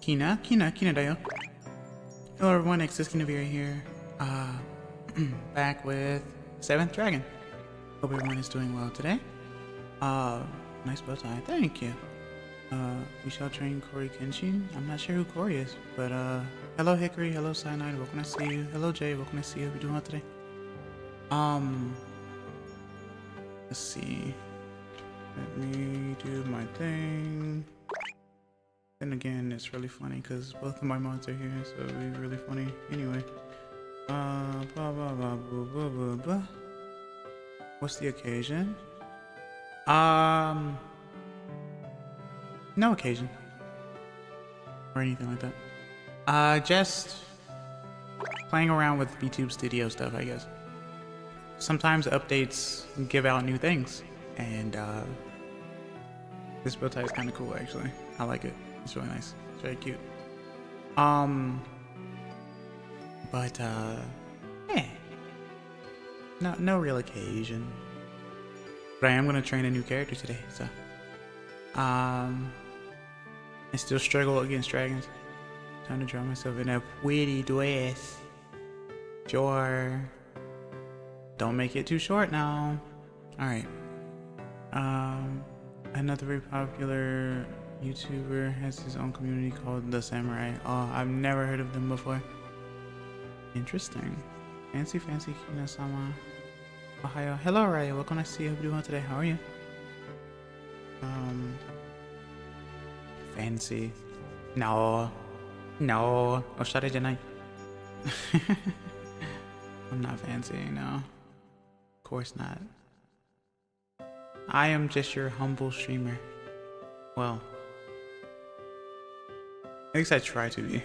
Kina da yo. Hello everyone, it's Kina Vira here. Back with 7th Dragon. Hope everyone is doing well today. Nice bow tie, thank you. We shall train Corey Kenshin. I'm not sure who Corey is, but hello Hickory, hello Cyanide, welcome to see you. Hello Jay, welcome to see you. Hope you're doing well today. Let's see. Let me do my thing. And again, it's really funny because both of my mods are here, so it'll be really funny. Anyway, what's the occasion? No occasion or anything like that. Just playing around with VTube Studio stuff, I guess. Sometimes updates give out new things, and this bow tie is kind of cool actually. I like it. It's really nice. It's very cute. But yeah. No real occasion. But I am gonna train a new character today, so I still struggle against dragons. Time to draw myself in a pretty dress. Sure. Don't make it too short now. Alright. Another very popular YouTuber has his own community called The Samurai. Oh, I've never heard of them before. Interesting. Fancy Kina-sama. Ohio. Hello, Raya. Welcome to see you. Hope you're doing well today. How are you? Fancy. No. Oshare janai. I'm not fancy, no. Of course not. I am just your humble streamer. Well, at least I try to be.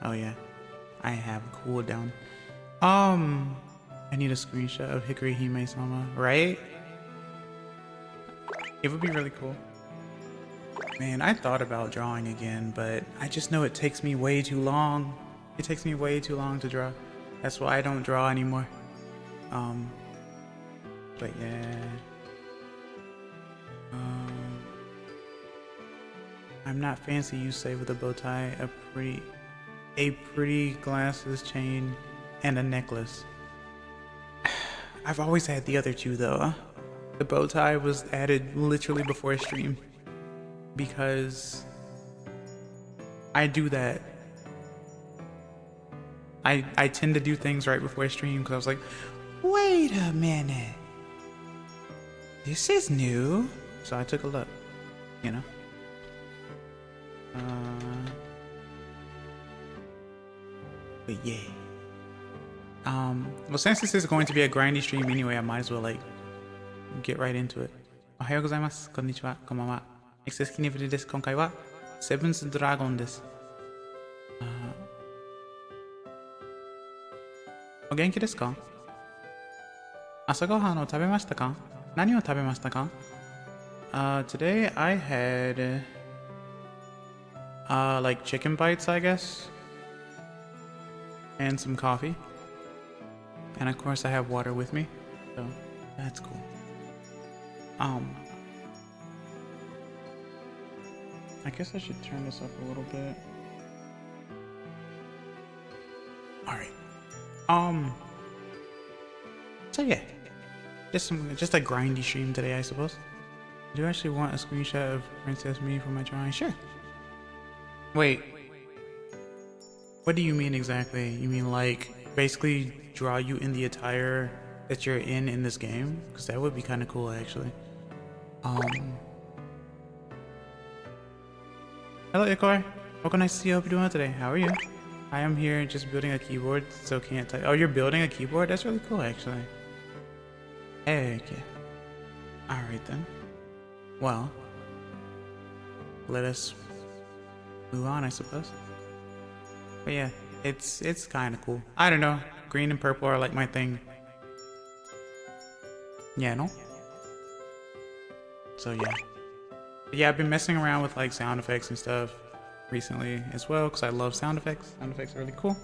Oh yeah, I have a cooldown. I need a screenshot of Hickory Hime-sama, right? It would be really cool. Man, I thought about drawing again, but I just know it takes me way too long. It takes me way too long to draw. That's why I don't draw anymore. But yeah. I'm not fancy, you say, with a bow tie, a pretty glasses, chain, and a necklace. I've always had the other two though. The bow tie was added literally before stream because I do that. I tend to do things right before I stream because I was like, wait a minute. This is new. So I took a look, you know. But yeah. Well, since this is going to be a grindy stream anyway, I might as well like get right into it. おはようございます。こんにちは。こんばんは。エクセスキニブルです。今回はセブンスドラゴンです。お元気ですか？朝ごはんを食べましたか？何を食べましたか？ Today I had like chicken bites, I guess, and some coffee. And of course I have water with me, so that's cool. I guess I should turn this up a little bit. Alright. So yeah. Just a grindy stream today, I suppose. Do you actually want a screenshot of Princess Me for my drawing? Sure. Wait. What do you mean exactly? You mean like basically draw you in the attire that you're in this game? Because that would be kind of cool, actually. Hello, Ikor. Welcome, nice to see you. Hope you're doing well today. How are you? I am here just building a keyboard, so can't type. Oh, you're building a keyboard? That's really cool, actually. Heck yeah. Alright then. Well, let us move on, I suppose. But yeah, it's kind of cool. I don't know. Green and purple are like my thing. Yeah, no? So yeah. But yeah, I've been messing around with like sound effects and stuff recently as well because I love sound effects. Sound effects are really cool.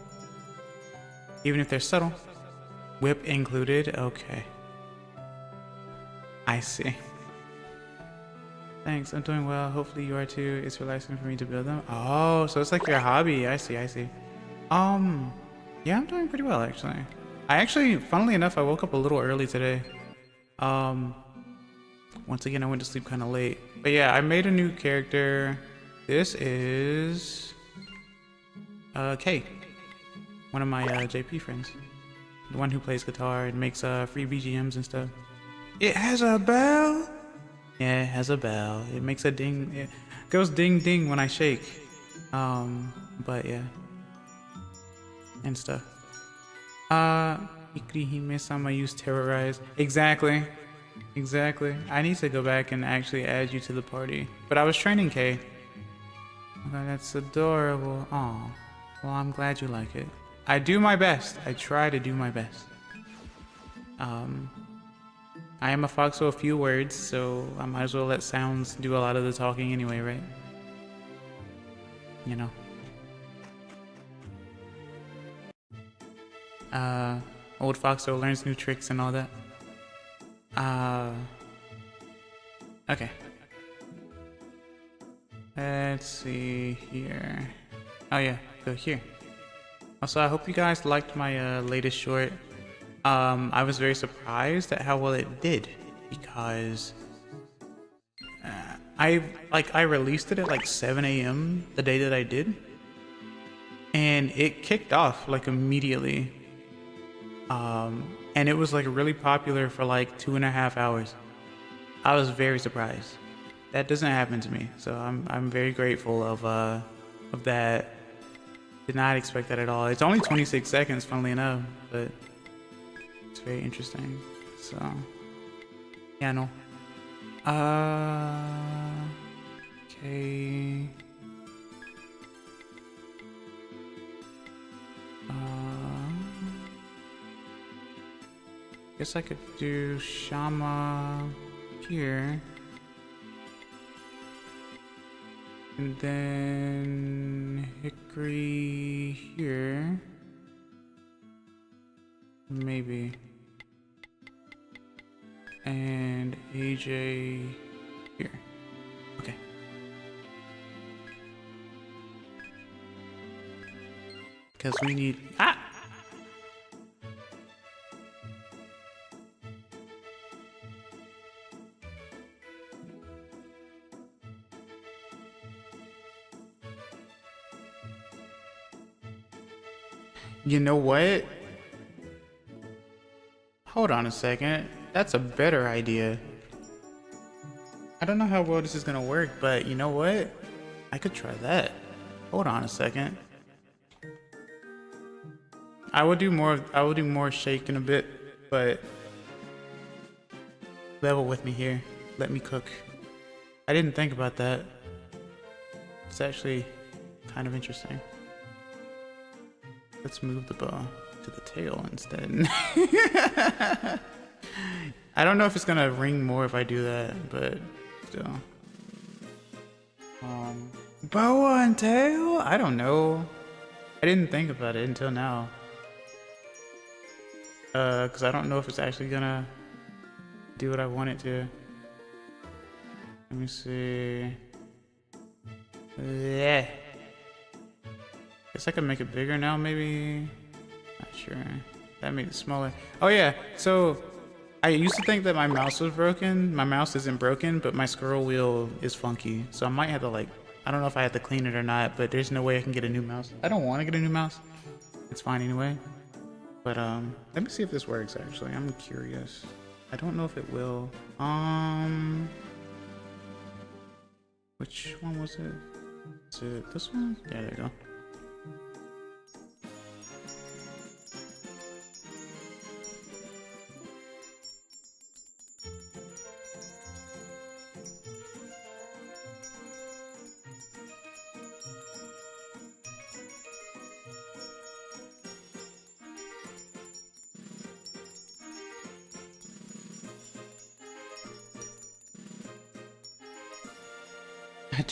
Even if they're subtle. Whip included. Okay. I see. Thanks, I'm doing well. Hopefully you are too. It's relaxing for me to build them. Oh, so it's like your hobby. I see. Yeah, I'm doing pretty well actually. Funnily enough, I woke up a little early today. Once again, I went to sleep kind of late. But yeah, I made a new character. This is Kay, one of my JP friends. The one who plays guitar and makes free BGMs and stuff. It has a bell? Yeah, it has a bell. It makes a ding. It goes ding ding when I shake. But yeah. And stuff. Ikirihime-sama used terrorize. Exactly. I need to go back and actually add you to the party. But I was training Kay. Okay, that's adorable. Aw. Well, I'm glad you like it. I do my best. I try to do my best. I am a fox with a few words, so I might as well let sounds do a lot of the talking anyway, right? You know. Old Foxo learns new tricks and all that. Okay. Let's see here. Oh yeah, go here. Also, I hope you guys liked my latest short. I was very surprised at how well it did because I released it at like 7 a.m. the day that I did, and it kicked off like immediately. And it was like really popular for like 2.5 hours. I was very surprised. That doesn't happen to me, so I'm very grateful of that. Did not expect that at all. It's only 26 seconds, funnily enough, but it's very interesting. So yeah, no. Okay. Guess I could do Shama here. And then Hickory here. Maybe. And AJ here. Okay. Because we need... Ah! You know what? Hold on a second. That's a better idea. I don't know how well this is gonna work, but you know what? I could try that. Hold on a second. I will do more shake in a bit, but level with me here. Let me cook. I didn't think about that. It's actually kind of interesting. Let's move the bow to the tail instead. I don't know if it's gonna ring more if I do that, but still. Boa and tail? I don't know. I didn't think about it until now. Cause I don't know if it's actually gonna do what I want it to. Let me see. Yeah. Guess I can make it bigger now, maybe. Not sure. That made it smaller. Oh yeah. So I used to think that my mouse was broken. My mouse isn't broken, but my scroll wheel is funky. So I might have to like, I don't know if I have to clean it or not, but there's no way I can get a new mouse. I don't want to get a new mouse. It's fine anyway. But let me see if this works actually. I'm curious. I don't know if it will. Which one was it? Is it this one? Yeah, there you go.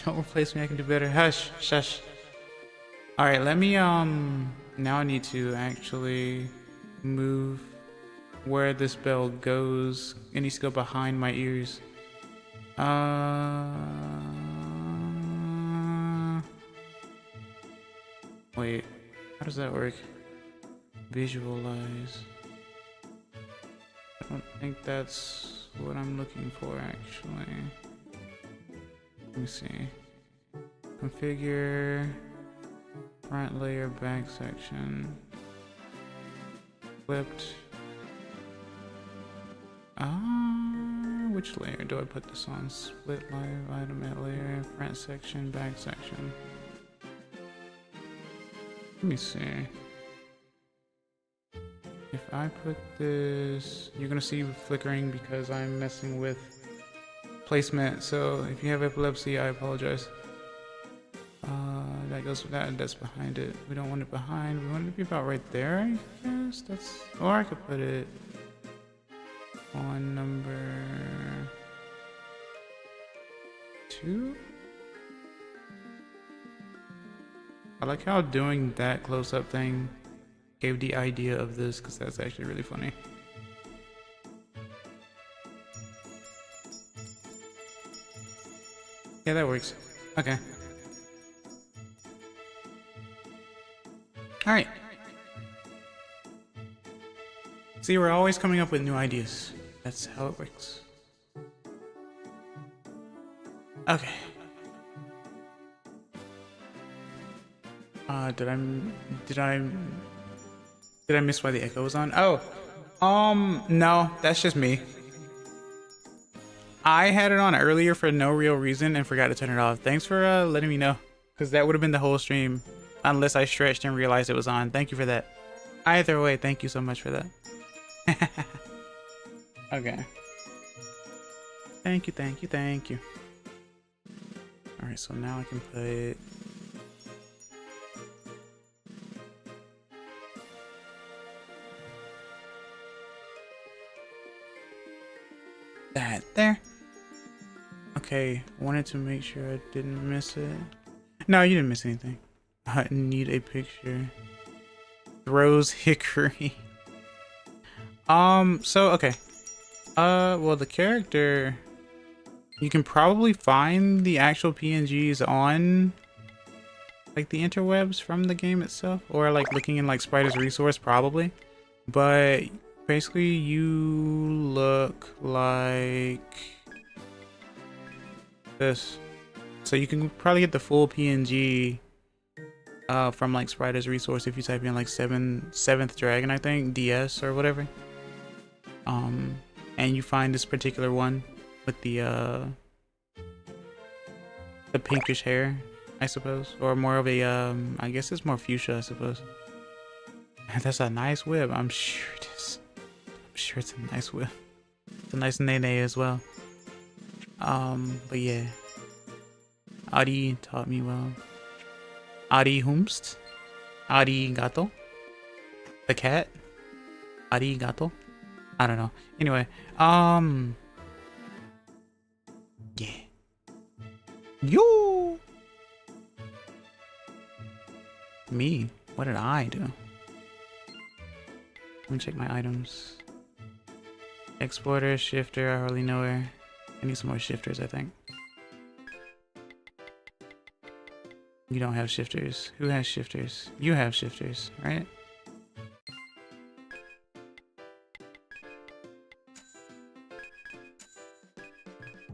Don't replace me, I can do better. Hush, shush. Alright, let me, now I need to actually move where this bell goes. It needs to go behind my ears. Wait, how does that work? Visualize. I don't think that's what I'm looking for, actually. Let me see. Configure front layer, back section. Flipped. Which layer do I put this on? Split live item at layer, front section, back section. Let me see. If I put this, you're gonna see flickering because I'm messing with placement, so if you have epilepsy, I apologize. That goes with that, that's behind it. We don't want it behind, we want it to be about right there, I guess. That's, or I could put it on number 2. I like how doing that close-up thing gave the idea of this, because that's actually really funny. Yeah, that works. Okay. Alright. See, we're always coming up with new ideas. That's how it works. Okay. Did I miss why the echo was on? Oh. No, that's just me. I had it on earlier for no real reason and forgot to turn it off. Thanks for letting me know, because that would have been the whole stream unless I stretched and realized it was on. Thank you for that. Either way, thank you so much for that. Okay. Thank you, thank you, thank you. Alright, so now I can put that there. Okay, wanted to make sure I didn't miss it. No, you didn't miss anything. I need a picture. Rose Hickory. So okay. Well, the character, you can probably find the actual PNGs on like the interwebs from the game itself, or like looking in like Spider's resource probably. But basically you look like this. So you can probably get the full PNG from like Spriter's resource if you type in like seventh dragon, I think, DS or whatever. And you find this particular one with the pinkish hair, I suppose, or more of a I guess it's more fuchsia, I suppose. That's a nice whip. I'm sure it is. I'm sure it's a nice whip. It's a nice nene as well. But yeah, Ari taught me well. Ari humst, Ari gato, the cat, Ari gato. I don't know. Anyway, yeah. Yo! Me? What did I do? Let me check my items. Exporter, shifter, I hardly know her. I need some more shifters, I think. You don't have shifters. Who has shifters? You have shifters, right?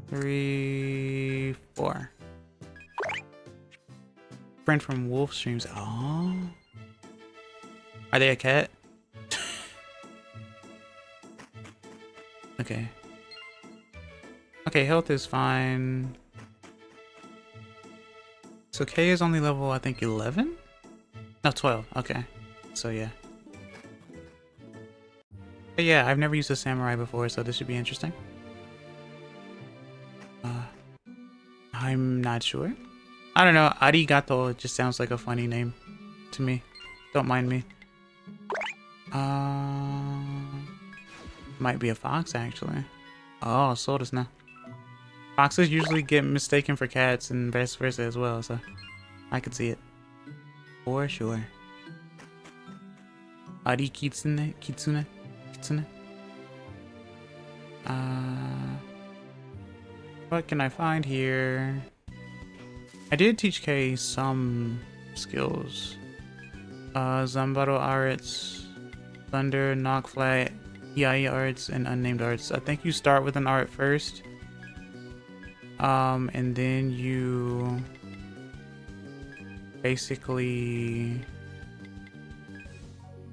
Three, four. Friend from Wolf Streams. Oh. Are they a cat? Okay. Okay, health is fine. So K is only level, I think, 11? No, 12. Okay. So yeah. But yeah, I've never used a samurai before, so this should be interesting. I'm not sure. I don't know. Arigato just sounds like a funny name to me. Don't mind me. Might be a fox, actually. Oh, so does now. Foxes usually get mistaken for cats and vice versa as well, so I could see it. For sure. Ari kitsune? Kitsune? Kitsune? What can I find here? I did teach Kay some skills. Zambaro arts, thunder, knock flat, Yai arts, and unnamed arts. I think you start with an art first. And then you basically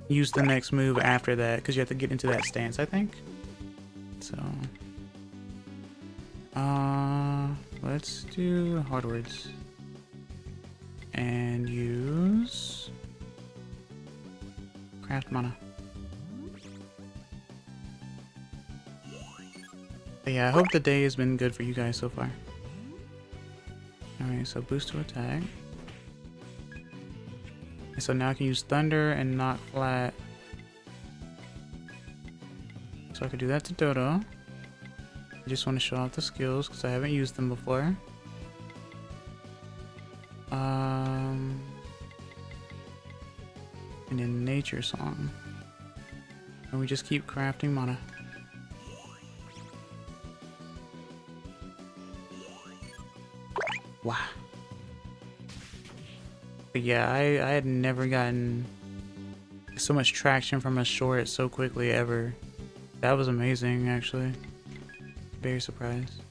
use the next move after that, because you have to get into that stance, I think. So let's do hard words and use craft mana. But yeah, I hope the day has been good for you guys so far. Alright, so boost to attack. And so now I can use thunder and knock flat. So I could do that to Dodo. I just want to show off the skills because I haven't used them before. And then nature song. And we just keep crafting mana. Wow. But yeah, I had never gotten so much traction from a short so quickly ever. That was amazing, actually. Very surprised.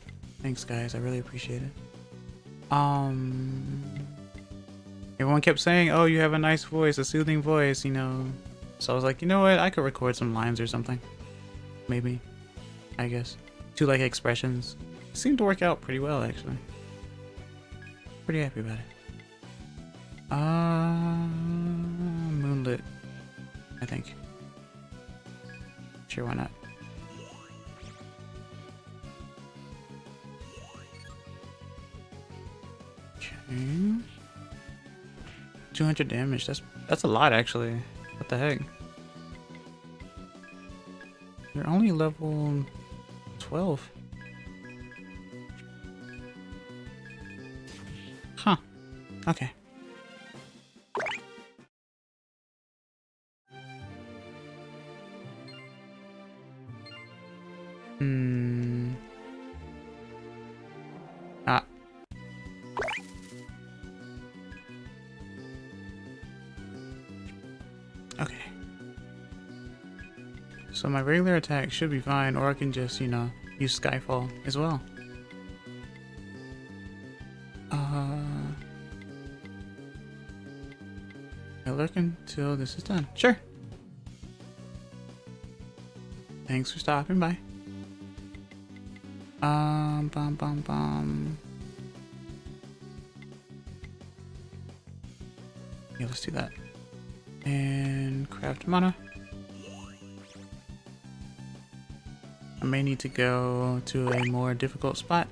Thanks, guys. I really appreciate it. Everyone kept saying, oh, you have a nice voice, a soothing voice, you know. So I was like, you know what? I could record some lines or something. Maybe. I guess. 2 like expressions. It seemed to work out pretty well, actually. Pretty happy about it. Moonlit. I think. Sure, why not? Okay. 200 damage. That's a lot, actually. What the heck? You're only level 12. Huh. Okay. Ah. Okay. So my regular attack should be fine, or I can just, you know, use Skyfall as well. I lurk until this is done. Sure. Thanks for stopping by. Bum bum bum. Yeah, let's do that. And craft mana. I may need to go to a more difficult spot.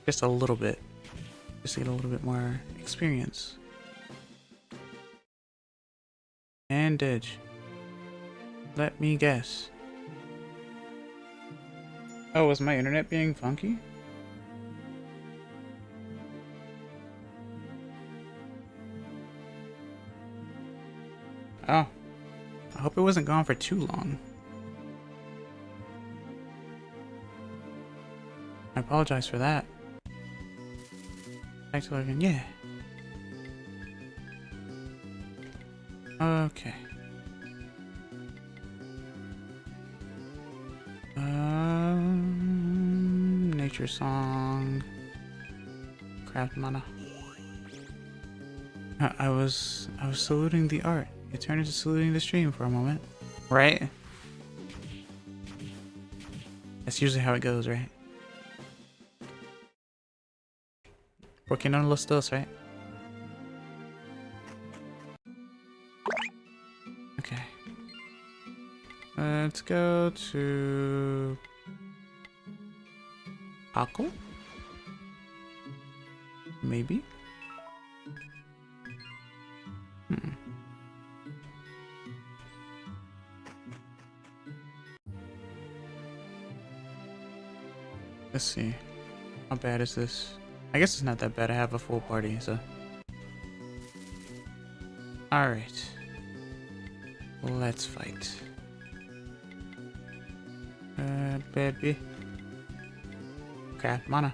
Just a little bit. Just to get a little bit more experience. And ditch. Let me guess. Oh, was my internet being funky? Oh. I hope it wasn't gone for too long. I apologize for that. Back to again. Yeah. Okay. Nature song. Craft mana. I was saluting the art. It turned into saluting the stream for a moment. Right? That's usually how it goes, right? Porque no los dos, right? Okay. Let's go to Paco? Maybe? Let's see. How bad is this? I guess it's not that bad. I have a full party, so. Alright. Let's fight. Baby. Craft mana.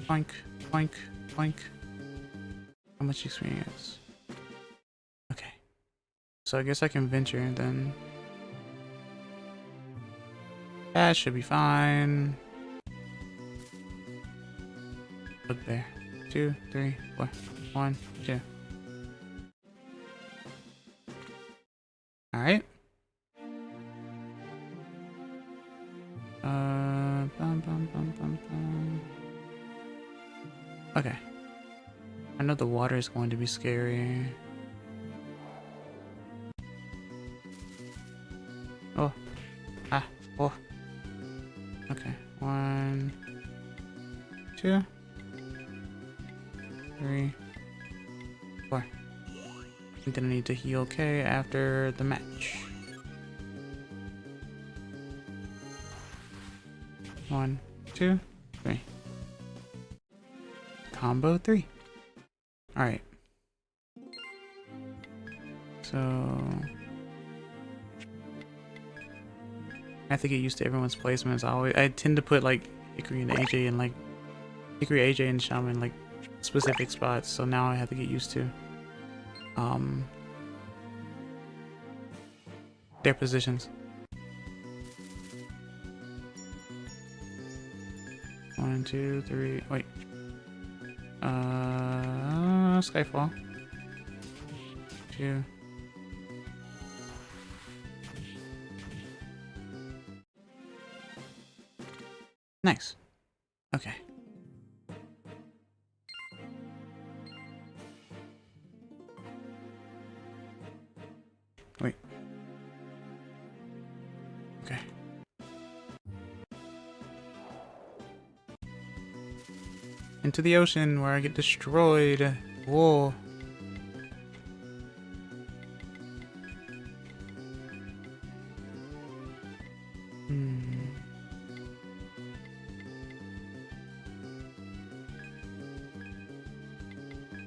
Boink, boink, boink. How much experience? Okay. So I guess I can venture then. That should be fine. Look there. 2, 3, 4. 1, 2. Alright. Bum, bum, bum, bum, bum. Okay. I know the water is going to be scary. Oh. Ah. Oh. Okay. 1, 2, 3, 4. I'm gonna need to heal K after the match. 1, 2, 3. Combo 3. Alright. So I have to get used to everyone's placements. I tend to put like Hickory and AJ and like Hickory, AJ, and Shaman in like specific spots. So now I have to get used to their positions. 1, 2, 3. Wait. Skyfall. 2. Nice. Okay. Wait. Okay. Into the ocean where I get destroyed. Whoa.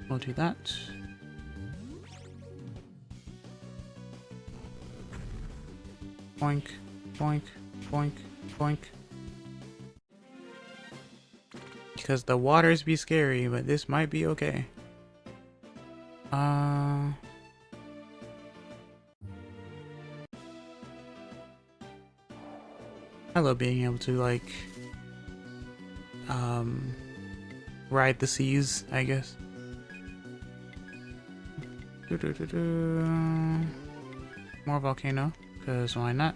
We'll do that. Boink, boink, boink, boink. Because the waters be scary, but this might be okay. I love being able to like ride the seas, I guess. More volcano, because why not?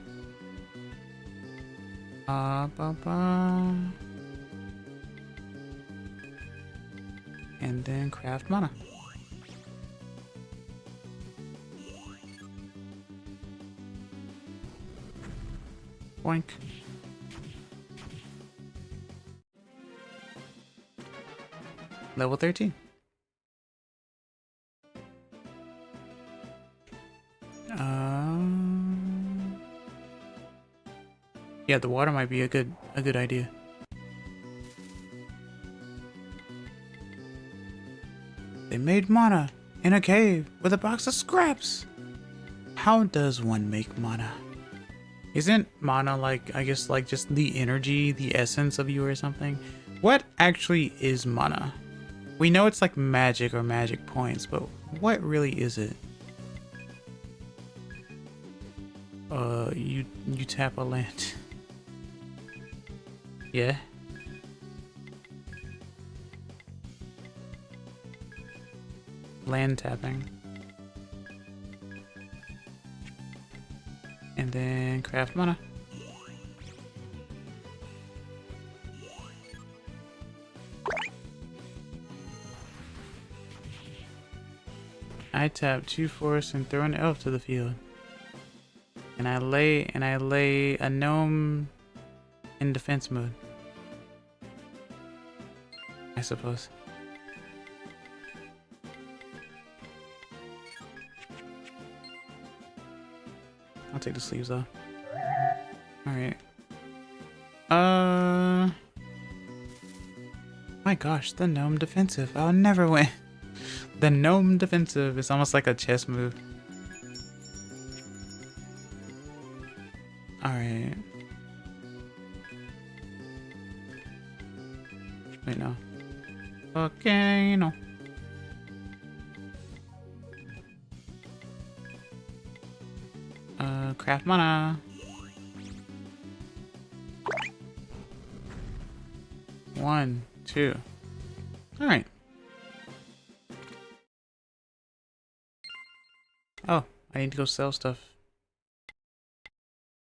And then craft mana. Boink. Level 13. Yeah, the water might be a good idea. They made mana in a cave with a box of scraps. How does one make mana? Isn't mana like, I guess, like just the energy, the essence of you or something? What actually is mana? We know it's like magic or magic points, but what really is it? You tap a land. Yeah. Land tapping. And then craft mana. I tap 2 force and throw an elf to the field. And I lay a gnome in defense mode, I suppose. I'll take the sleeves off. Alright. My gosh, the gnome defensive. I'll never win. The gnome defensive is almost like a chess move. Alright. Wait, no. Okay, no. Craft mana. One, two. Alright. Oh, I need to go sell stuff.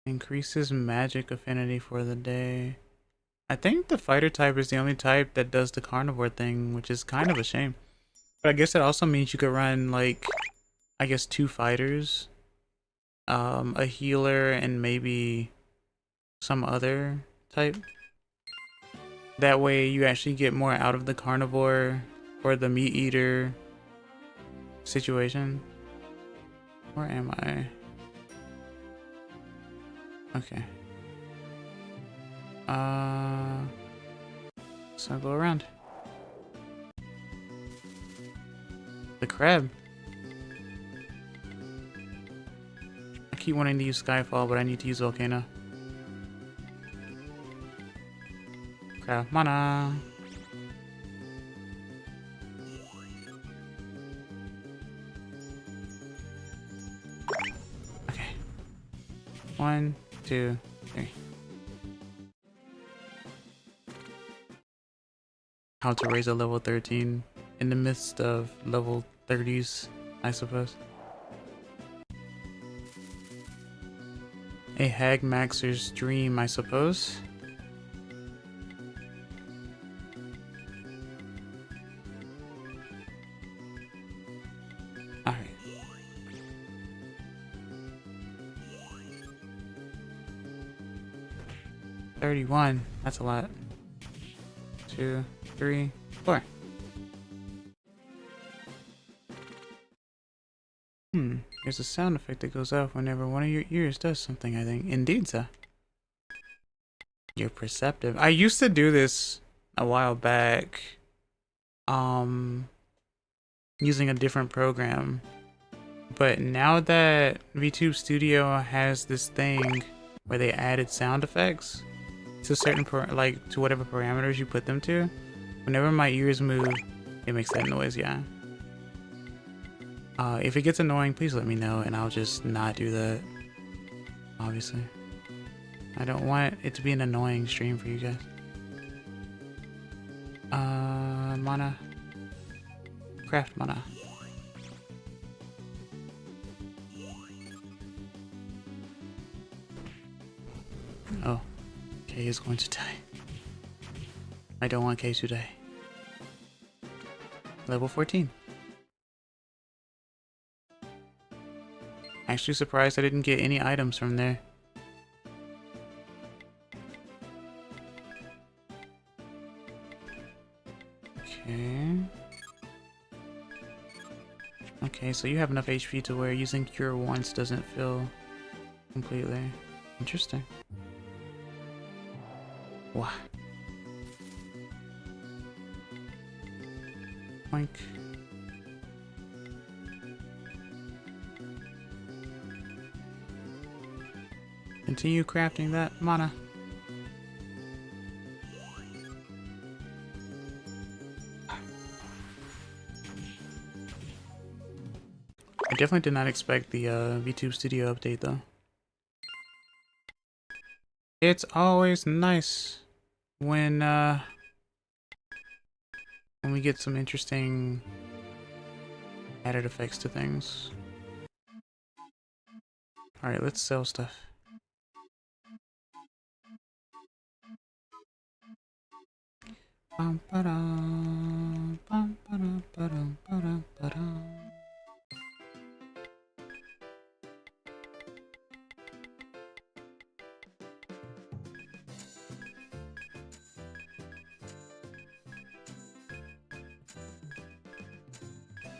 Increases magic affinity for the day. I think the fighter type is the only type that does the carnivore thing, which is kind of a shame. But I guess it also means you could run, like, I guess 2 fighters, a healer, and maybe some other type. That way you actually get more out of the carnivore or the meat eater situation. Where am I? Okay. So I'll go around. The crab. I keep wanting to use Skyfall, but I need to use Volcano. Craft mana. Okay. 1, 2, 3. How to raise a level 13 in the midst of level 30s, I suppose. A hag maxer's dream, I suppose. Alright. $31. That's a lot. 2, 3, 4. There's a sound effect that goes off whenever one of your ears does something, I think. Indeed, sir. You're perceptive. I used to do this a while back. Using a different program. But now that VTube Studio has this thing where they added sound effects to certain, to whatever parameters you put them to, whenever my ears move, it makes that noise, yeah. If it gets annoying, please let me know and I'll just not do that. Obviously. I don't want it to be an annoying stream for you guys. mana. Craft mana. Oh, Kay is going to die. I don't want Kay to die. Level 14. Actually surprised I didn't get any items from there. Okay. Okay, so you have enough HP to where using Cure once doesn't fill completely. Interesting. Wow. Boink. Continue crafting that mana. I definitely did not expect the VTube Studio update though. It's always nice when we get some interesting added effects to things. Alright, let's sell stuff.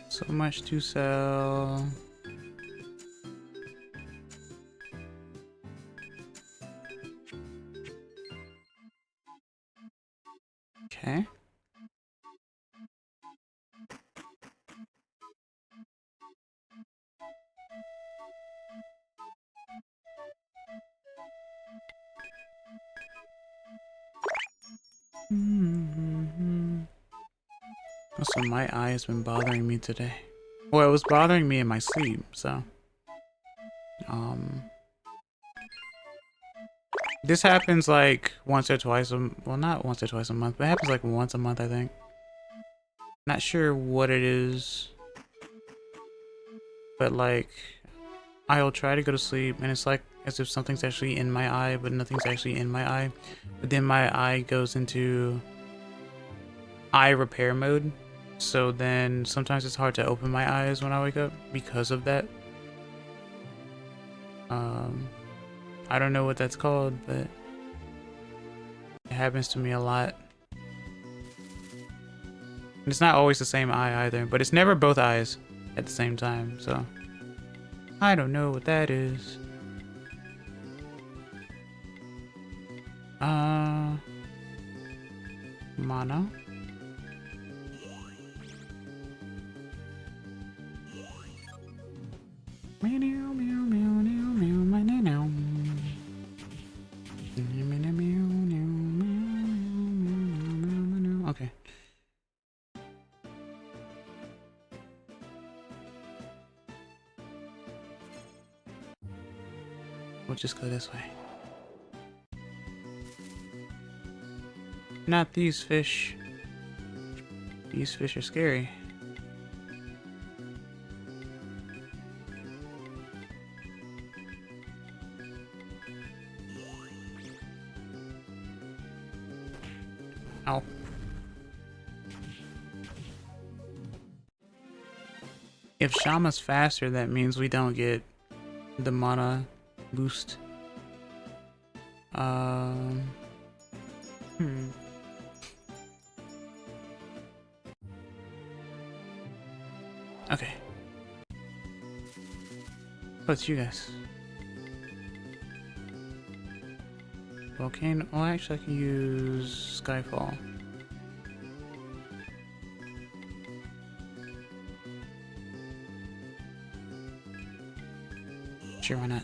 So much to sell. Okay. Also, my eye has been bothering me today. Well, it was bothering me in my sleep, so. This happens like once or twice well, not once or twice a month, but it happens like once a month, I think. Not sure what it is. But like, I'll try to go to sleep and it's like as if something's actually in my eye, but nothing's actually in my eye. But then my eye goes into eye repair mode. So then sometimes it's hard to open my eyes when I wake up because of that. I don't know what that's called, but it happens to me a lot. And it's not always the same eye either, but it's never both eyes at the same time, so I don't know what that is. Mana. Okay. We'll just go this way. Not these fish. These fish are scary. Ow. If Shama's faster, that means we don't get the mana boost. Okay. What's you guys? Volcano. Oh, actually, I can use Skyfall. Sure, why not?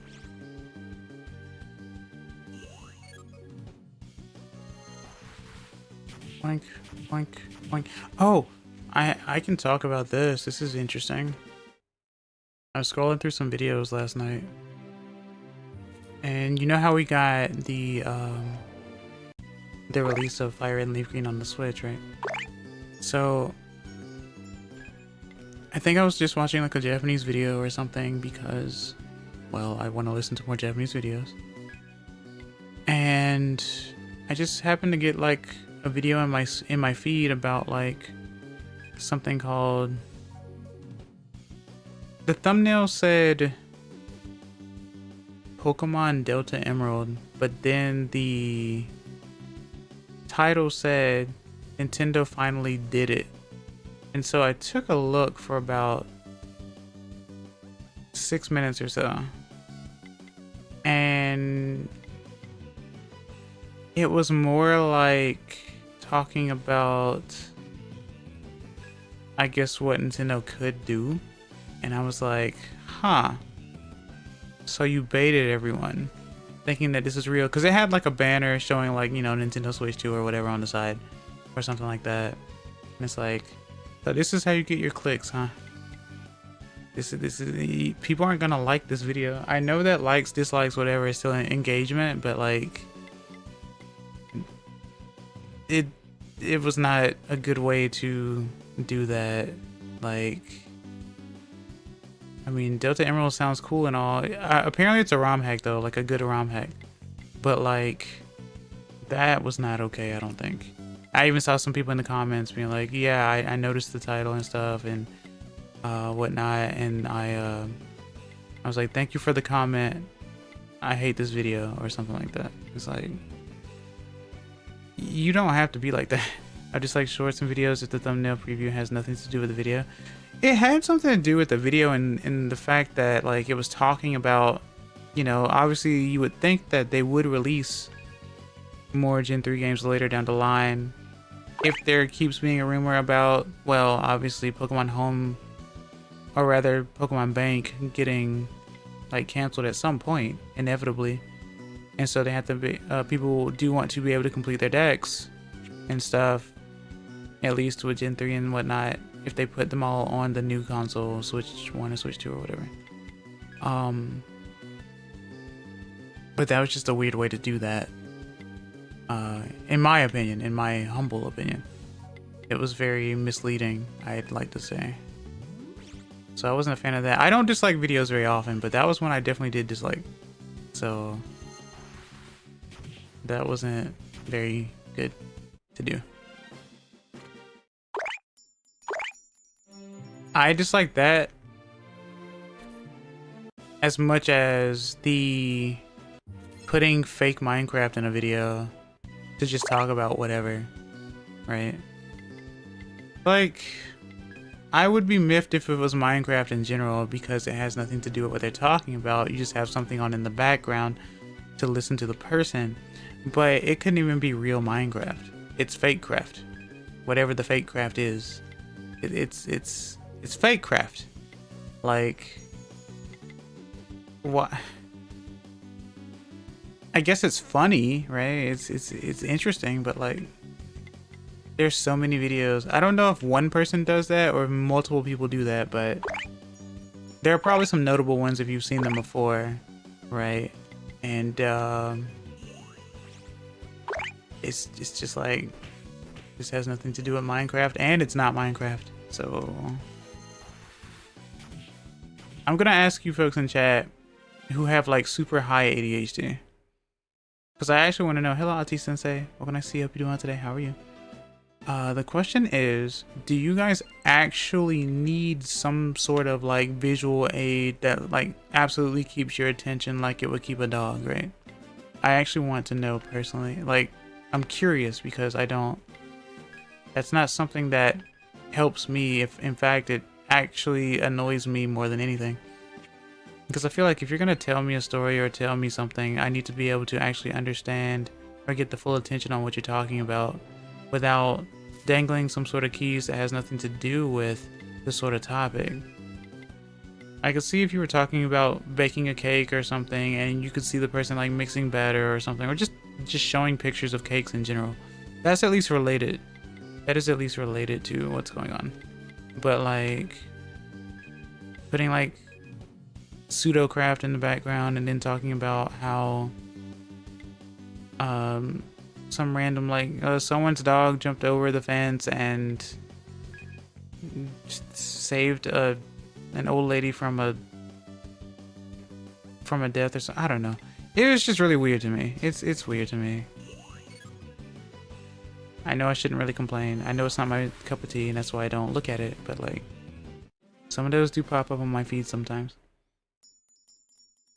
Boink, boink, boink. Oh, I can talk about this. This is interesting. I was scrolling through some videos last night. And you know how we got the release of Fire Red and Leaf Green on the Switch, right? So I think I was just watching like a Japanese video or something because, well, I want to listen to more Japanese videos. And I just happened to get like a video in my feed about like something called, the thumbnail said Pokemon Delta Emerald, but then the title said Nintendo finally did it. And so I took a look for about 6 minutes or so, and it was more like talking about, I guess, what Nintendo could do. And I was like, huh, so you baited everyone thinking that this is real, because it had like a banner showing like, you know, Nintendo Switch 2 or whatever on the side or something like that. And it's like, so this is how you get your clicks, huh? This is people aren't gonna like this video. I know that likes, dislikes, whatever is still an engagement, but like it was not a good way to do that. Like, I mean, Delta Emerald sounds cool and all. Apparently it's a ROM hack though, like a good ROM hack. But like, that was not okay, I don't think. I even saw some people in the comments being like, yeah, I noticed the title and stuff and whatnot. And I was like, thank you for the comment. I hate this video or something like that. It's like, you don't have to be like that. I just like shorts and videos if the thumbnail preview has nothing to do with the video. It had something to do with the video and the fact that like it was talking about, you know, obviously you would think that they would release more Gen 3 games later down the line if there keeps being a rumor about, well, obviously Pokemon Home, or rather Pokemon Bank, getting like canceled at some point inevitably. And so they have to be, people do want to be able to complete their decks and stuff, at least with Gen 3 and whatnot, if they put them all on the new console, Switch 1 and Switch 2 or whatever. But that was just a weird way to do that. In my opinion, in my humble opinion. It was very misleading, I'd like to say. So I wasn't a fan of that. I don't dislike videos very often, but that was one I definitely did dislike. So that wasn't very good to do. I dislike that as much as the putting fake Minecraft in a video to just talk about whatever, right? Like, I would be miffed if it was Minecraft in general because it has nothing to do with what they're talking about. You just have something on in the background to listen to the person. But it couldn't even be real Minecraft. It's fake craft. Whatever the fake craft is. It's fake craft. Like, what? I guess it's funny, right? It's interesting, but like, there's so many videos. I don't know if one person does that or if multiple people do that, but there are probably some notable ones if you've seen them before, right? And it's just like, this has nothing to do with Minecraft, and it's not Minecraft. So I'm gonna ask you folks in chat who have like super high ADHD, because I actually want to know. Hello, Ati Sensei. What can I see? Hope you're doing today. How are you? The question is, do you guys actually need some sort of like visual aid that like absolutely keeps your attention like it would keep a dog, right? I actually want to know personally. Like, I'm curious because I don't, that's not something that helps me. If in fact it actually annoys me more than anything. Because I feel like if you're going to tell me a story or tell me something, I need to be able to actually understand or get the full attention on what you're talking about without dangling some sort of keys that has nothing to do with the sort of topic. I could see if you were talking about baking a cake or something and you could see the person like mixing batter or something, or just showing pictures of cakes in general. That's at least related. That is at least related to what's going on. But like putting like pseudo craft in the background and then talking about how some random like someone's dog jumped over the fence and saved an old lady from a death or something. I don't know. It was just really weird to me. It's weird to me. I know I shouldn't really complain. I know it's not my cup of tea and that's why I don't look at it, but like some of those do pop up on my feed sometimes.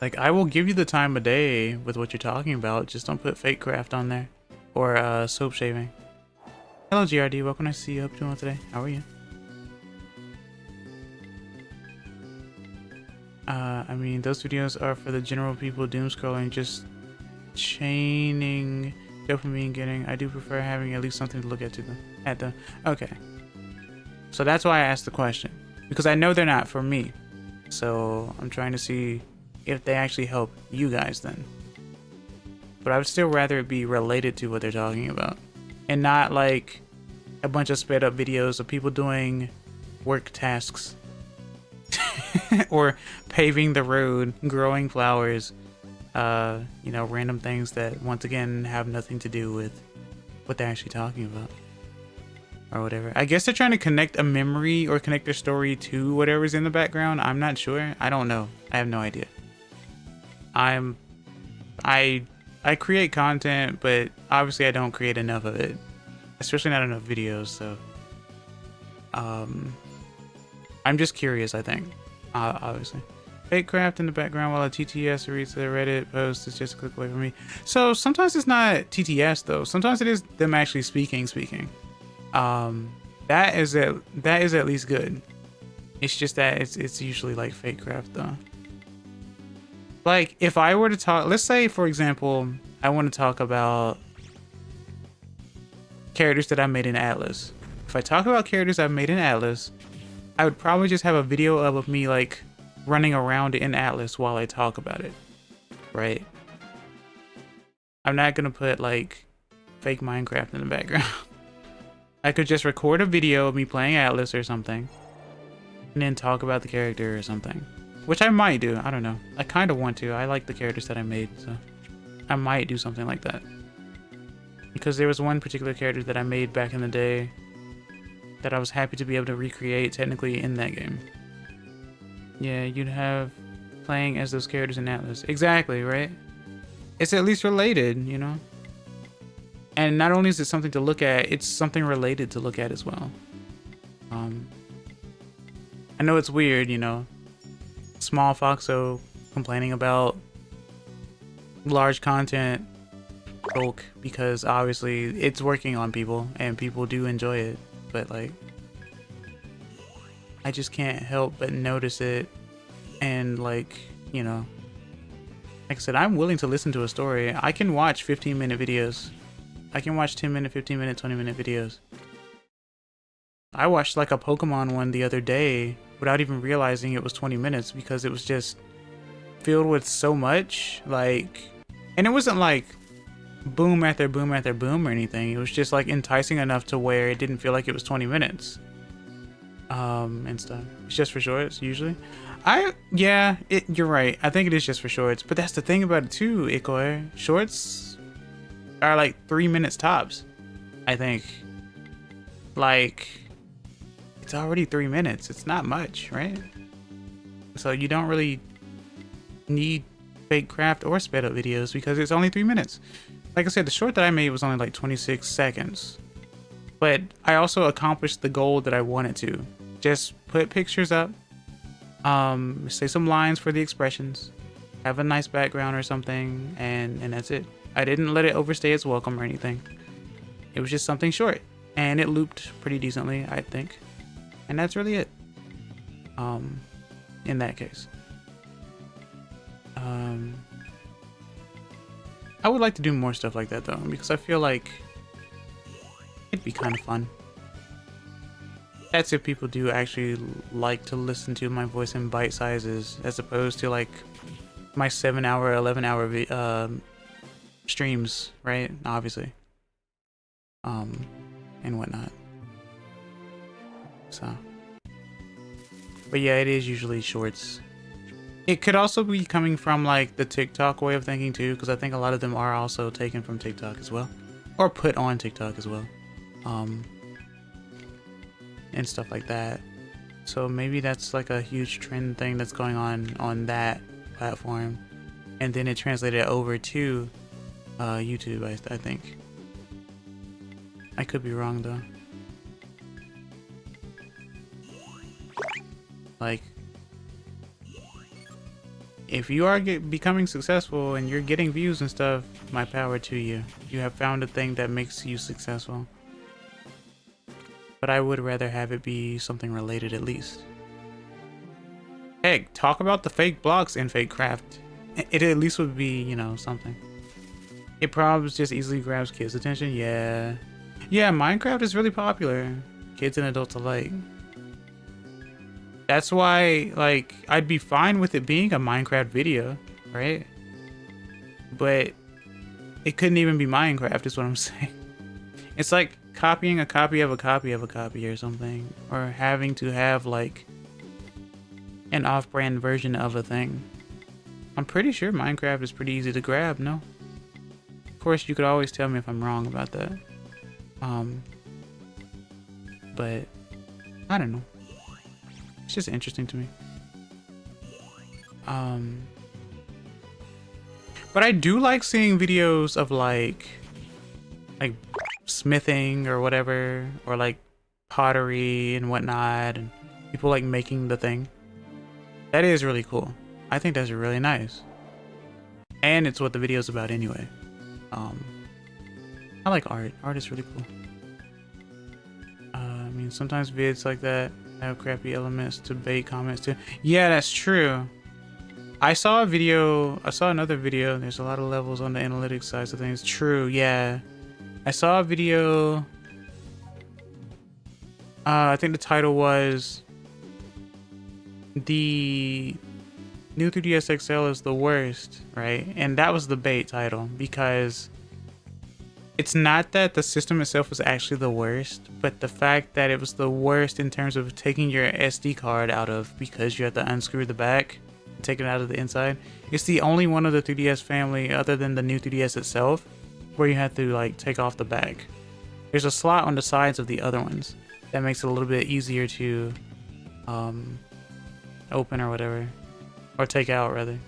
Like I will give you the time of day with what you're talking about, just don't put fake craft on there. Or soap shaving. Hello GRD, welcome to see you up doing today. How are you? I mean, those videos are for the general people doom scrolling, just chaining dopamine getting. I do prefer having at least something to look at them. Okay. So that's why I asked the question. Because I know they're not for me. So I'm trying to see if they actually help you guys then. But I would still rather it be related to what they're talking about. And not like a bunch of sped up videos of people doing work tasks. Or paving the road, growing flowers, you know, random things that once again have nothing to do with what they're actually talking about. Or whatever. I guess they're trying to connect a memory or connect their story to whatever's in the background. I'm not sure. I don't know. I have no idea. I create content, but obviously I don't create enough of it. Especially not enough videos, so I'm just curious, I think. Obviously. Fake craft in the background while a TTS reads the Reddit post is just a click away from me. So sometimes it's not TTS though. Sometimes it is them actually speaking. That is at least good. It's just that it's usually like fake craft though. Like if I were to talk, let's say for example, I want to talk about characters that I made in Atlas. If I talk about characters I've made in Atlas, I would probably just have a video of me like running around in Atlas while I talk about it, right? I'm not gonna put like fake Minecraft in the background. I could just record a video of me playing Atlas or something and then talk about the character or something, which I might do. I don't know. I kind of want to. I like the characters that I made, so I might do something like that. Because there was one particular character that I made back in the day that I was happy to be able to recreate technically in that game. Yeah, you'd have playing as those characters in Atlas. Exactly, right? It's at least related, you know? And not only is it something to look at, it's something related to look at as well. I know it's weird, you know? Small Foxo complaining about large content bulk because obviously it's working on people and people do enjoy it. But like I just can't help but notice it and like, you know, like I said, I'm willing to listen to a story. I can watch 15-minute videos. I can watch 10-minute, 15-minute, 20-minute videos. I watched like a Pokemon one the other day without even realizing it was 20 minutes because it was just filled with so much, like, and it wasn't like boom after boom after boom or anything. It was just like enticing enough to where it didn't feel like it was 20 minutes. And stuff. It's just for shorts usually. You're right. I think it is just for shorts, but that's the thing about it too, Ikoi. Shorts are like 3 minutes tops, I think. Like, it's already 3 minutes. It's not much, right? So you don't really need fake craft or sped up videos because it's only 3 minutes. Like I said, the short that I made was only like 26 seconds. But I also accomplished the goal that I wanted to. Just put pictures up, say some lines for the expressions, have a nice background or something, and that's it. I didn't let it overstay its welcome or anything. It was just something short, and it looped pretty decently, I think. And that's really it. In that case. I would like to do more stuff like that though, because I feel like it'd be kind of fun. That's if people do actually like to listen to my voice in bite sizes, as opposed to like my 7-hour, 11-hour streams, right? Obviously, and whatnot. So, but yeah, it is usually shorts. It could also be coming from like the TikTok way of thinking too, because I think a lot of them are also taken from TikTok as well, or put on TikTok as well, and stuff like that. So maybe that's like a huge trend thing that's going on that platform, and then it translated over to YouTube. I think. I could be wrong though. Like, if you are becoming successful and you're getting views and stuff, my power to you. You have found a thing that makes you successful. But I would rather have it be something related at least. Heck, talk about the fake blocks in Fake Craft. It at least would be, you know, something. It probably just easily grabs kids' attention. Yeah. Yeah, Minecraft is really popular. Kids and adults alike. That's why, like, I'd be fine with it being a Minecraft video, right? But it couldn't even be Minecraft, is what I'm saying. It's like copying a copy of a copy of a copy or something. Or having to have, like, an off-brand version of a thing. I'm pretty sure Minecraft is pretty easy to grab, no? Of course, you could always tell me if I'm wrong about that. But I don't know. It's just interesting to me. But I do like seeing videos of like smithing or whatever, or like pottery and whatnot, and people like making the thing. That is really cool. I think that's really nice. And it's what the video's about anyway. I like art. Art is really cool. I mean, sometimes vids like that have crappy elements to bait comments too. Yeah, that's true. I saw another video. There's a lot of levels on the analytics side of things. True, yeah. I saw a video. I think the title was "The new 3DS XL is the worst," right? And that was the bait title, because it's not that the system itself was actually the worst, but the fact that it was the worst in terms of taking your SD card out of, because you have to unscrew the back and take it out of the inside. It's the only one of the 3DS family, other than the new 3DS itself, where you have to like take off the back. There's a slot on the sides of the other ones that makes it a little bit easier to open or whatever, or take out rather.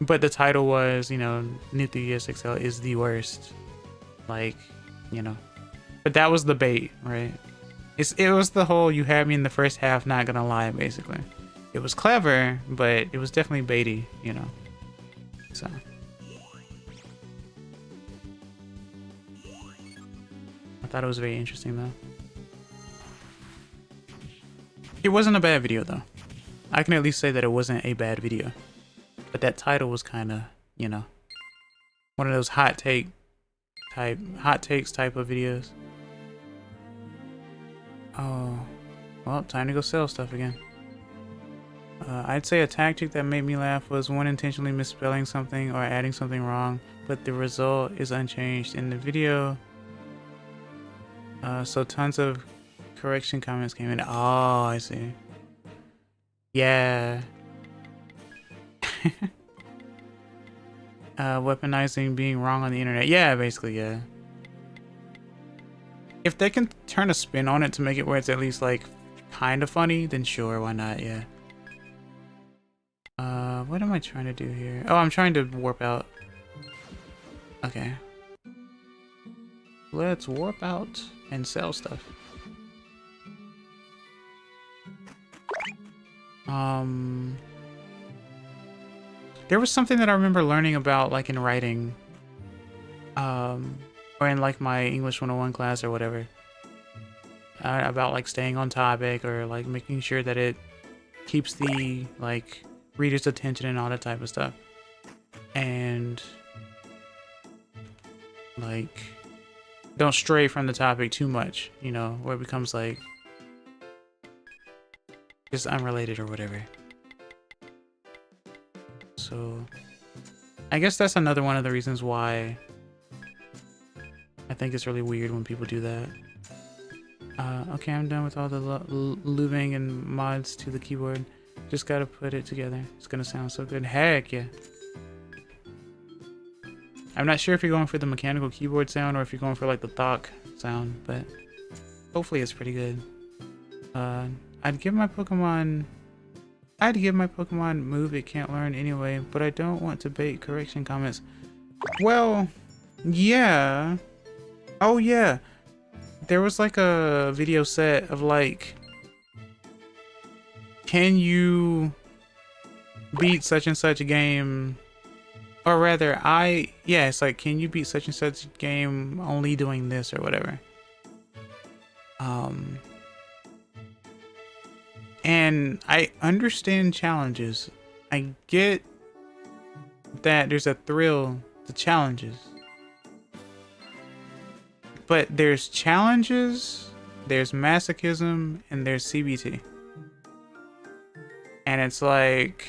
But the title was, you know, new 3DS XL is the worst. Like, you know. But that was the bait, right? It was the whole "you had me in the first half, not gonna lie," basically. It was clever, but it was definitely baity, you know. So. I thought it was very interesting though. It wasn't a bad video though. I can at least say that it wasn't a bad video. But that title was kind of, you know, one of those hot takes type of videos. Oh, well, time to go sell stuff again. I'd say a tactic that made me laugh was one intentionally misspelling something or adding something wrong, but the result is unchanged in the video. So tons of correction comments came in. Oh, I see. Yeah. Weaponizing being wrong on the internet. Yeah, basically, yeah. If they can turn a spin on it to make it where it's at least like kind of funny, then sure, why not? Yeah. What am I trying to do here? Oh, I'm trying to warp out. Okay. Let's warp out and sell stuff. There was something that I remember learning about, like in writing, or in like my English 101 class or whatever, about like staying on topic, or like making sure that it keeps the like reader's attention and all that type of stuff, and like don't stray from the topic too much, you know, where it becomes like just unrelated or whatever. So I guess that's another one of the reasons why I think it's really weird when people do that. Okay, I'm done with all the looping and mods to the keyboard. Just gotta put it together. It's gonna sound so good. Heck yeah. I'm not sure if you're going for the mechanical keyboard sound or if you're going for like the thok sound, but hopefully it's pretty good. I'd give my Pokemon move it can't learn anyway, but I don't want to bait correction comments. Well, yeah. Oh yeah. There was like a video set of like, can you beat such and such a game? Or rather, it's like, can you beat such and such game only doing this or whatever? And I understand challenges. I get that there's a thrill to challenges. But there's challenges, there's masochism, and there's CBT. And it's like,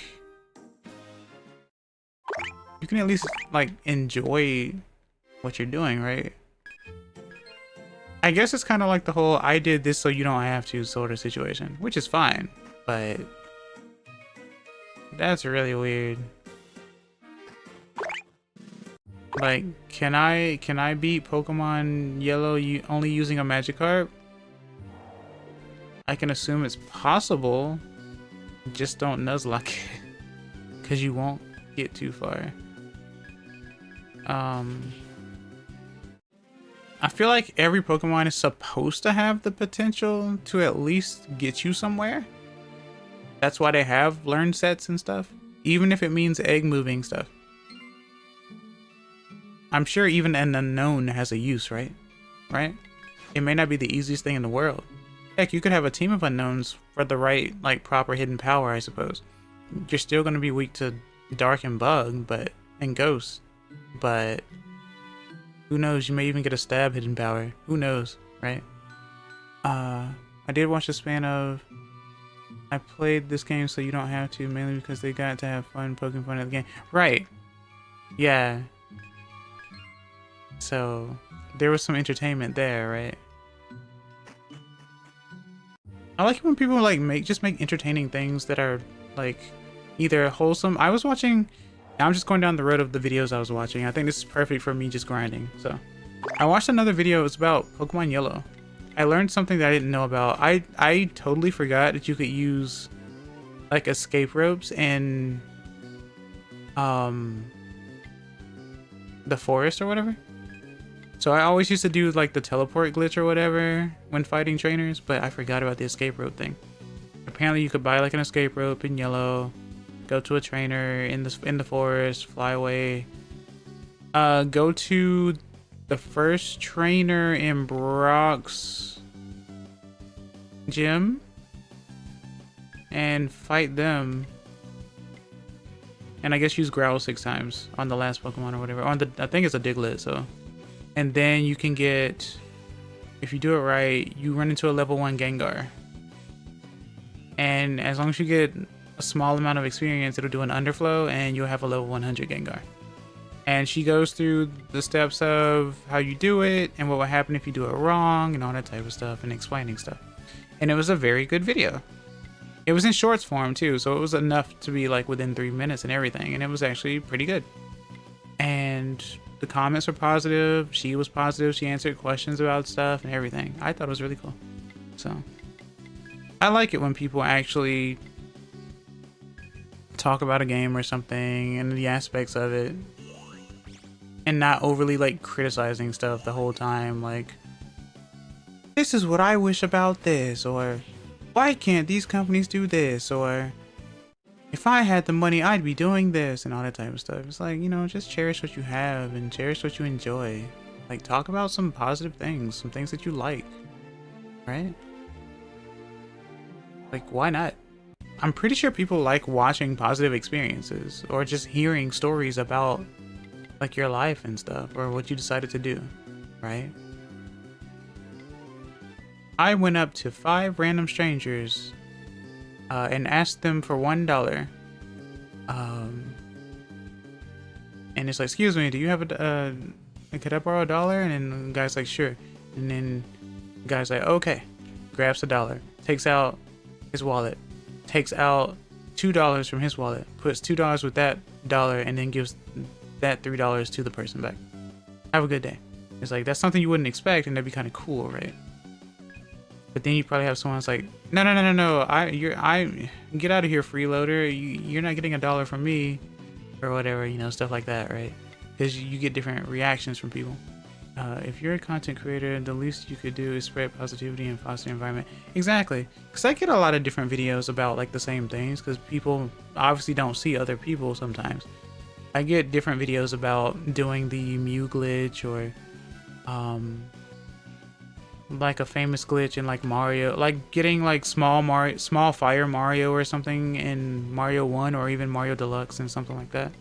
you can at least like enjoy what you're doing, right? I guess it's kind of like the whole I did this so you don't have to sort of situation, which is fine, but that's really weird. Like, can I beat Pokemon Yellow only using a Magikarp? I can assume it's possible. Just don't Nuzlocke it, cause you won't get too far. I feel like every Pokemon is supposed to have the potential to at least get you somewhere. That's why they have learn sets and stuff, even if it means egg moving stuff. I'm sure even an unknown has a use, right? Right? It may not be the easiest thing in the world. Heck, you could have a team of unknowns for the right, like, proper hidden power, I suppose. You're still going to be weak to Dark and Bug, and Ghost. But who knows? You may even get a Stab hidden power. Who knows, right? I did watch the span of... I played this game so you don't have to, mainly because they got to have fun poking fun at the game. Right. Yeah. So, there was some entertainment there, right? I like it when people like make entertaining things that are like either wholesome. I'm just going down the road of the videos I was watching. I think this is perfect for me just grinding. So I watched another video. It was about Pokemon Yellow. I learned something that I didn't know about. I totally forgot that you could use like escape ropes in the forest or whatever. So I always used to do like the teleport glitch or whatever when fighting trainers, but I forgot about the escape rope thing. Apparently you could buy like an escape rope in Yellow, go to a trainer in the forest, fly away, go to the first trainer in Brock's gym and fight them. And I guess use Growl 6 times on the last Pokemon or whatever. I think it's a Diglett, so. And then you can get, if you do it right, you run into a level 1 Gengar. And as long as you get a small amount of experience, it'll do an underflow and you'll have a level 100 Gengar. And she goes through the steps of how you do it and what will happen if you do it wrong and all that type of stuff and explaining stuff. And it was a very good video. It was in shorts form too, so it was enough to be like within 3 minutes and everything. And it was actually pretty good. And the comments were positive. She was positive. She answered questions about stuff and everything. I thought it was really cool. So I like it when people actually talk about a game or something and the aspects of it and not overly like criticizing stuff the whole time. Like, this is what I wish about this, or why can't these companies do this, or if I had the money, I'd be doing this, and all that type of stuff. It's like, you know, just cherish what you have and cherish what you enjoy. Like, talk about some positive things, some things that you like, right? Like, why not? I'm pretty sure people like watching positive experiences or just hearing stories about like your life and stuff or what you decided to do, right? I went up to 5 random strangers and asked them for $1. And it's like, excuse me, do you have could I borrow $1? And then the guy's like, sure. And then the guy's like, okay. Grabs the $1, takes out his wallet, takes out $2 from his wallet, puts $2 with that $1, and then gives that $3 to the person back. Have a good day. It's like, that's something you wouldn't expect, and that'd be kind of cool, right? But then you probably have someone that's like, no, I get out of here, freeloader. You're not getting $1 from me, or whatever, you know, stuff like that, right? Because you get different reactions from people. If you're a content creator, the least you could do is spread positivity and foster the environment. Exactly, because I get a lot of different videos about like the same things, because people obviously don't see other people sometimes. I get different videos about doing the Mew glitch, or like a famous glitch in like Mario, like getting like small fire Mario or something in Mario 1 or even Mario Deluxe and something like that.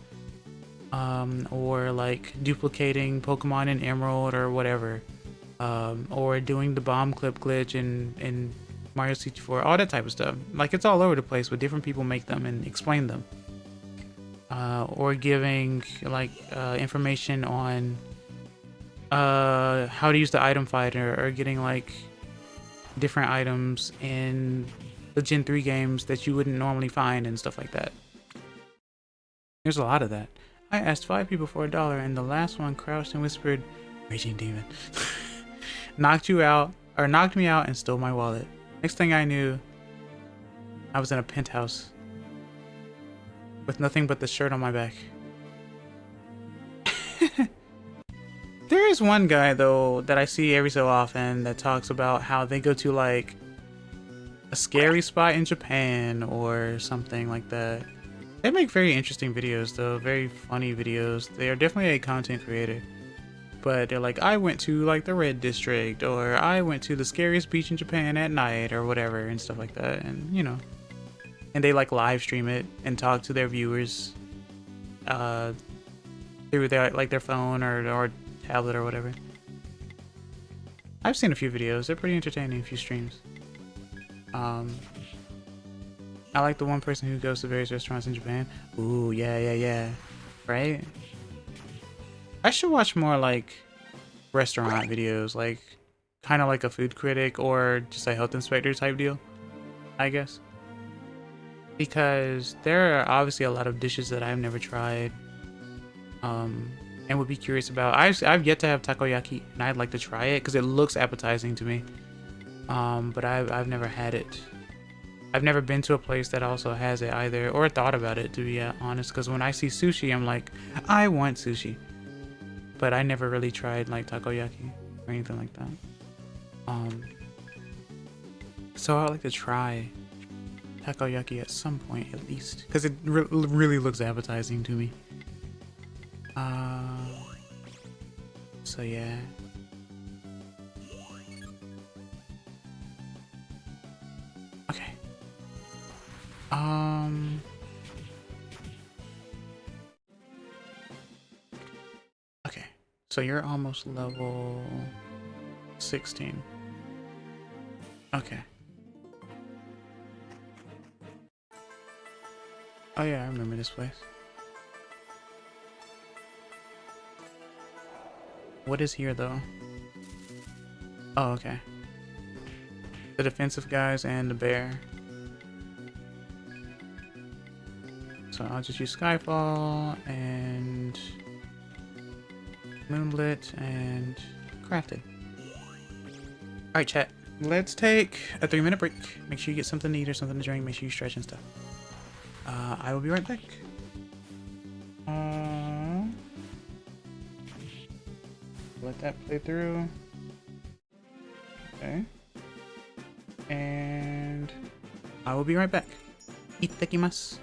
Or like duplicating Pokemon in Emerald or whatever. Or doing the bomb clip glitch in Mario 64, all that type of stuff. Like, it's all over the place, but different people make them and explain them. Or giving like information on how to use the item finder, or getting like different items in the Gen 3 games that you wouldn't normally find and stuff like that. There's a lot of that. I asked 5 people for $1 and the last one crouched and whispered, "Raging demon." knocked me out and stole my wallet. Next thing I knew, I was in a penthouse with nothing but the shirt on my back. There is one guy though that I see every so often that talks about how they go to like a scary spot in Japan or something like that. They make very interesting videos though, very funny videos. They are definitely a content creator. But they're like, I went to like the Red District, or I went to the scariest beach in Japan at night, or whatever, and stuff like that. And you know, and they like live stream it and talk to their viewers through their phone or tablet or whatever. I've seen a few videos. They're pretty entertaining, a few streams. I like the one person who goes to various restaurants in Japan. Ooh, yeah. Right? I should watch more like restaurant videos, like kind of like a food critic or just a health inspector type deal, I guess. Because there are obviously a lot of dishes that I've never tried, and would be curious about. I've yet to have takoyaki, and I'd like to try it because it looks appetizing to me. But I've never had it. I've never been to a place that also has it either, or thought about it, to be honest. Because when I see sushi, I'm like, I want sushi. But I never really tried like takoyaki or anything like that. So I'd like to try takoyaki at some point at least, because it really looks appetizing to me. So yeah. Okay. Okay. So you're almost level 16. Okay. Oh yeah, I remember this place. What is here though? Oh, okay. The defensive guys and the bear. So I'll just use Skyfall and Moonlit and Crafted. Alright chat, let's take a 3-minute break. Make sure you get something to eat or something to drink. Make sure you stretch and stuff. I will be right back. Let that play through. Okay. And I will be right back. Ittakimasu.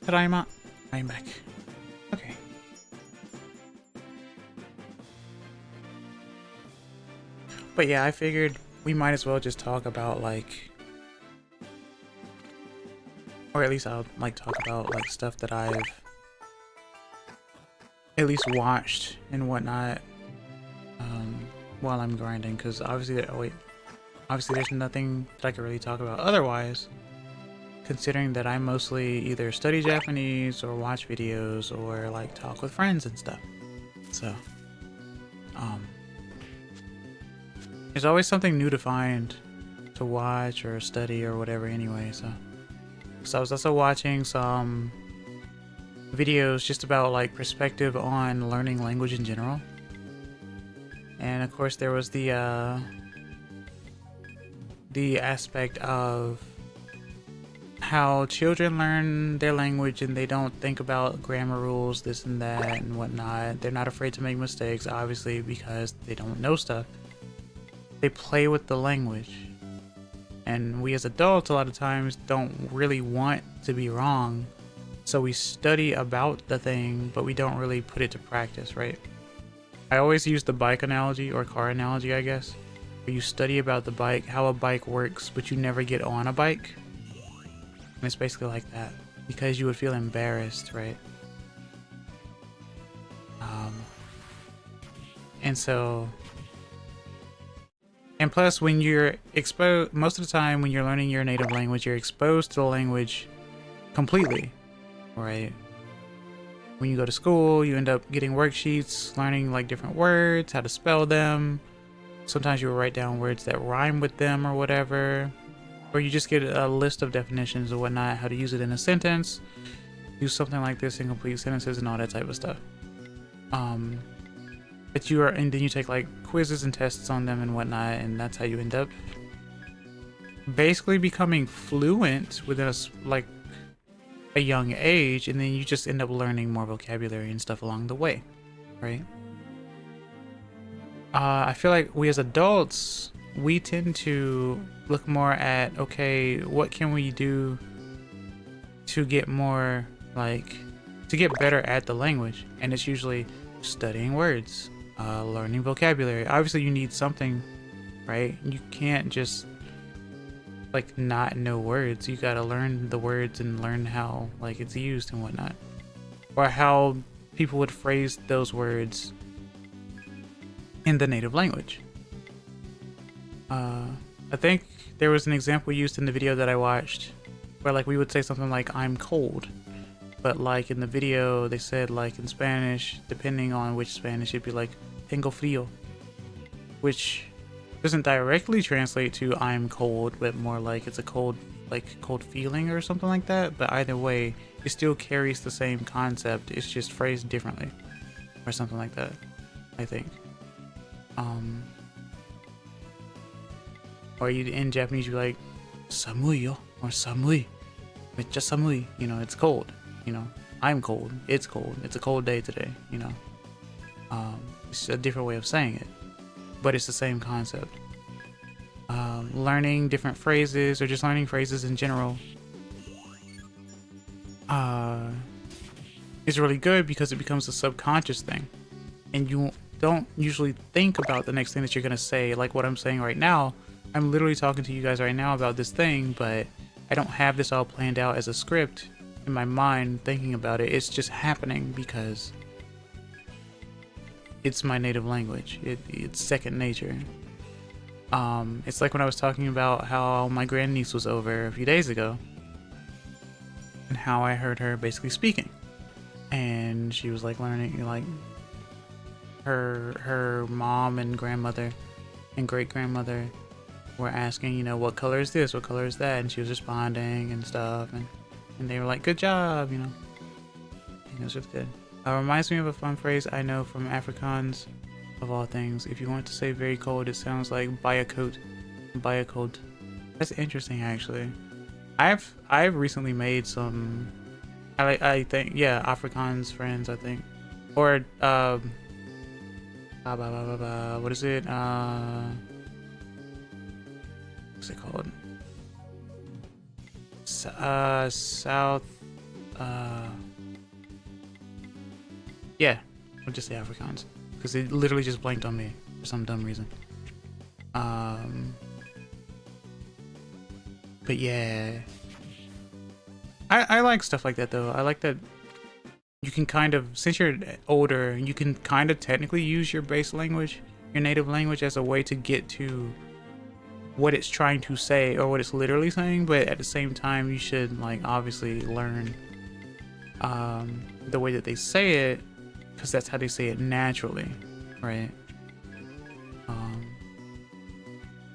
Tadaima. I am back. Okay. But yeah, I figured we might as well just talk about like, or at least I'll like talk about like stuff that I've at least watched and whatnot while I'm grinding, because obviously obviously there's nothing that I can really talk about otherwise, considering that I mostly either study Japanese or watch videos or like talk with friends and stuff. So there's always something new to find to watch or study or whatever anyway. So I was also watching some videos just about like perspective on learning language in general. And of course there was the aspect of how children learn their language and they don't think about grammar rules, this and that and whatnot. They're not afraid to make mistakes, obviously, because they don't know stuff. They play with the language. And we as adults a lot of times don't really want to be wrong. So we study about the thing, but we don't really put it to practice, right? I always use the bike analogy or car analogy, I guess. Where you study about the bike, how a bike works, but you never get on a bike. And it's basically like that. Because you would feel embarrassed, right? And plus when you're exposed, most of the time when you're learning your native language, you're exposed to the language completely, right? When you go to school, you end up getting worksheets, learning like different words, how to spell them. Sometimes you will write down words that rhyme with them or whatever. Or you just get a list of definitions or whatnot, how to use it in a sentence. Use something like this in complete sentences and all that type of stuff. And then you take like quizzes and tests on them and whatnot, and that's how you end up basically becoming fluent within a young age, and then you just end up learning more vocabulary and stuff along the way, right? I feel like we as adults, we tend to look more at, okay, what can we do to get more to get better at the language? And it's usually studying words, learning vocabulary. Obviously you need something, right? You can't just like not know words. You gotta learn the words and learn how like it's used and whatnot, or how people would phrase those words in the native language. I think there was an example used in the video that I watched where like we would say something like I'm cold, but like in the video they said like in Spanish, depending on which Spanish, it'd be like tengo frío, which doesn't directly translate to I'm cold, but more like it's a cold, like cold feeling or something like that. But either way, it still carries the same concept. It's just phrased differently or something like that, I think. Or you in Japanese, you're like samui yo, or samui, mecha samui. You know, it's cold. You know, I'm cold. It's cold. It's a cold day today. You know, it's a different way of saying it, but it's the same concept. Learning different phrases or just learning phrases in general is really good because it becomes a subconscious thing, and you don't usually think about the next thing that you're gonna say. Like what I'm saying right now, I'm literally talking to you guys right now about this thing, but I don't have this all planned out as a script in my mind thinking about it. It's just happening because it's my native language. It's second nature. It's like when I was talking about how my grandniece was over a few days ago and how I heard her basically speaking, and she was like learning, like her mom and grandmother and great grandmother were asking, you know, what color is this, what color is that, and she was responding and stuff, and they were like, good job, you know. And it was just good. Reminds me of a fun phrase I know from Afrikaans, of all things. If you want to say very cold, it sounds like buy a coat. Buy a coat. That's interesting, actually. I've recently made some, I think, yeah, Afrikaans friends, I think. Or, what is it? What's it called? South Yeah, we'll just say Afrikaans. Because it literally just blanked on me for some dumb reason. But yeah. I like stuff like that though. I like that you can kind of, since you're older, you can kind of technically use your base language, your native language, as a way to get to what it's trying to say or what it's literally saying. But at the same time, you should like obviously learn the way that they say it, because that's how they say it naturally, right?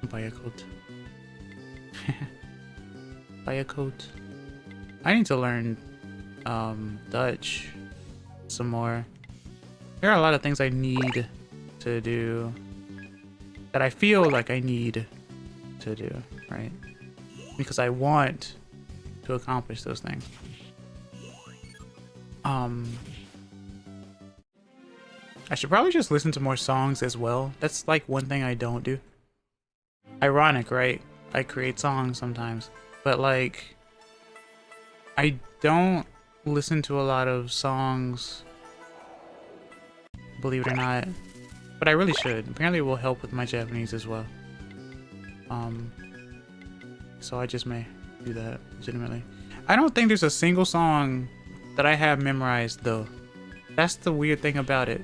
Biacoat. Biacoat. I need to learn Dutch some more. There are a lot of things I need to do that I feel like I need to do, right? Because I want to accomplish those things. I should probably just listen to more songs as well. That's like one thing I don't do. Ironic, right? I create songs sometimes, but like I don't listen to a lot of songs, believe it or not, but I really should. Apparently it will help with my Japanese as well. So I just may do that legitimately. I don't think there's a single song that I have memorized though. That's the weird thing about it.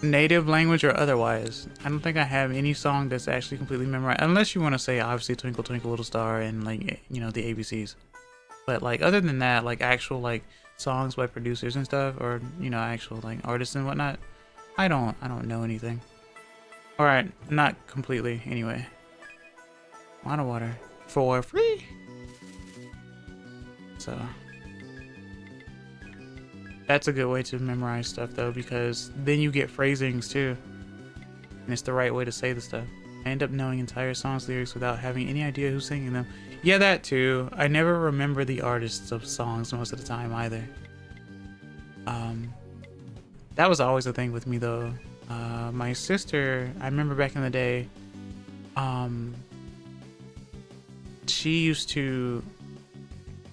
Native language or otherwise, I don't think I have any song that's actually completely memorized, unless you want to say obviously Twinkle Twinkle Little Star and like, you know, the ABCs. But like other than that, like actual like songs by producers and stuff, or you know, actual like artists and whatnot, I don't know anything. All right, not completely anyway. A lot of water for free. So that's a good way to memorize stuff though, because then you get phrasings too, and it's the right way to say the stuff. I end up knowing entire songs lyrics without having any idea who's singing them. Yeah, that too. I never remember the artists of songs most of the time either. That was always a thing with me though. My sister, I remember back in the day, she used to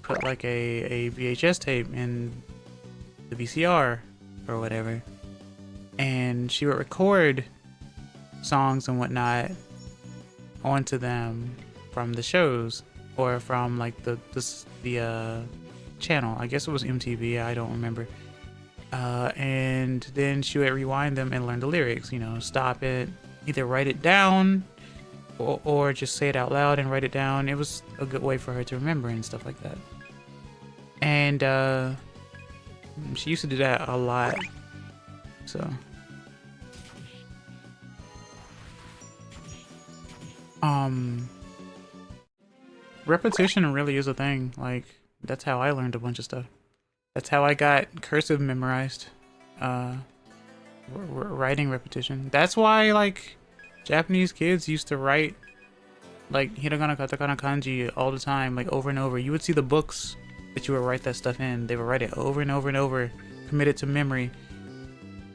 put like a VHS tape in the VCR or whatever, and she would record songs and whatnot onto them from the shows or from like the channel. I guess it was MTV, I don't remember. And then she would rewind them and learn the lyrics, you know, stop it, either write it down or just say it out loud and write it down. It was a good way for her to remember and stuff like that. And she used to do that a lot. So repetition really is a thing. Like that's how I learned a bunch of stuff. That's how I got cursive memorized. Writing repetition. That's why like Japanese kids used to write like hiragana, katakana, kanji all the time, like over and over. You would see the books that you would write that stuff in. They would write it over and over and over, committed to memory.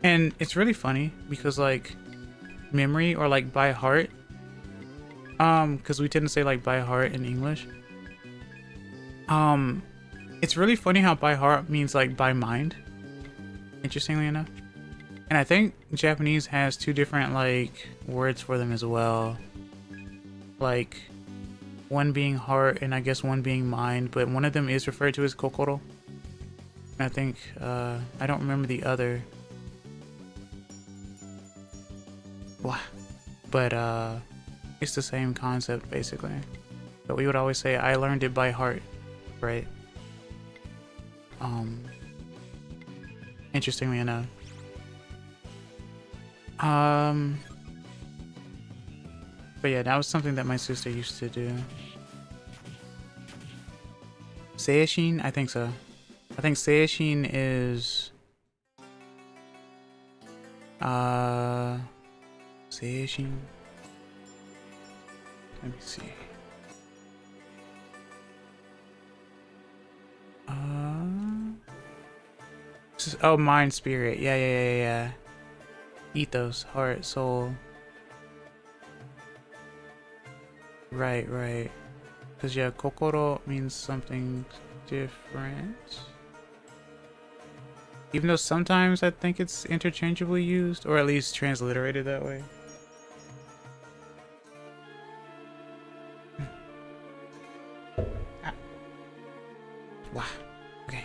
And it's really funny because like memory or like by heart, because we tend to say like by heart in English. It's really funny how by heart means like by mind, interestingly enough. And I think Japanese has two different like words for them as well. Like one being heart and I guess one being mind, but one of them is referred to as kokoro. And I think, I don't remember the other. But it's the same concept basically. But we would always say, I learned it by heart, right? Interestingly enough. But yeah, that was something that my sister used to do. Seishin? I think so. I think Seishin is... Seishin? Let me see. Oh, mind, spirit. Yeah. Ethos, heart, soul. Right. Because yeah, kokoro means something different. Even though sometimes I think it's interchangeably used, or at least transliterated that way. Ah. Wow. Okay.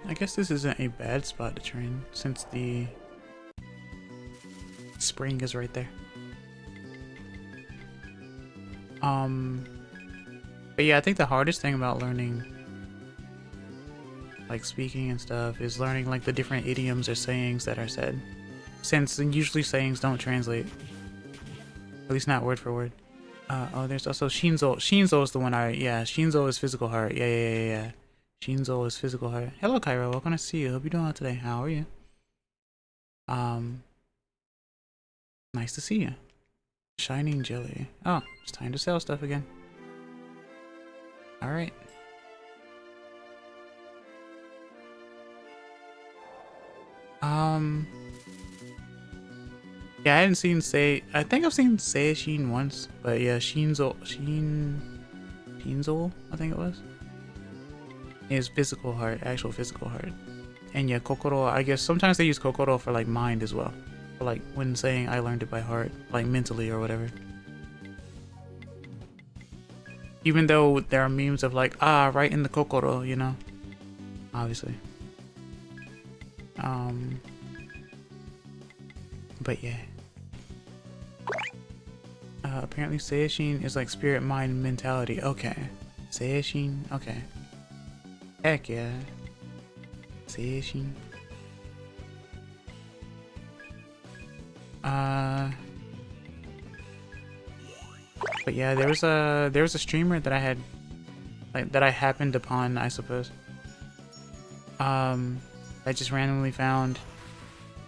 I guess this isn't a bad spot to train since the spring is right there. But yeah, I think the hardest thing about learning like speaking and stuff is learning like the different idioms or sayings that are said, since usually sayings don't translate, at least not word for word. Oh, there's also Shinzo. Shinzo is the one yeah, Shinzo is physical heart. Yeah. Shinzo is physical heart. Hello, Cairo. Welcome to see you. Hope you're doing well today. How are you? Nice to see you. Shining jelly. Oh, it's time to sell stuff again. All right. Yeah, I hadn't seen I think I've seen Seishin once, but yeah, Shinzo, I think it was. Is physical heart, actual physical heart. And yeah, kokoro, I guess sometimes they use kokoro for like mind as well. For like when saying I learned it by heart, like mentally or whatever. Even though there are memes of like, right in the kokoro, you know? Obviously. But yeah. Apparently Seishin is like spirit, mind, mentality. Okay. Seishin, okay. Heck yeah. Seishin. But yeah, there was a streamer that I had, like, that I happened upon, I suppose. I just randomly found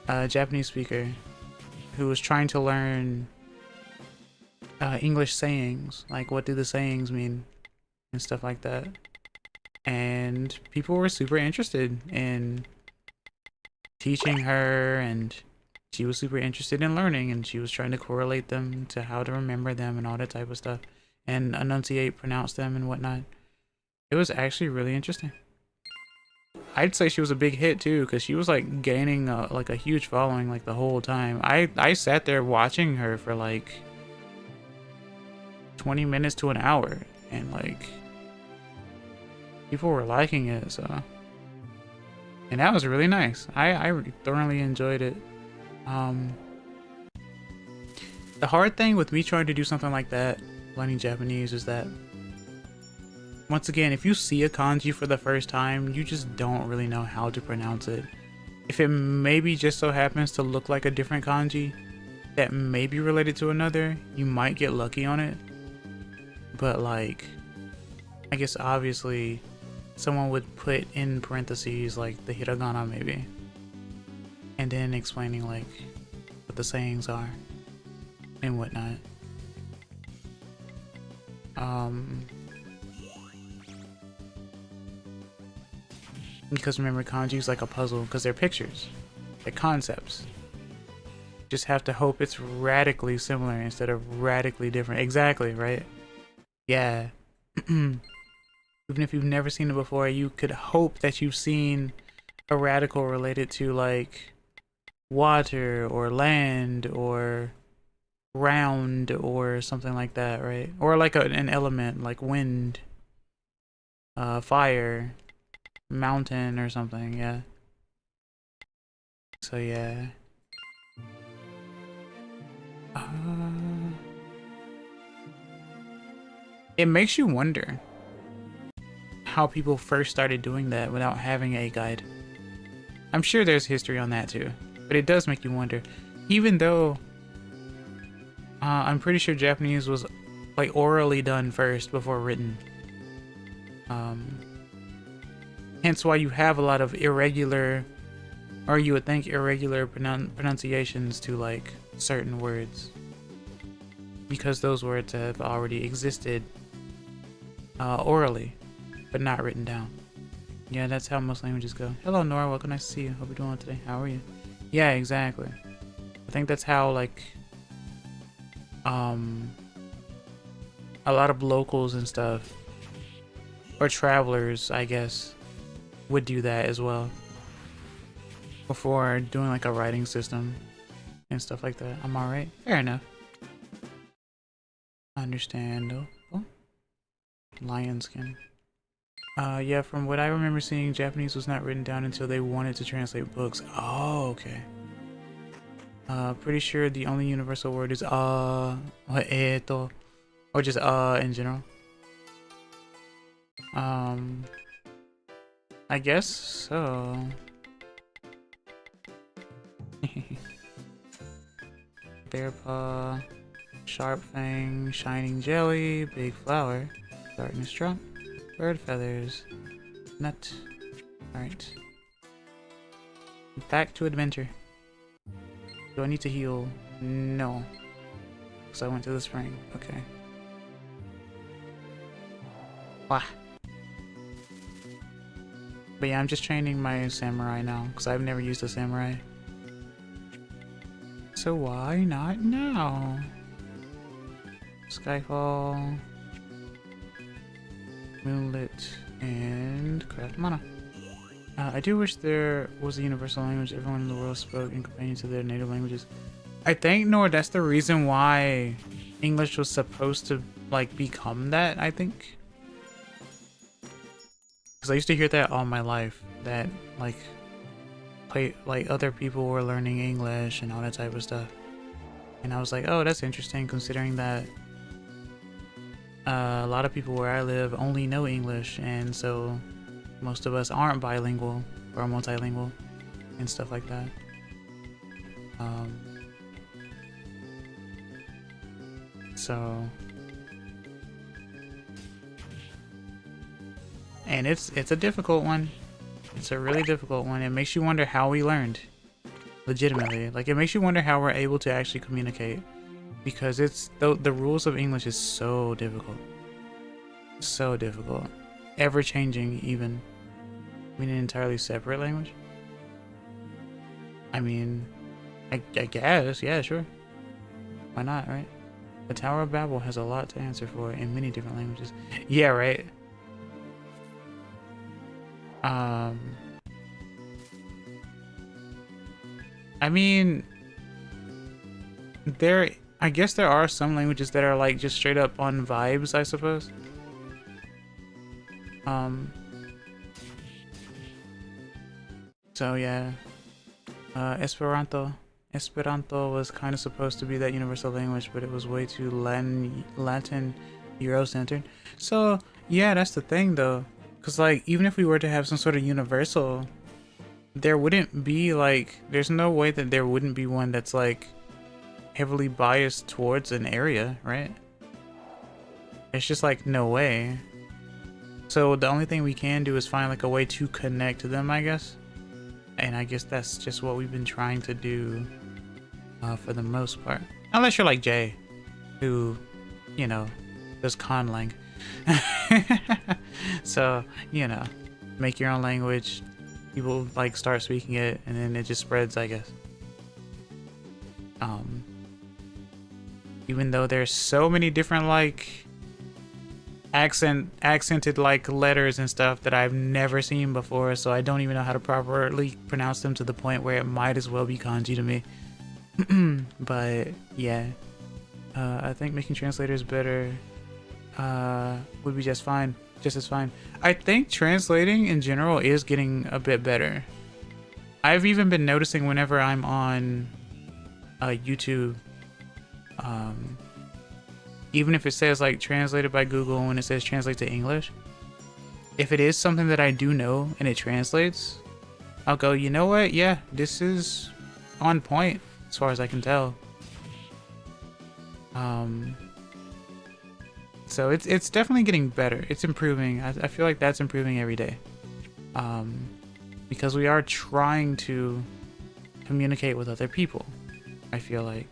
a Japanese speaker who was trying to learn English sayings, like what do the sayings mean and stuff like that. And people were super interested in teaching her, and she was super interested in learning, and she was trying to correlate them to how to remember them and all that type of stuff, and enunciate, pronounce them and whatnot. It was actually really interesting. I'd say she was a big hit too, because she was like gaining like a huge following like the whole time. I sat there watching her for like 20 minutes to an hour, and like people were liking it, so, and that was really nice. I thoroughly enjoyed it. The hard thing with me trying to do something like that, learning Japanese, is that once again, if you see a kanji for the first time, you just don't really know how to pronounce it. If it maybe just so happens to look like a different kanji that may be related to another, you might get lucky on it. But like, I guess obviously someone would put in parentheses like the hiragana maybe, and then explaining like what the sayings are and whatnot. Because remember, kanji is like a puzzle because they're pictures, they're concepts. Just have to hope it's radically similar instead of radically different. Exactly, right? Yeah. Even if you've never seen it before, you could hope that you've seen a radical related to like water or land or round or something like that, right? Or like an element like wind, fire, mountain or something. Yeah. So yeah. It makes you wonder how people first started doing that without having a guide. I'm sure there's history on that too, but it does make you wonder. Even though I'm pretty sure Japanese was like orally done first before written. Hence why you have a lot of irregular, or you would think irregular pronunciations to like certain words, because those words have already existed orally, but not written down. Yeah, that's how most languages go. Hello, Nora. Welcome. Nice to see you. Hope you're doing well today. How are you? Yeah, exactly. I think that's how like a lot of locals and stuff, or travelers, I guess, would do that as well before doing like a writing system and stuff like that. I'm alright. Fair enough. Understandable. Lion skin. Yeah, from what I remember seeing, Japanese was not written down until they wanted to translate books. Oh, okay. Pretty sure the only universal word is or just in general. I guess so. Bear paw, sharp fang, shining jelly, big flower, darkness drop, bird feathers, nut. Alright. Back to adventure. Do I need to heal? No. Because I went to the spring. Okay. Wah. But yeah, I'm just training my samurai now. Because I've never used a samurai. So why not now? Skyfall. Moonlit. And craft mana. I do wish there was a universal language everyone in the world spoke in companion to their native languages. I think, Nor, that's the reason why English was supposed to, like, become that, I think. Because I used to hear that all my life, that, like, other people were learning English and all that type of stuff. And I was like, oh, that's interesting, considering that a lot of people where I live only know English, and so most of us aren't bilingual or multilingual and stuff like that. So, and it's a difficult one. It's a really difficult one. It makes you wonder how we learned, legitimately. Like, it makes you wonder how we're able to actually communicate, because it's the rules of English is so difficult, so difficult, ever changing. Even an entirely separate language. I mean, I guess, yeah, sure. Why not, right? The Tower of Babel has a lot to answer for in many different languages. Yeah, right. I mean, I guess there are some languages that are like just straight up on vibes, I suppose. So yeah, Esperanto was kind of supposed to be that universal language, but it was way too Latin Euro-centered. So yeah, that's the thing though, because like even if we were to have some sort of universal, there wouldn't be like, there's no way that there wouldn't be one that's like heavily biased towards an area, right? It's just like no way. So the only thing we can do is find like a way to connect to them, I guess. And I guess that's just what we've been trying to do for the most part. Unless you're like Jay, who, you know, does conlang. So, you know, make your own language. People like start speaking it and then it just spreads, I guess. Even though there's so many different like accented like letters and stuff that I've never seen before, so I don't even know how to properly pronounce them, to the point where it might as well be kanji to me. But yeah, I think making translators better would be just as fine. I think translating in general is getting a bit better. I've even been noticing whenever I'm on YouTube, even if it says like translated by Google, when it says translate to English, if it is something that I do know and it translates, I'll go, you know what? Yeah, this is on point as far as I can tell. So it's definitely getting better. It's improving. I feel like that's improving every day. Because we are trying to communicate with other people, I feel like.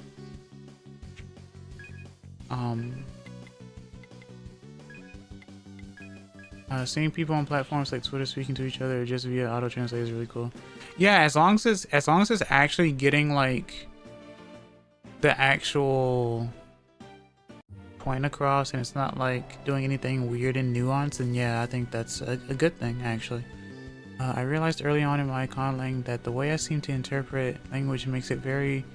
Seeing people on platforms like Twitter speaking to each other just via auto translate is really cool. Yeah, as long as it's actually getting like the actual point across and it's not like doing anything weird and nuanced, and yeah, I think that's a good thing actually. I realized early on in my conlang that the way I seem to interpret language makes it very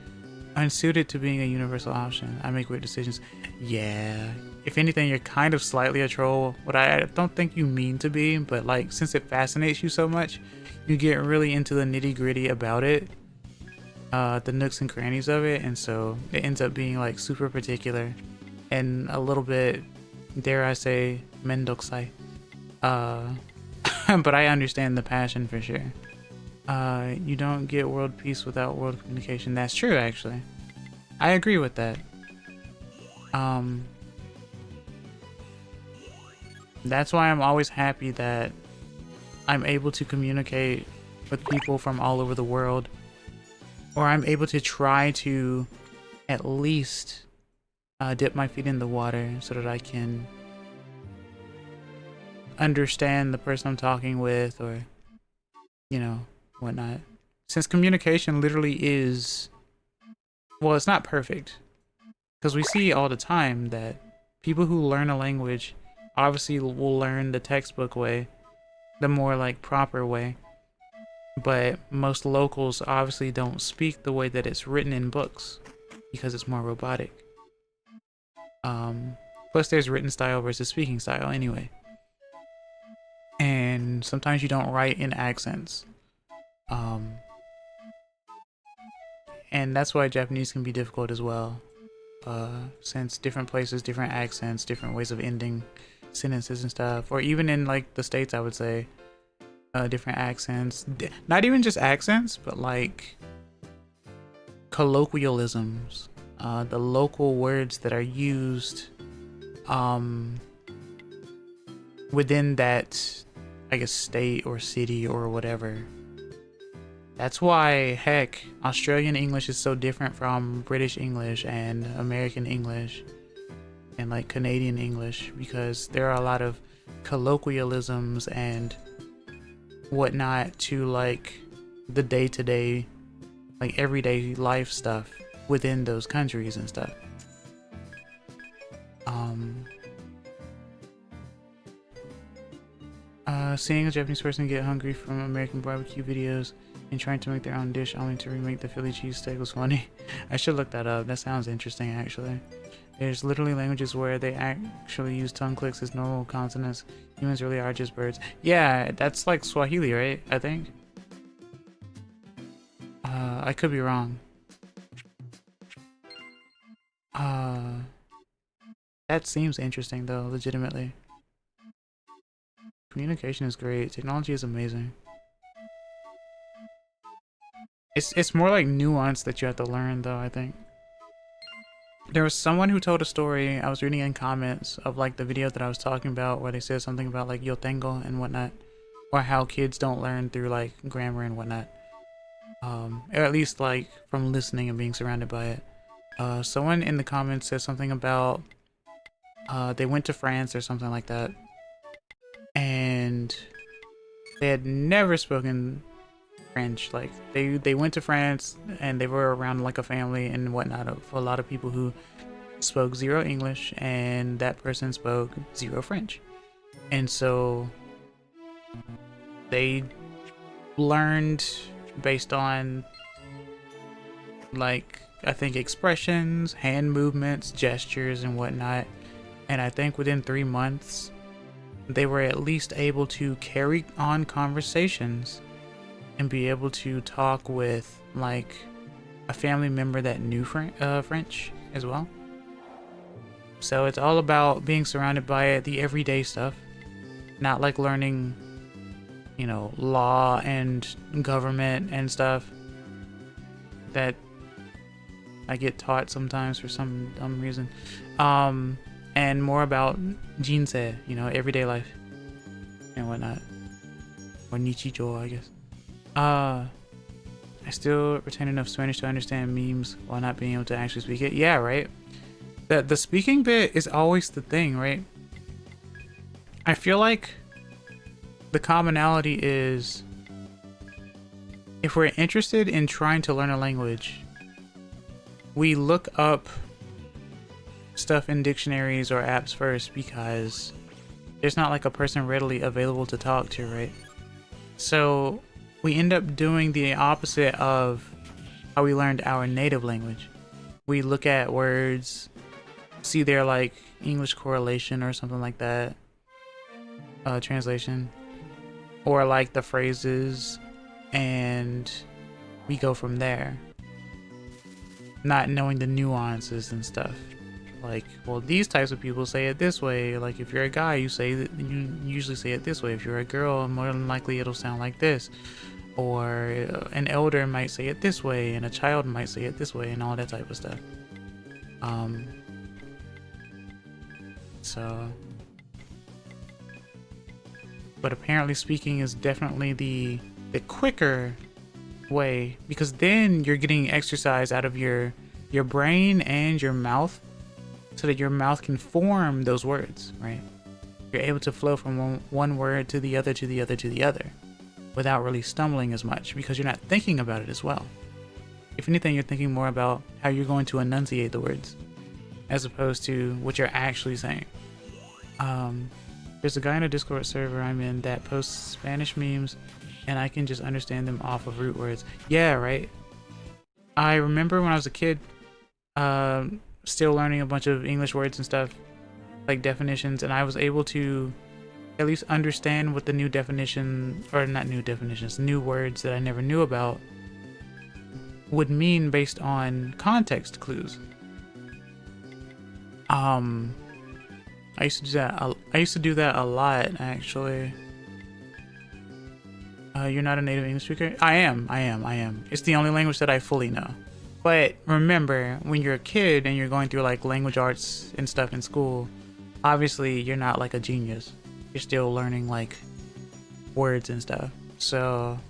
unsuited to being a universal option. I make weird decisions. Yeah, if anything, you're kind of slightly a troll, what I don't think you mean to be, but like since it fascinates you so much, you get really into the nitty-gritty about it, the nooks and crannies of it, and so it ends up being like super particular and a little bit, dare I say, mendokusai. But I understand the passion for sure. You don't get world peace without world communication. That's true, actually. I agree with that. That's why I'm always happy that I'm able to communicate with people from all over the world, or I'm able to try to at least dip my feet in the water so that I can understand the person I'm talking with, or you know, whatnot. Since communication literally is, well, it's not perfect, because we see all the time that people who learn a language obviously will learn the textbook way, the more like proper way, but most locals obviously don't speak the way that it's written in books because it's more robotic. Plus there's written style versus speaking style anyway, and sometimes you don't write in accents, and that's why Japanese can be difficult as well, since different places, different accents, different ways of ending sentences and stuff, or even in like the States, I would say, different accents, not even just accents, but like colloquialisms, the local words that are used within that, I guess, state or city or whatever. That's why, heck, Australian English is so different from British English and American English and like Canadian English, because there are a lot of colloquialisms and whatnot to like the day-to-day, like everyday life stuff within those countries and stuff. Seeing a Japanese person get hungry from American barbecue videos and trying to make their own dish only to remake the Philly cheesesteak was funny. I should look that up. That sounds interesting, actually. There's literally languages where they actually use tongue clicks as normal consonants. Humans really are just birds. Yeah, that's like Swahili, right? I think. I could be wrong. That seems interesting though, legitimately. Communication is great. Technology is amazing. It's more like nuance that you have to learn though, I think. There was someone who told a story, I was reading in comments of like the video that I was talking about, where they said something about like yo tengo and whatnot, or how kids don't learn through like grammar and whatnot, or at least like from listening and being surrounded by it. Someone in the comments said something about they went to France or something like that, and they had never spoken French. Like they went to France and they were around like a family and whatnot of a lot of people who spoke zero English, and that person spoke zero French, and so they learned based on like, I think, expressions, hand movements, gestures and whatnot, and I think within 3 months they were at least able to carry on conversations and be able to talk with like a family member that knew French as well. So it's all about being surrounded by it, the everyday stuff, not like learning, you know, law and government and stuff that I get taught sometimes for some dumb reason, and more about jinsei, you know, everyday life and whatnot, or nichijo, I guess. I still retain enough Spanish to understand memes while not being able to actually speak it. Yeah, right. The speaking bit is always the thing, right? I feel like the commonality is, if we're interested in trying to learn a language, we look up stuff in dictionaries or apps first, because there's not like a person readily available to talk to, right? So we end up doing the opposite of how we learned our native language. We look at words, see their like English correlation or something like that, translation, or like the phrases, and we go from there, not knowing the nuances and stuff. Like, well, these types of people say it this way. Like, if you're a guy, you usually say it this way. If you're a girl, more than likely it'll sound like this. Or an elder might say it this way, and a child might say it this way, and all that type of stuff. But apparently speaking is definitely the quicker way, because then you're getting exercise out of your brain and your mouth, so that your mouth can form those words, right? You're able to flow from one word to the other, to the other, to the other, without really stumbling as much, because you're not thinking about it as well. If anything, you're thinking more about how you're going to enunciate the words, as opposed to what you're actually saying. There's a guy in a Discord server I'm in that posts Spanish memes, and I can just understand them off of root words. Yeah, right? I remember when I was a kid, still learning a bunch of English words and stuff, like definitions, and I was able to at least understand what the new definition, or not new definitions, new words that I never knew about would mean based on context clues. I used to do that a lot, actually. You're not a native English speaker? I am. It's the only language that I fully know. But remember, when you're a kid and you're going through like language arts and stuff in school, obviously you're not like a genius. You're still learning like words and stuff. So,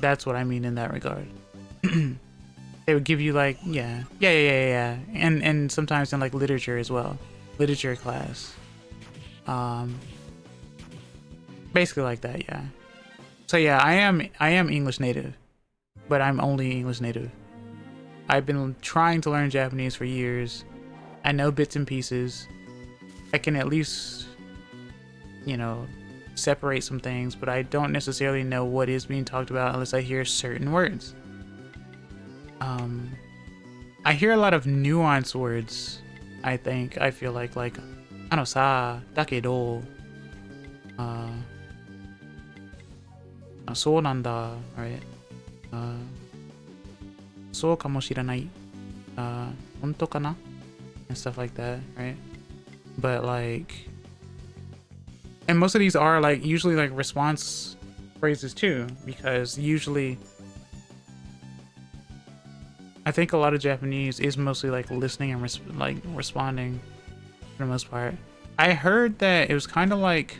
that's what I mean in that regard. They would give you like, yeah. And sometimes in like literature as well. Literature class. Basically like that, yeah. So yeah, I am English native, but I'm only English native. I've been trying to learn Japanese for years. I know bits and pieces. I can at least, you know, separate some things, but I don't necessarily know what is being talked about unless I hear certain words. I hear a lot of nuanced words, I feel like ano sa, dakedo, so nanda, right? So kamoshiranai, honto kana? And stuff like that, right? But like, and most of these are like usually like response phrases too, because usually I think a lot of Japanese is mostly like listening and responding for the most part. I heard that it was kind of like,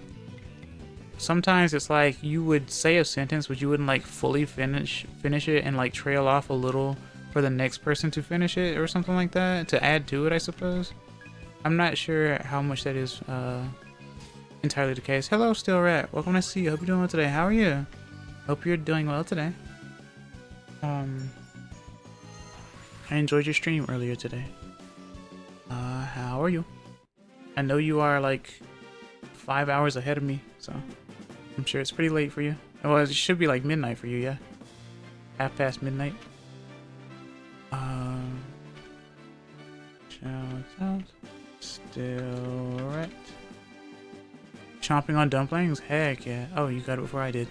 sometimes it's like you would say a sentence but you wouldn't like fully finish it, and like trail off a little for the next person to finish it or something like that, to add to it, I suppose. I'm not sure how much that is entirely the case. Hello, Still Rat. Welcome to see you. Hope you're doing well today. How are you? Hope you're doing well today. I enjoyed your stream earlier today. How are you? I know you are like 5 hours ahead of me, so I'm sure it's pretty late for you. Well, it should be like midnight for you, yeah? 1/2 midnight. Shout out. Still right. Chomping on dumplings? Heck yeah. Oh, you got it before I did.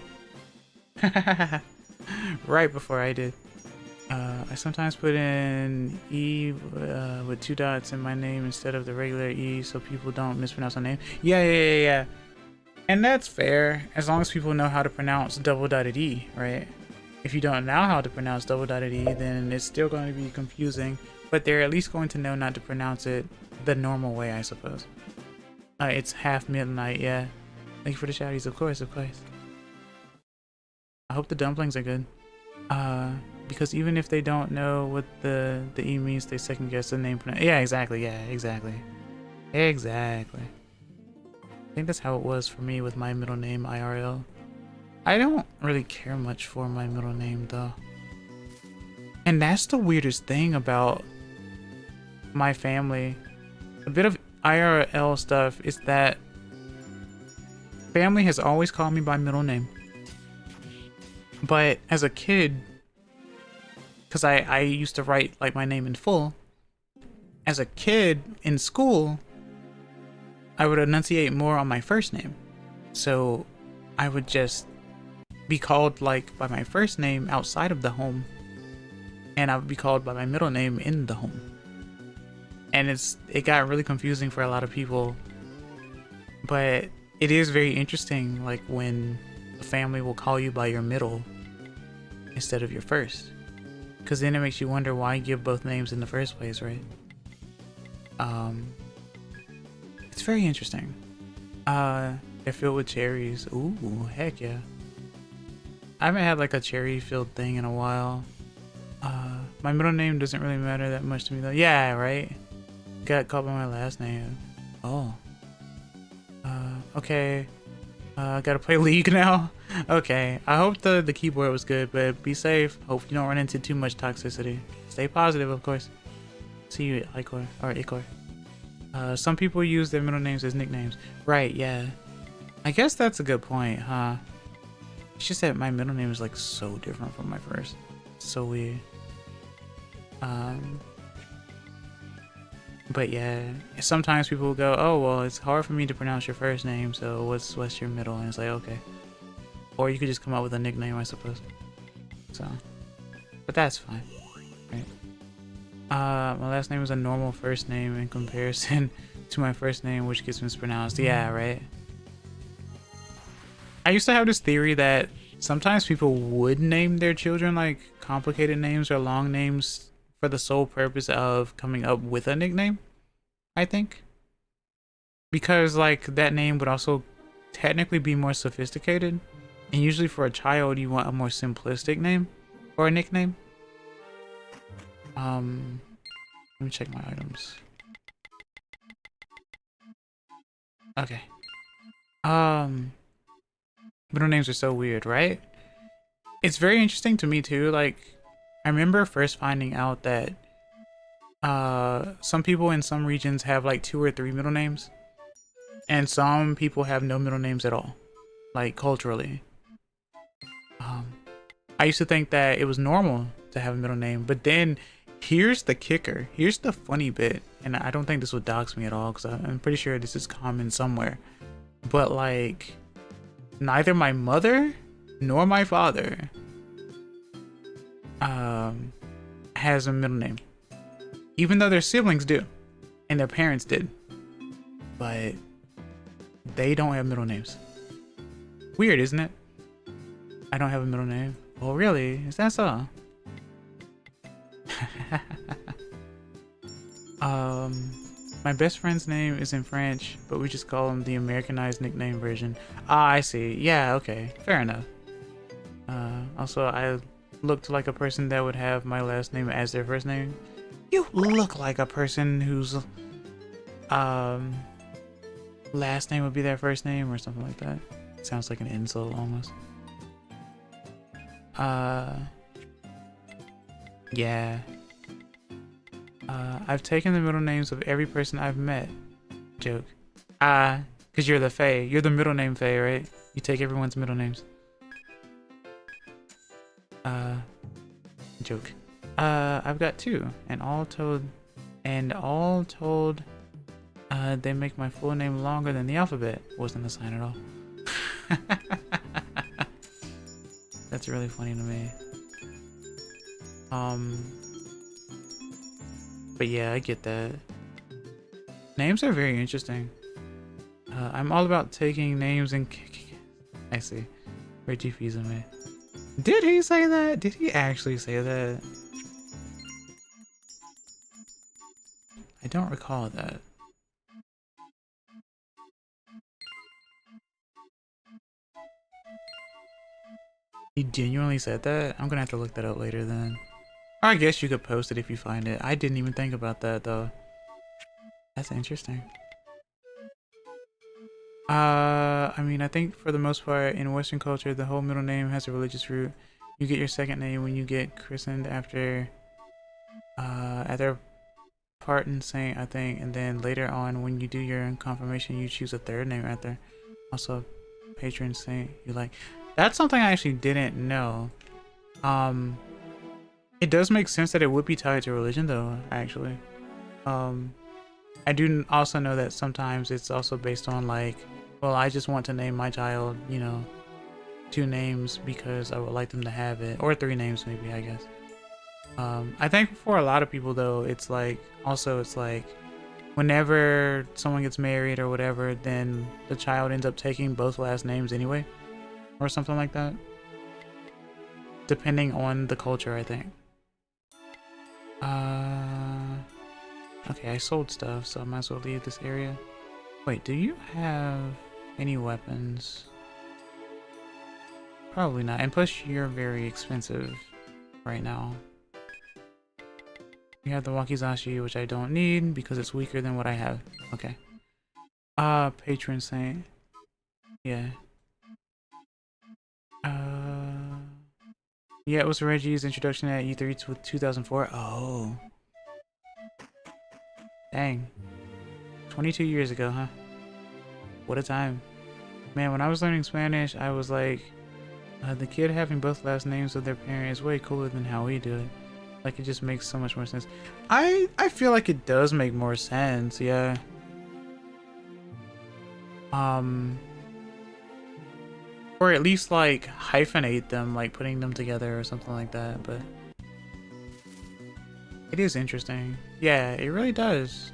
Right before I did. I sometimes put in E with 2 dots in my name instead of the regular E, so people don't mispronounce my name. Yeah. And that's fair, as long as people know how to pronounce double-dotted E, right? If you don't know how to pronounce double-dotted E, then it's still going to be confusing, but they're at least going to know not to pronounce it the normal way, I suppose. It's 1/2 midnight, yeah. Thank you for the shouties, of course. I hope the dumplings are good. Because even if they don't know what the E means, they second guess the name. Yeah, exactly. I think that's how it was for me with my middle name, IRL. I don't really care much for my middle name, though. And that's the weirdest thing about my family. A bit of IRL stuff is that family has always called me by middle name. But as a kid, because I used to write like my name in full, as a kid in school, I would enunciate more on my first name. So I would just be called like by my first name outside of the home, and I would be called by my middle name in the home. And it got really confusing for a lot of people. But it is very interesting, like when a family will call you by your middle instead of your first, because then it makes you wonder why you give both names in the first place, right? It's very interesting. They're filled with cherries. Ooh, heck yeah. I haven't had like a cherry filled thing in a while. My middle name doesn't really matter that much to me though. Yeah, right? Got called by my last name. Oh. Okay. Gotta play League now? Okay. I hope the keyboard was good, but be safe. Hope you don't run into too much toxicity. Stay positive, of course. See you, Icor. Or Icor. Some people use their middle names as nicknames. Right, yeah. I guess that's a good point, huh? It's just that my middle name is like so different from my first. It's so weird. But yeah, sometimes people will go, oh, well, it's hard for me to pronounce your first name, so what's your middle? And it's like, okay. Or you could just come up with a nickname, I suppose. So, but that's fine, right? My last name is a normal first name in comparison to my first name, which gets mispronounced. Yeah, right? I used to have this theory that sometimes people would name their children like complicated names or long names for the sole purpose of coming up with a nickname, I think. Because like that name would also technically be more sophisticated. And usually for a child, you want a more simplistic name or a nickname. Let me check my items. Okay. Middle names are so weird, right? It's very interesting to me too. Like, I remember first finding out that some people in some regions have like 2 or 3 middle names, and some people have no middle names at all, like culturally. I used to think that it was normal to have a middle name, but then here's the kicker. Here's the funny bit, and I don't think this would dox me at all because I'm pretty sure this is common somewhere. But like, neither my mother nor my father has a middle name, even though their siblings do and their parents did, but they don't have middle names. Weird, isn't it? I don't have a middle name. Oh really? Is that so? My best friend's name is in French, but we just call him the Americanized nickname version. Ah, I see. Yeah, okay, fair enough. Also, I looked like a person that would have my last name as their first name. You look like a person whose last name would be their first name or something like that. Sounds like an insult almost. Yeah. I've taken the middle names of every person I've met. Joke. Cause you're the Fae. You're the middle name Fae, right? You take everyone's middle names. Joke. I've got 2, and all told, they make my full name longer than the alphabet. Wasn't a sign at all. That's really funny to me. But yeah, I get that. Names are very interesting. I'm all about taking names and I see. Reggie Fils-Aimé. Did he say that? Did he actually say that? I don't recall that. He genuinely said that? I'm gonna have to look that up later then. Or I guess you could post it if you find it. I didn't even think about that though. That's interesting. I mean, I think for the most part in Western culture, the whole middle name has a religious root. You get your second name when you get christened after At their Parton Saint, I think, and then later on when you do your confirmation, you choose a third name after. Also, patron saint you like. That's something I actually didn't know. It does make sense that it would be tied to religion, though. Actually, I do also know that sometimes it's also based on like, well, I just want to name my child, you know, 2 names because I would like them to have it, or 3 names maybe, I guess. I think for a lot of people though, it's like, also it's like, whenever someone gets married or whatever, then the child ends up taking both last names anyway, or something like that. Depending on the culture, I think. Okay, I sold stuff, so I might as well leave this area. Wait, do you have any weapons? Probably not, and plus you're very expensive right now. You have the Wakizashi, which I don't need because it's weaker than what I have. Okay. Patron saint. Yeah. Yeah, it was Reggie's introduction at E3 2004. Oh. Dang. 22 years ago, huh? What a time. Man, when I was learning Spanish, I was like, the kid having both last names of their parents is way cooler than how we do it. Like, it just makes so much more sense. I feel like it does make more sense, yeah. Or at least like hyphenate them, like putting them together or something like that, but it is interesting. Yeah, it really does.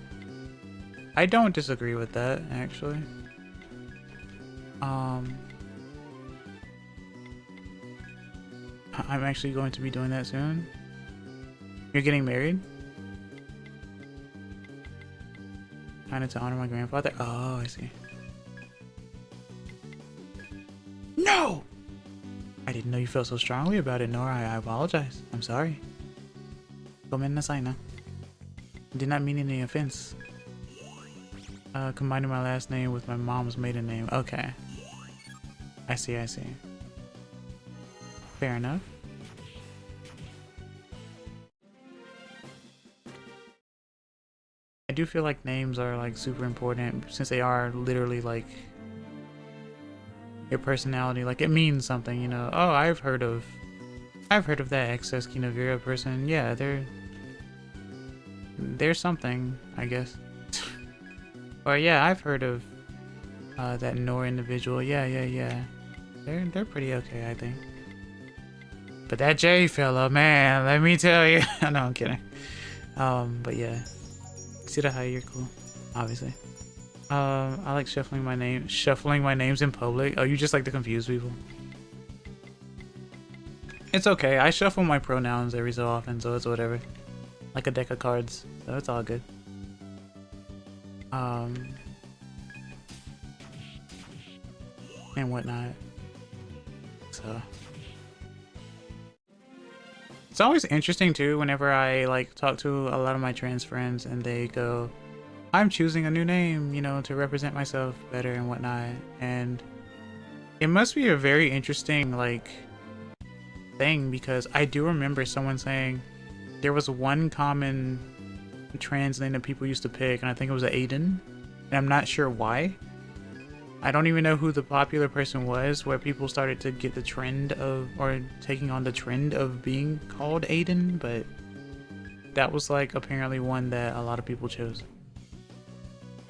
I don't disagree with that, actually. I'm actually going to be doing that soon. You're getting married? Kinda to honor my grandfather? Oh, I see. No! I didn't know you felt so strongly about it, Nora. I apologize. I'm sorry. Gomennasai na. Did not mean any offense. Combining my last name with my mom's maiden name. Okay. I see, I see. Fair enough. I do feel like names are like super important since they are literally like your personality. Like it means something, you know. Oh, I've heard of that excess Kina Vira person. Yeah, they're something, I guess. Or yeah, I've heard of that Nor individual. Yeah. They're pretty okay, I think. But that J fella, man, let me tell you. No, I'm kidding. But yeah. Sirahai, you're cool, obviously. I like shuffling my names in public. Oh, you just like to confuse people. It's okay. I shuffle my pronouns every so often, so it's whatever. Like a deck of cards, so it's all good. And whatnot. So it's always interesting too whenever I like talk to a lot of my trans friends and they go, I'm choosing a new name, you know, to represent myself better and whatnot. And it must be a very interesting like thing, because I do remember someone saying there was one common trans name that people used to pick, and I think it was Aiden, and I'm not sure why. I don't even know who the popular person was where people started to get the trend of, or taking on the trend of being called Aiden, but that was like apparently one that a lot of people chose.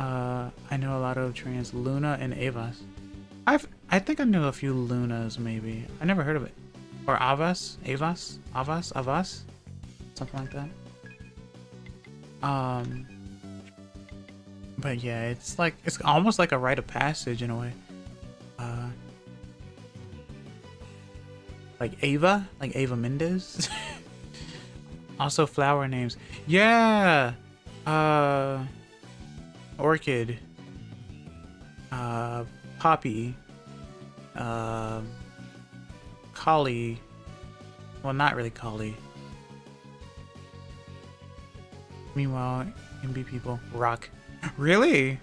I know a lot of trans Luna and Avas. I think I know a few Lunas maybe. I never heard of it. Or Avas, something like that. But yeah, it's like, it's almost like a rite of passage in a way. Like Ava Mendez. Also flower names. Yeah. Orchid. Poppy. Collie. Well, not really Collie. Meanwhile, MB people. Rock. Really?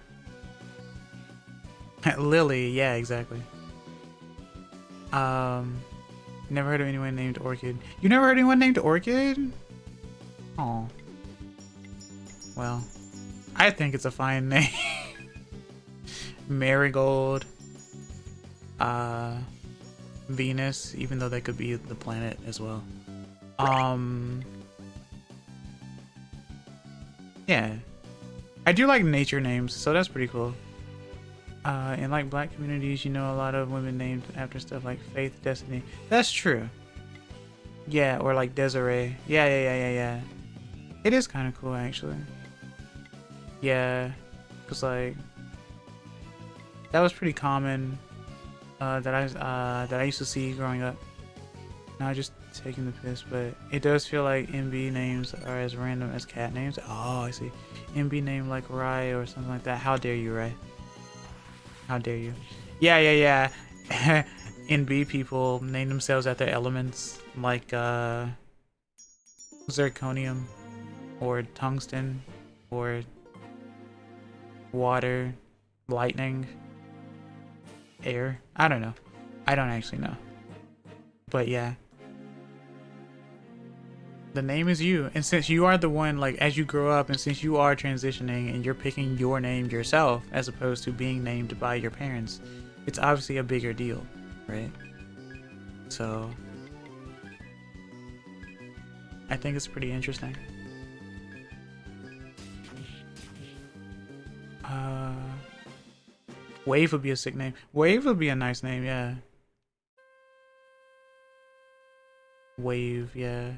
Lily, yeah, exactly. Never heard of anyone named Orchid. You never heard anyone named Orchid? Oh, well, I think it's a fine name. Marigold, Venus, even though they could be the planet as well. Yeah, I do like nature names, so that's pretty cool. In like black communities, you know, a lot of women named after stuff like Faith, Destiny. That's true. Yeah, or like Desiree. Yeah. It is kind of cool, actually. Yeah, cause like that was pretty common that I used to see growing up. Not just taking the piss, but it does feel like MB names are as random as cat names. Oh, I see. MB name like Rai or something like that. How dare you, Rai? How dare you? Yeah. NB people name themselves after elements like zirconium or tungsten or water, lightning, air. I don't know. I don't actually know. But yeah. The name is you. And since you are the one, like, as you grow up and since you are transitioning and you're picking your name yourself as opposed to being named by your parents, it's obviously a bigger deal, right? So I think it's pretty interesting. Wave would be a sick name. Wave would be a nice name, yeah. Wave, yeah.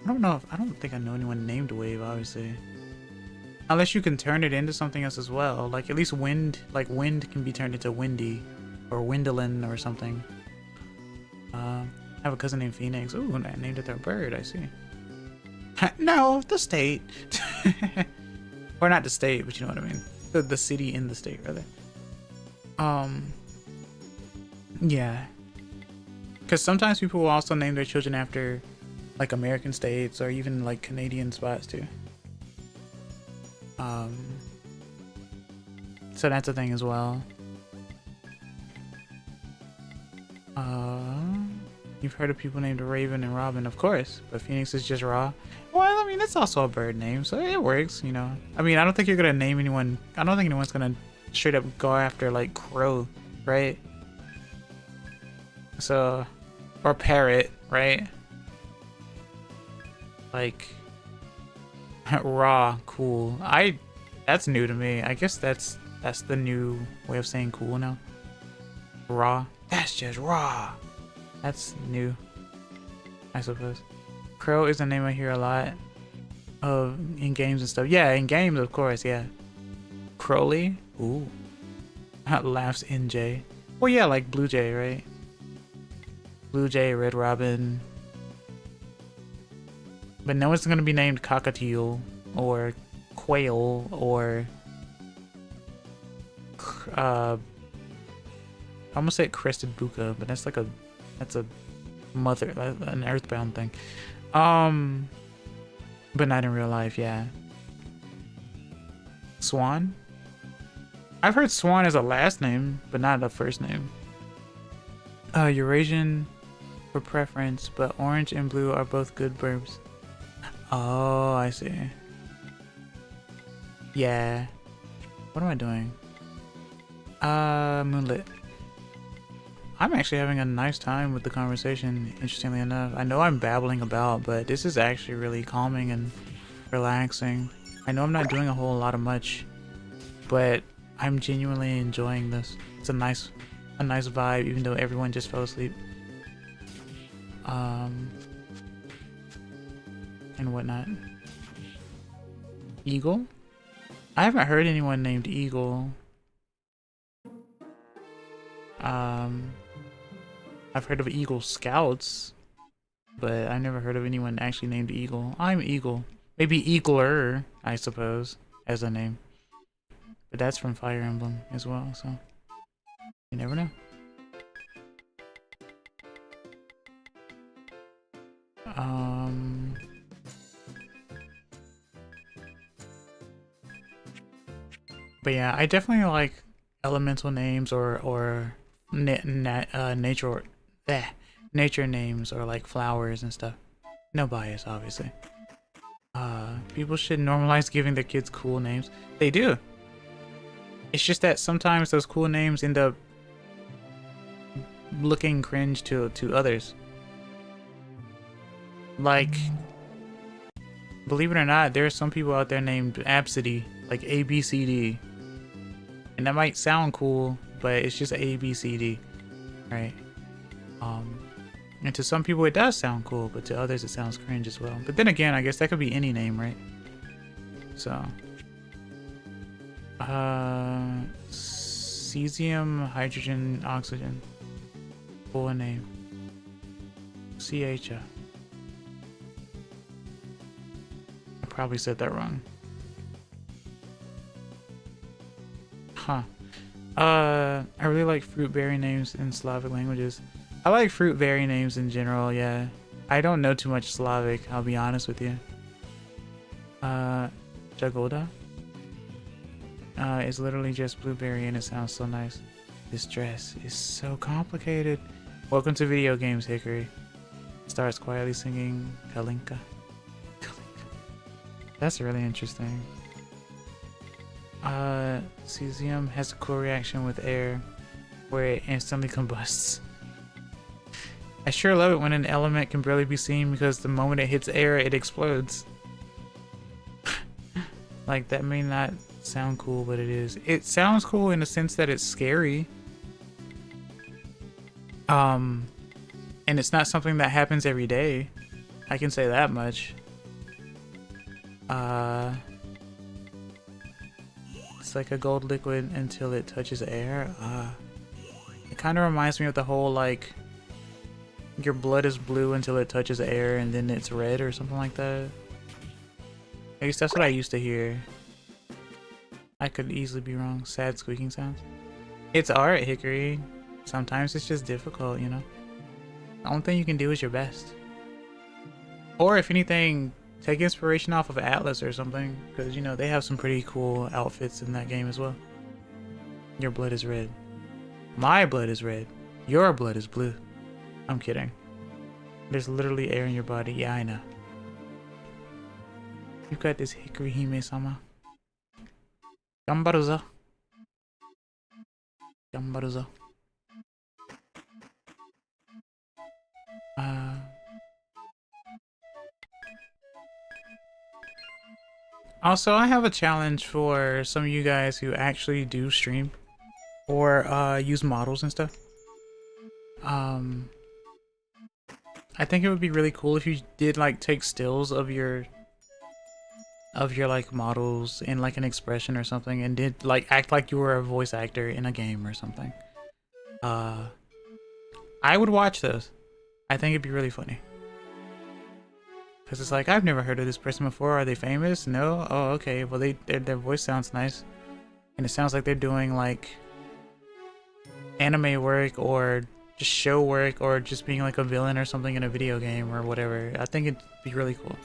I don't think I know anyone named Wave, obviously. Unless you can turn it into something else as well. Like at least wind, like wind can be turned into windy or windolin or something. I have a cousin named Phoenix. Ooh, I named it their bird, I see. No, the state. Or not the state, but you know what I mean. The city in the state, rather. Yeah. Because sometimes people will also name their children after like American states or even like Canadian spots too. So that's a thing as well. You've heard of people named Raven and Robin, of course, but Phoenix is just Raw. Well, I mean, that's also a bird name, so it works, you know. I mean, I don't think you're gonna name anyone. I don't think anyone's gonna straight up go after like Crow, right? So, or Parrot, right? Like Raw, cool. That's new to me. I guess that's the new way of saying cool now. Raw. That's just raw. That's new, I suppose. Crow is a name I hear a lot of in games and stuff. Yeah, in games, of course, yeah. Crowley? Ooh. Laughs NJ. Well, yeah, like Blue Jay, right? Blue Jay, Red Robin. But no one's gonna be named Cockatiel or Quail or I'm gonna say Crested Buka, but that's a mother, an Earthbound thing. But not in real life, yeah. Swan? I've heard Swan as a last name, but not a first name. Eurasian for preference, but orange and blue are both good burps. Oh, I see. Yeah. What am I doing? Moonlit. I'm actually having a nice time with the conversation, interestingly enough. I know I'm babbling about, but this is actually really calming and relaxing. I know I'm not doing a whole lot of much, but I'm genuinely enjoying this. It's a nice vibe, even though everyone just fell asleep. And whatnot. Eagle? I haven't heard anyone named Eagle. I've heard of Eagle Scouts, but I've never heard of anyone actually named Eagle. I'm Eagle. Maybe Eagler, I suppose, as a name. But that's from Fire Emblem as well, so you never know. But yeah, I definitely like elemental names or nature nature names or like flowers and stuff. No bias, obviously. People should normalize giving their kids cool names. They do. It's just that sometimes those cool names end up looking cringe to others. Like, believe it or not, there are some people out there named Absidy, like ABCD. And that might sound cool, but it's just ABCD, right? And to some people it does sound cool, but to others it sounds cringe as well. But then again, I guess that could be any name, right? So, cesium, hydrogen, oxygen. Full name. CH. I probably said that wrong. Huh. I really like fruit berry names in Slavic languages. I like fruit berry names in general, yeah. I don't know too much Slavic, I'll be honest with you. Jagoda? It's literally just blueberry and it sounds so nice. This dress is so complicated. Welcome to video games, Hickory. Starts quietly singing Kalinka. That's really interesting. Cesium has a cool reaction with air where it instantly combusts. I sure love it when an element can barely be seen because the moment it hits air, it explodes. Like, that may not sound cool, but it is. It sounds cool in the sense that it's scary. And it's not something that happens every day. I can say that much. It's like a gold liquid until it touches air. It kind of reminds me of the whole, like, your blood is blue until it touches air and then it's red or something like that. At least that's what I used to hear. I could easily be wrong. Sad squeaking sounds. It's art, Hickory. Sometimes it's just difficult, you know? The only thing you can do is your best. Or if anything, take inspiration off of Atlas or something. Because, you know, they have some pretty cool outfits in that game as well. Your blood is red. My blood is red. Your blood is blue. I'm kidding. There's literally air in your body. Yeah, I know. You got this, Hickory Hime-sama. Gambaru zo. Gambaru zo. Also, I have a challenge for some of you guys who actually do stream or use models and stuff. I think it would be really cool if you did like take stills of your like models in like an expression or something and did like act like you were a voice actor in a game or something. I would watch those. I think it'd be really funny. Cause it's like, I've never heard of this person before. Are they famous? No? Oh, okay. Well, their voice sounds nice. And it sounds like they're doing like anime work or just show work or just being like a villain or something in a video game or whatever. I think it'd be really cool.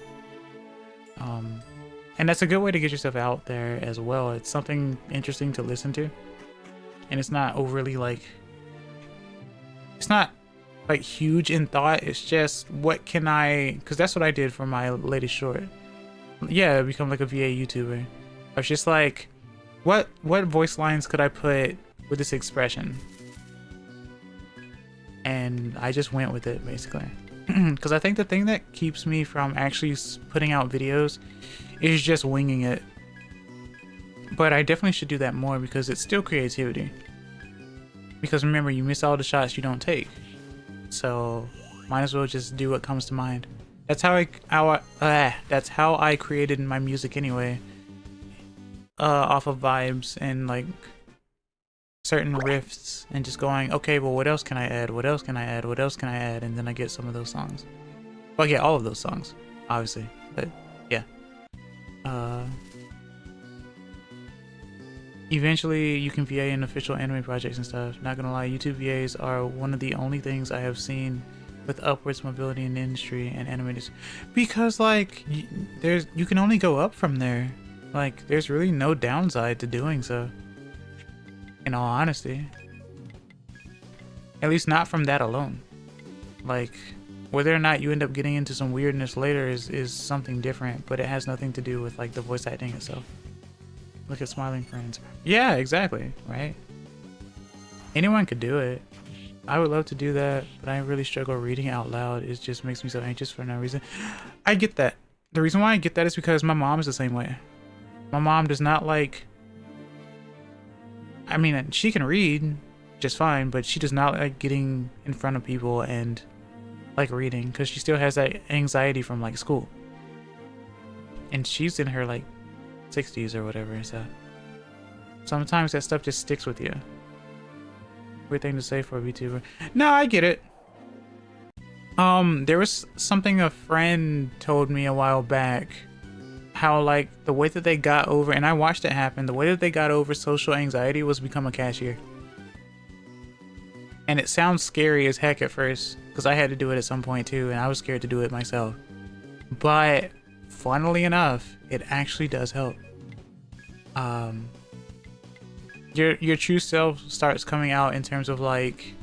And that's a good way to get yourself out there as well. It's something interesting to listen to. And it's not overly like, it's not like huge in thought. It's just, what can I, because that's what I did for my latest short. Yeah, become like a VA YouTuber. I was just like, what voice lines could I put with this expression? And I just went with it basically. Because I think the thing that keeps me from actually putting out videos is just winging it. But I definitely should do that more because it's still creativity. Because remember, you miss all the shots you don't take. So might as well just do what comes to mind. That's how I created my music anyway. Off of vibes and like certain riffs and just going, okay, well, what else can I add? What else can I add? What else can I add? And then I get some of those songs. Well, I get all of those songs, obviously, but yeah. Eventually, you can VA in official anime projects and stuff. Not gonna lie, YouTube VAs are one of the only things I have seen with upwards mobility in the industry and animators. Because, like, you can only go up from there. Like, there's really no downside to doing so. In all honesty. At least not from that alone. Like, Whether or not you end up getting into some weirdness later is something different, but it has nothing to do with like the voice acting itself. Look at Smiling Friends. Yeah, exactly, right? Anyone could do it. I would love to do that, but I really struggle reading out loud. It just makes me so anxious for no reason. I get that. The reason why I get that is because my mom is the same way. My mom does not like... I mean, she can read just fine, but she does not like getting in front of people and like reading, because she still has that anxiety from like school. And she's in her like 60s or whatever, so sometimes that stuff just sticks with you. Weird thing to say for a VTuber. No, I get it. There was something a friend told me a while back, how like the way that they got over, and I watched it happen, the way that they got over social anxiety was become a cashier. And it sounds scary as heck at first, because I had to do it at some point too, and I was scared to do it myself. But funnily enough, it actually does help. Your true self starts coming out in terms of like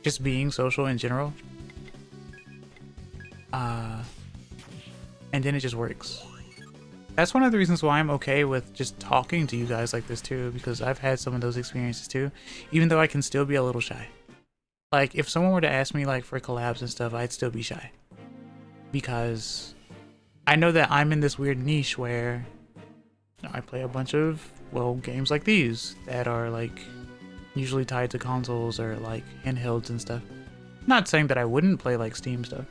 just being social in general. And then it just works. That's one of the reasons why I'm okay with just talking to you guys like this too, because I've had some of those experiences too, even though I can still be a little shy. Like if someone were to ask me like for collabs and stuff, I'd still be shy, because I know that I'm in this weird niche where I play a bunch of, well, games like these that are like usually tied to consoles or like handhelds and stuff. Not saying that I wouldn't play like Steam stuff,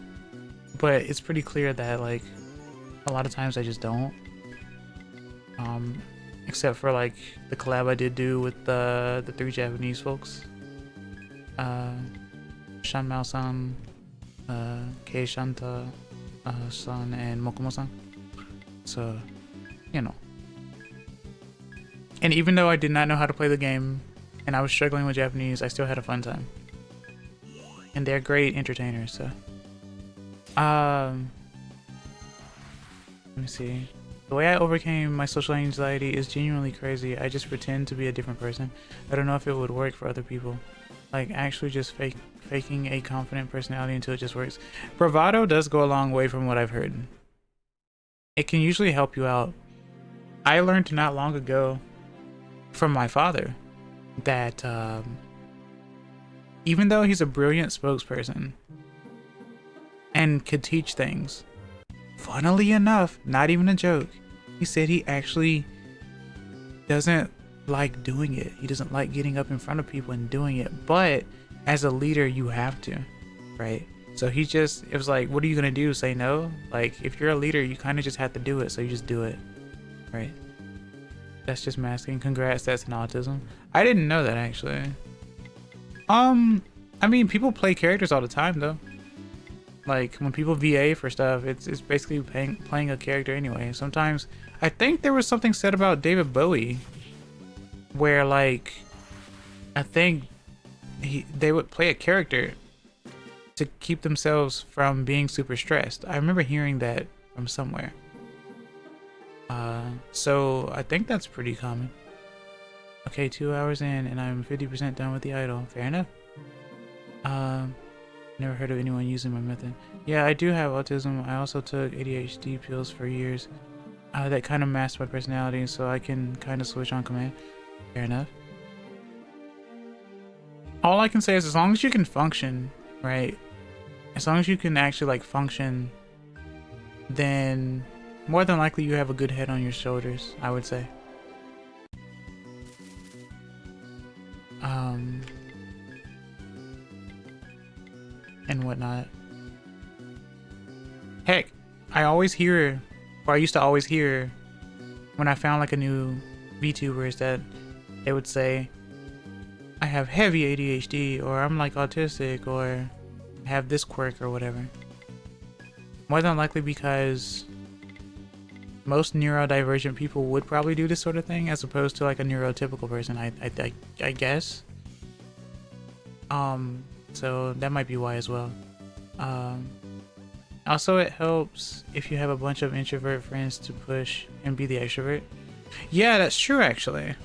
but it's pretty clear that like a lot of times I just don't. Except for like the collab I did do with the 3 Japanese folks. Shanmao-san, Kei Shanta san, and Mokumo-san. So, you know. And even though I did not know how to play the game and I was struggling with Japanese, I still had a fun time. And they're great entertainers, so. Let me see. The way I overcame my social anxiety is genuinely crazy. I just pretend to be a different person. I don't know if it would work for other people. Like actually just faking a confident personality until it just works. Bravado does go a long way from what I've heard. It can usually help you out. I learned not long ago from my father that even though he's a brilliant spokesperson and could teach things, funnily enough, not even a joke, he said he actually doesn't like doing it. He doesn't like getting up in front of people and doing it, but as a leader you have to, right? So it was like, what are you gonna do, say no? Like if you're a leader, you kind of just have to do it, so you just do it, right? That's just masking. Congrats, that's an autism. I didn't know that actually. I mean, people play characters all the time though. Like when people VA for stuff, it's basically playing a character anyway. Sometimes I think there was something said about David Bowie where like I think they would play a character to keep themselves from being super stressed. I remember hearing that from somewhere. So I think that's pretty common. Okay, 2 hours in and I'm 50% done with the idol. Fair enough. Never heard of anyone using my method. Yeah, I do have autism. I also took ADHD pills for years. That kind of masked my personality, so I can kind of switch on command. Fair enough. All I can say is as long as you can function, right? As long as you can actually like function, then more than likely you have a good head on your shoulders, I would say. And whatnot. Heck, I used to always hear when I found like a new VTubers that they would say, I have heavy ADHD, or I'm like autistic, or have this quirk or whatever. More than likely because most neurodivergent people would probably do this sort of thing as opposed to like a neurotypical person, I guess. So that might be why as well. Also it helps if you have a bunch of introvert friends to push and be the extrovert. Yeah, that's true actually.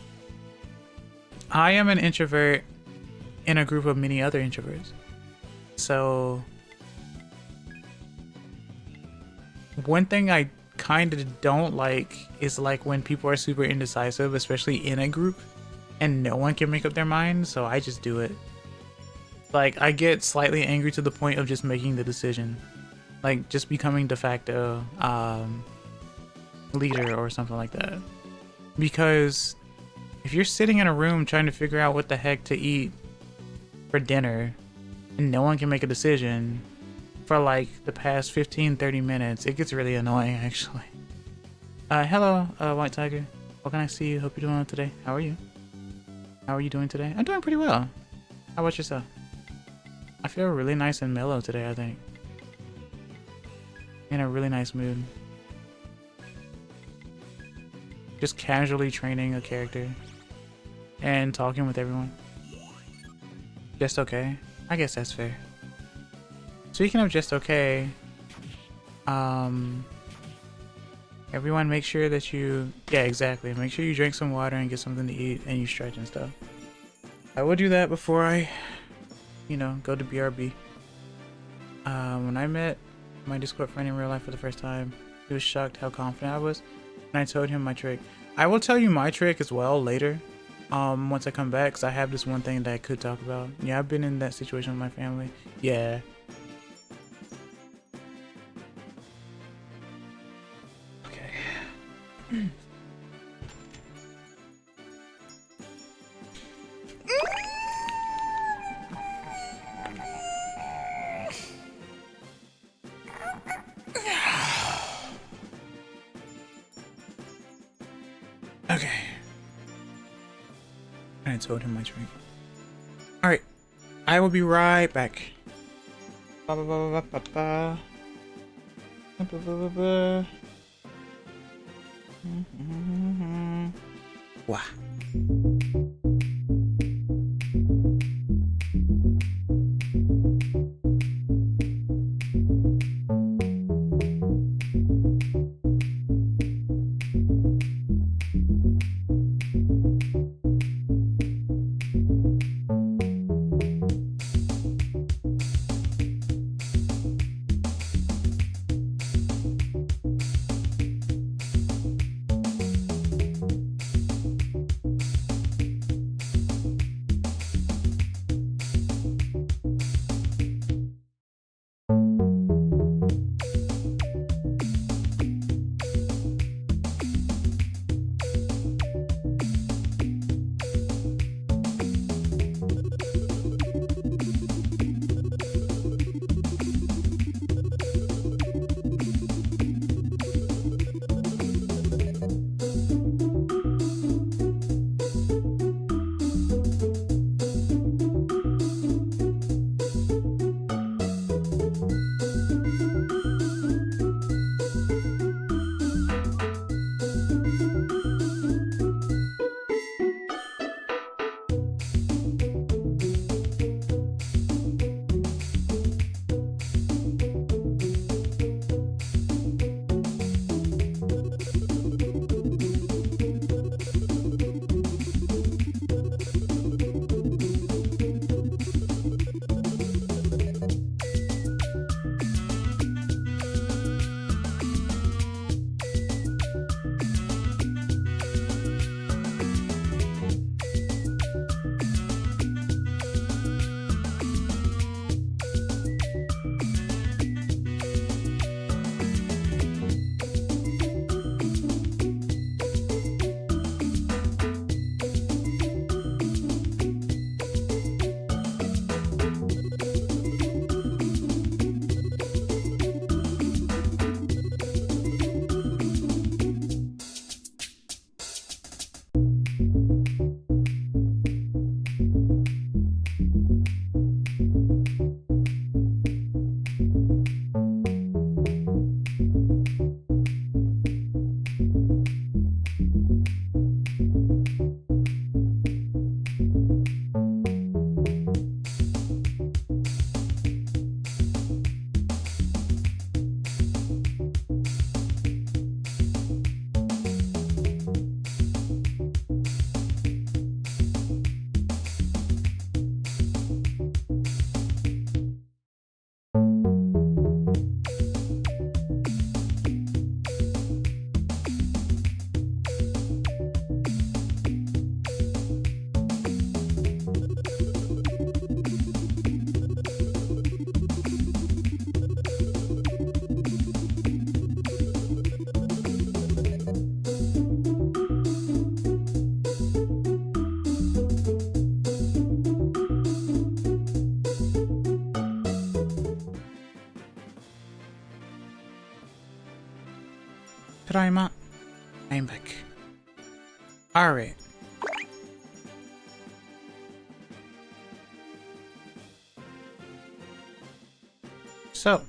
I am an introvert in a group of many other introverts. So one thing I kind of don't like is like when people are super indecisive, especially in a group, and no one can make up their mind, so I just do it. Like, I get slightly angry to the point of just making the decision. Like, just becoming de facto leader or something like that. Because if you're sitting in a room trying to figure out what the heck to eat for dinner and no one can make a decision for like the past 15-30 minutes, it gets really annoying actually. Hello, White Tiger. What can I see you? Hope you're doing well today. How are you? How are you doing today? I'm doing pretty well. How about yourself? I feel really nice and mellow today, I think. In a really nice mood. Just casually training a character and talking with everyone. Just okay. I guess that's fair. Speaking of just okay, everyone make sure that you, yeah, exactly. Make sure you drink some water and get something to eat and you stretch and stuff. I will do that before I, you know, go to BRB. When I met my Discord friend in real life for the first time, he was shocked how confident I was, and I told him my trick. I will tell you my trick as well later, once I come back, because I have this one thing that I could talk about. Yeah, I've been in that situation with my family. Yeah. Okay. Okay. I told him my drink. Alright. I will be right back. Ba ba ba ba ba ba. Ba ba ba ba. Wow. Tadaima. I'm back. Alright. So,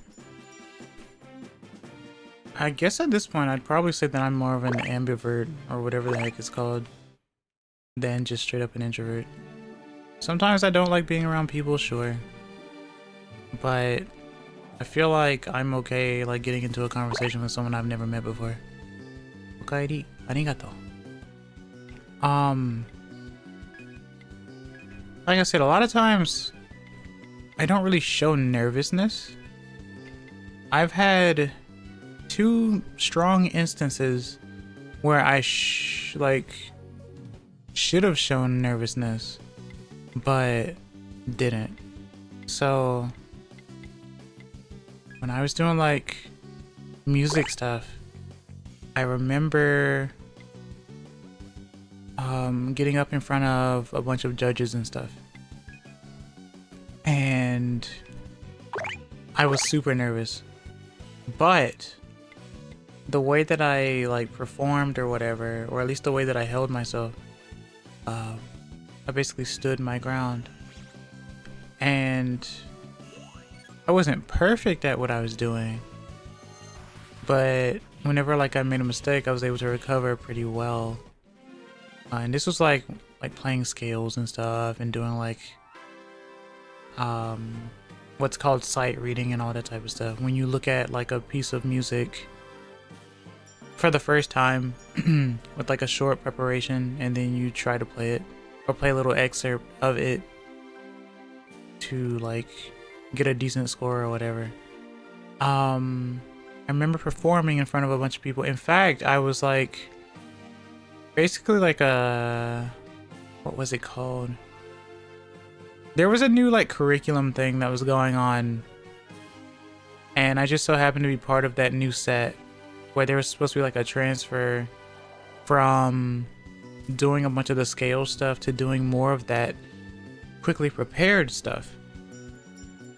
I guess at this point I'd probably say that I'm more of an ambivert, or whatever the heck it's called, than just straight up an introvert. Sometimes I don't like being around people, sure, but I feel like I'm okay like getting into a conversation with someone I've never met before. Okaeri, arigato. Like I said, a lot of times I don't really show nervousness. I've had 2 strong instances where I should have shown nervousness, but didn't. So when I was doing like music stuff, I remember getting up in front of a bunch of judges and stuff, and I was super nervous. But the way that I like performed or whatever, or at least the way that I held myself, I basically stood my ground. And I wasn't perfect at what I was doing, but whenever like I made a mistake, I was able to recover pretty well. And this was like playing scales and stuff, and doing like what's called sight reading and all that type of stuff. When you look at like a piece of music for the first time with like a short preparation, and then you try to play it, or play a little excerpt of it to like get a decent score or whatever. I remember performing in front of a bunch of people. In fact, I was like basically like a, what was it called? There was a new like curriculum thing that was going on, and I just so happened to be part of that new set where there was supposed to be like a transfer from doing a bunch of the scale stuff to doing more of that quickly prepared stuff,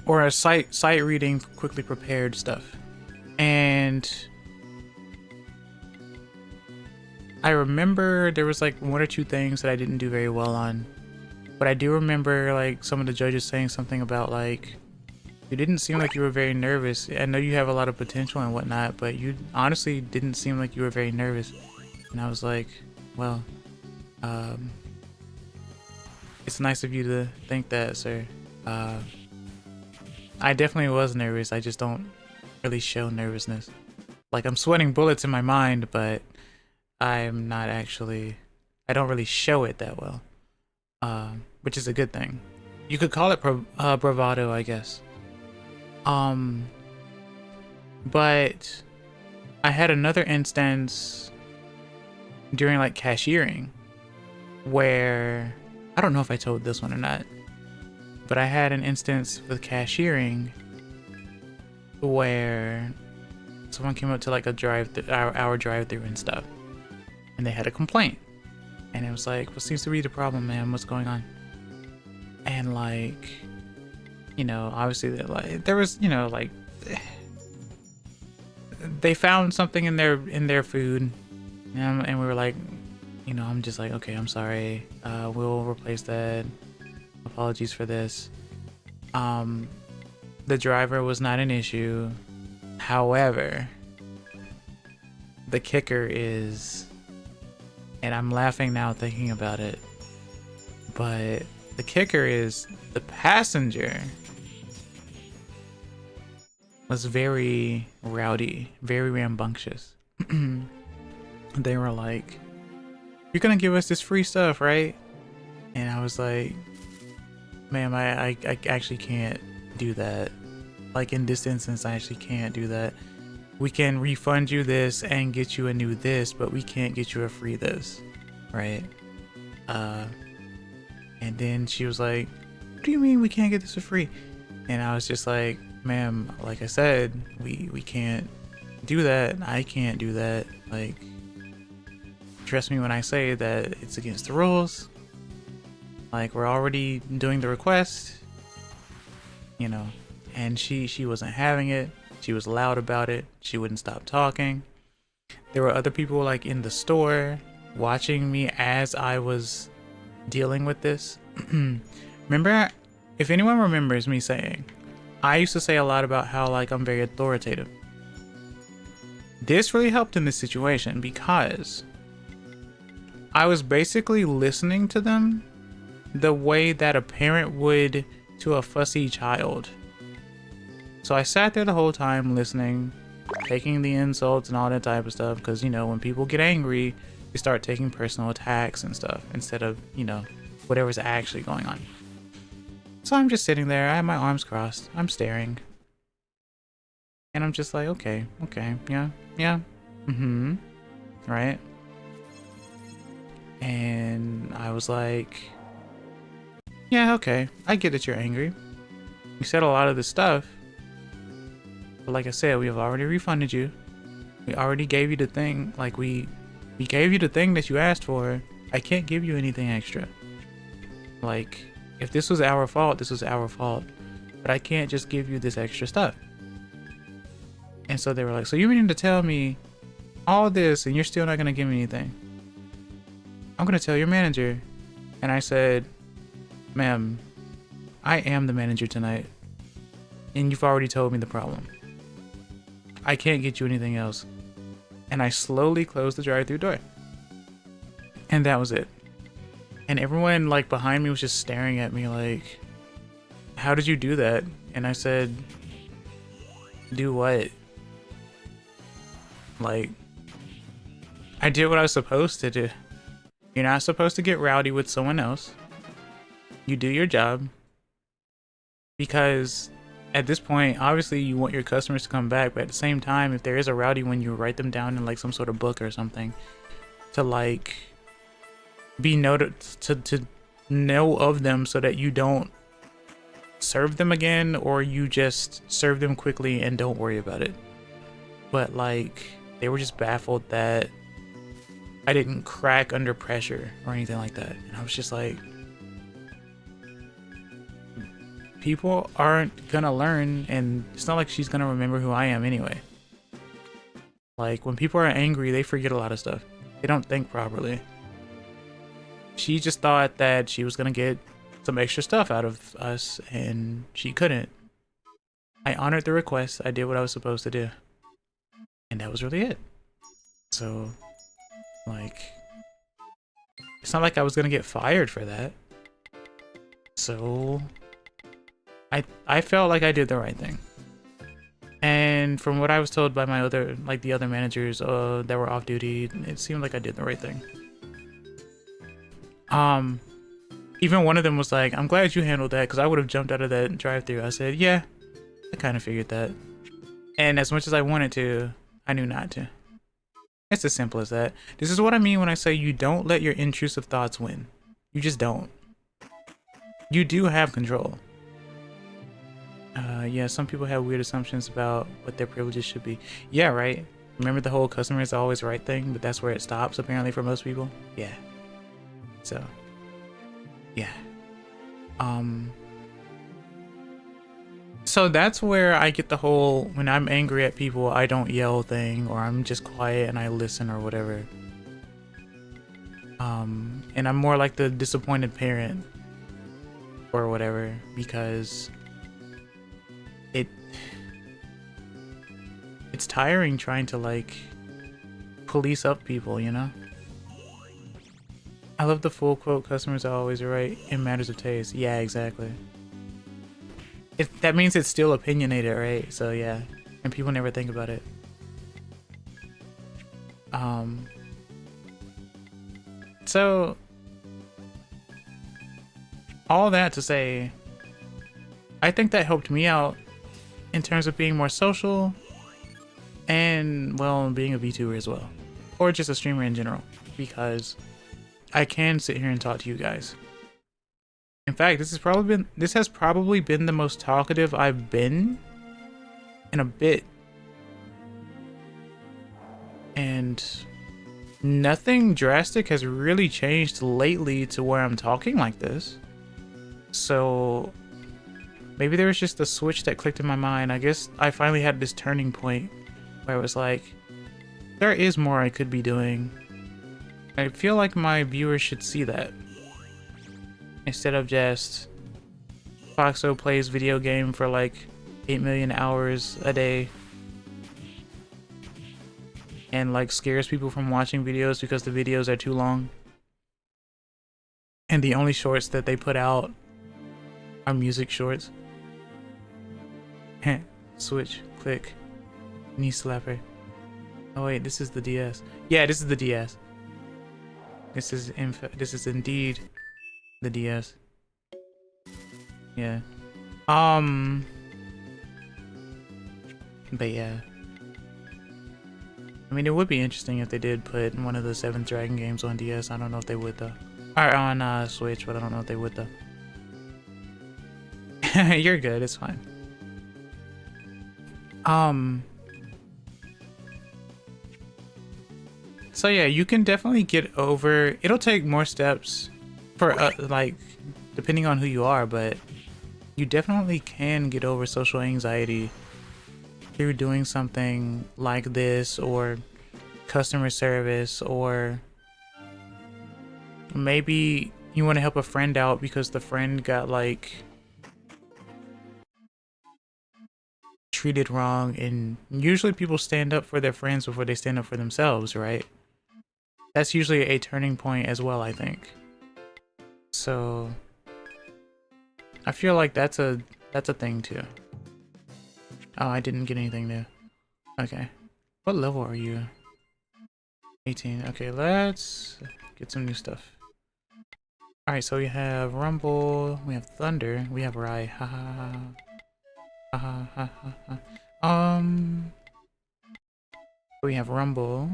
or a sight reading quickly prepared stuff. And I remember there was like 1 or 2 things that I didn't do very well on. But I do remember like some of the judges saying something about like, you didn't seem like you were very nervous. I know you have a lot of potential and whatnot, but you honestly didn't seem like you were very nervous. And I was like, well, it's nice of you to think that, sir. I definitely was nervous. I just don't really show nervousness. Like, I'm sweating bullets in my mind, but I'm not actually, I don't really show it that well. Which is a good thing. You could call it bravado, I guess. But I had another instance during like cashiering where, I don't know if I told this one or not, but I had an instance with cashiering where someone came up to like our drive-through and stuff, and they had a complaint. And it was like, what seems to be the problem, man? What's going on? And like, you know, obviously there was, you know, like they found something in their food, and we were like, you know, I'm just like, okay, I'm sorry. We'll replace that. Apologies for this. The driver was not an issue. However, the kicker is, and I'm laughing now thinking about it, but the kicker is the passenger was very rowdy, very rambunctious. They were like, you're gonna give us this free stuff, right? And I was like, ma'am, I actually can't do that. Like, in this instance, I actually can't do that. We can refund you this and get you a new this, but we can't get you a free this, right? And then she was like, what do you mean we can't get this for free? And I was just like, ma'am, like I said, we can't do that. I can't do that. Like, trust me when I say that it's against the rules. Like, we're already doing the request, you know. And she wasn't having it. She was loud about it. She wouldn't stop talking. There were other people like in the store watching me as I was dealing with this. Remember, if anyone remembers me saying, I used to say a lot about how like I'm very authoritative. This really helped in this situation because I was basically listening to them the way that a parent would to a fussy child. So I sat there the whole time listening, taking the insults and all that type of stuff, because, you know, when people get angry, they start taking personal attacks and stuff instead of, you know, whatever's actually going on. So I'm just sitting there, I have my arms crossed, I'm staring. And I'm just like, okay, yeah, right? And I was like, yeah, okay, I get that you're angry. You said a lot of this stuff, but like I said, we have already refunded you. We already gave you the thing, like we gave you the thing that you asked for. I can't give you anything extra. Like, if this was our fault, this was our fault. But I can't just give you this extra stuff. And so they were like, so you mean to tell me all this and you're still not gonna give me anything? I'm gonna tell your manager. And I said, ma'am, I am the manager tonight. And you've already told me the problem. I can't get you anything else. And I slowly closed the drive-thru door. And that was it. And everyone like behind me was just staring at me like, how did you do that? And I said, do what? Like, I did what I was supposed to do. You're not supposed to get rowdy with someone else. You do your job. Because at this point, obviously you want your customers to come back, but at the same time, if there is a rowdy one, you write them down in like some sort of book or something to like be noted, to know of them so that you don't serve them again, or you just serve them quickly and don't worry about it. But like, they were just baffled that I didn't crack under pressure or anything like that. And I was just like, people aren't gonna learn, and it's not like she's gonna remember who I am anyway. Like, when people are angry, they forget a lot of stuff. They don't think properly. She just thought that she was gonna get some extra stuff out of us, and she couldn't. I honored the request. I did what I was supposed to do. And that was really it. So, like, it's not like I was gonna get fired for that. So I felt like I did the right thing. And from what I was told by my other, like the other managers that were off duty, it seemed like I did the right thing. Even one of them was like, I'm glad you handled that, because I would have jumped out of that drive-thru. I said, yeah, I kind of figured that. And as much as I wanted to, I knew not to. It's as simple as that. This is what I mean when I say you don't let your intrusive thoughts win. You just don't. You do have control. Yeah, some people have weird assumptions about what their privileges should be. Yeah, right? Remember the whole customer is always right thing, but that's where it stops apparently for most people? Yeah. So, yeah. So that's where I get the whole, when I'm angry at people, I don't yell thing, or I'm just quiet and I listen or whatever. And I'm more like the disappointed parent or whatever, because it's tiring trying to like police up people, you know? I love the full quote, customers are always right in matters of taste. Yeah, exactly. That means it's still opinionated, right? So yeah, and people never think about it. So all that to say, I think that helped me out in terms of being more social and, well, being a VTuber as well, or just a streamer in general, because I can sit here and talk to you guys. In fact, this has probably been the most talkative I've been in a bit. And nothing drastic has really changed lately to where I'm talking like this. So maybe there was just a switch that clicked in my mind. I guess I finally had this turning point where it was like, There is more I could be doing. I feel like my viewers should see that. Instead of just Foxo plays video game for like 8 million hours a day and like scares people from watching videos because the videos are too long. And the only shorts that they put out are music shorts. Switch, click, knee slapper. Oh wait, this is the DS. Yeah, this is the DS. This is indeed the DS. Yeah. But yeah. I mean, it would be interesting if they did put one of the 7 Dragon games on DS. I don't know if they would though. Or on Switch, but I don't know if they would though. You're good, it's fine. So yeah, you can definitely get over. It'll take more steps for like depending on who you are, but you definitely can get over social anxiety through doing something like this, or customer service, or maybe you want to help a friend out because the friend got like treated wrong, and usually people stand up for their friends before they stand up for themselves, right? That's usually a turning point as well, I think. So I feel like that's a thing too. Oh, I didn't get anything new. Okay. What level are you? 18. Okay, let's get some new stuff. Alright, so we have Rumble, we have Thunder, we have Rai. Ha ha ha ha ha ha ha. We have Rumble.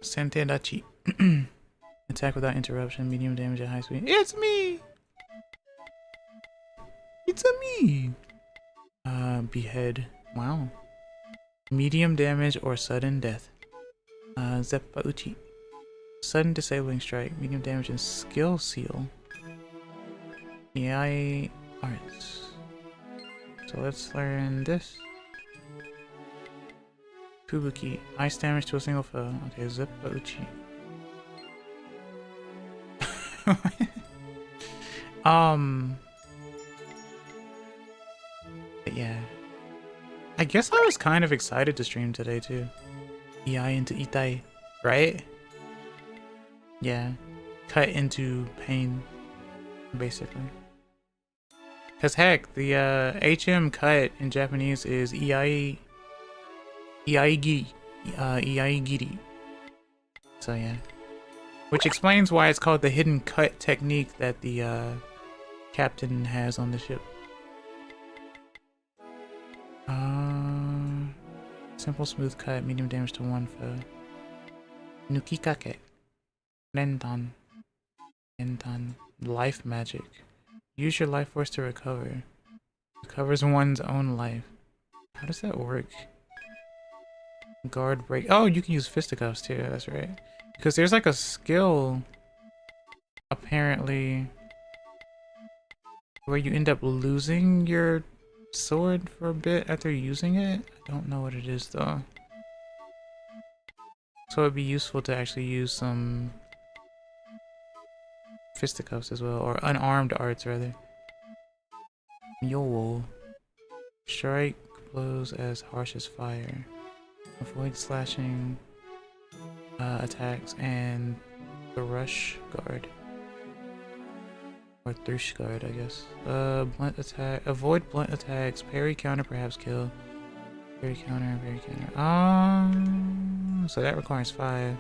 Sentedachi. Attack without interruption, medium damage at high speed. It's me! It's a me! Behead. Wow. Medium damage or sudden death. Zeppa Uchi. Sudden disabling strike, medium damage and skill seal. AI arts. So let's learn this. Fubuki. Ice damage to a single foe. Okay, Zeppa Uchi. But yeah. I guess I was kind of excited to stream today too. EI into Itai, right? Yeah. Cut into pain, basically. Cause heck, the HM cut in Japanese is Iai Giri. So yeah. Which explains why it's called the hidden cut technique that the captain has on the ship. Simple smooth cut, medium damage to one foe. Nukikake. Rentan. Rentan. Life magic. Use your life force to recover. Recovers one's own life. How does that work? Guard break. Oh, you can use fisticuffs too, that's right. Because there's like a skill, apparently, where you end up losing your sword for a bit after using it. I don't know what it is though. So it'd be useful to actually use some fisticuffs as well, or unarmed arts rather. Yo. Strike blows as harsh as fire. Avoid slashing attacks and the rush guard. Or thrush guard, I guess. Blunt attack. Avoid blunt attacks. Parry, counter, perhaps kill. Parry, counter, parry, counter. So that requires 5.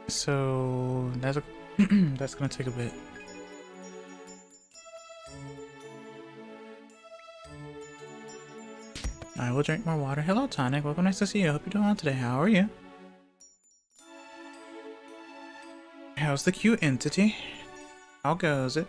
So that's that's gonna take a bit. I will drink more water. Hello, Tonic. Welcome. Nice to see you. I hope you're doing well today. How are you? How's the cute entity? How goes it?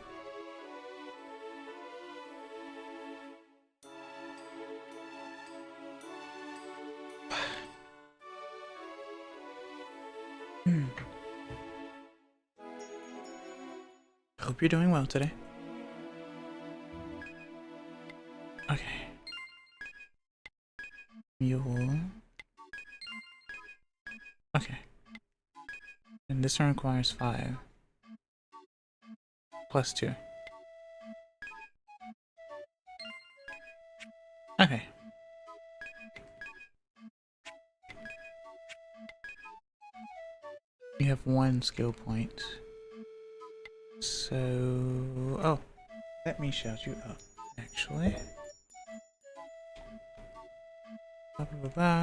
Hope you're doing well today. Okay, Mule. Okay. And this one requires 5. Plus 2. Okay. You have 1 skill point. So... oh. Let me shout you up, actually. Ba -ba -ba -ba.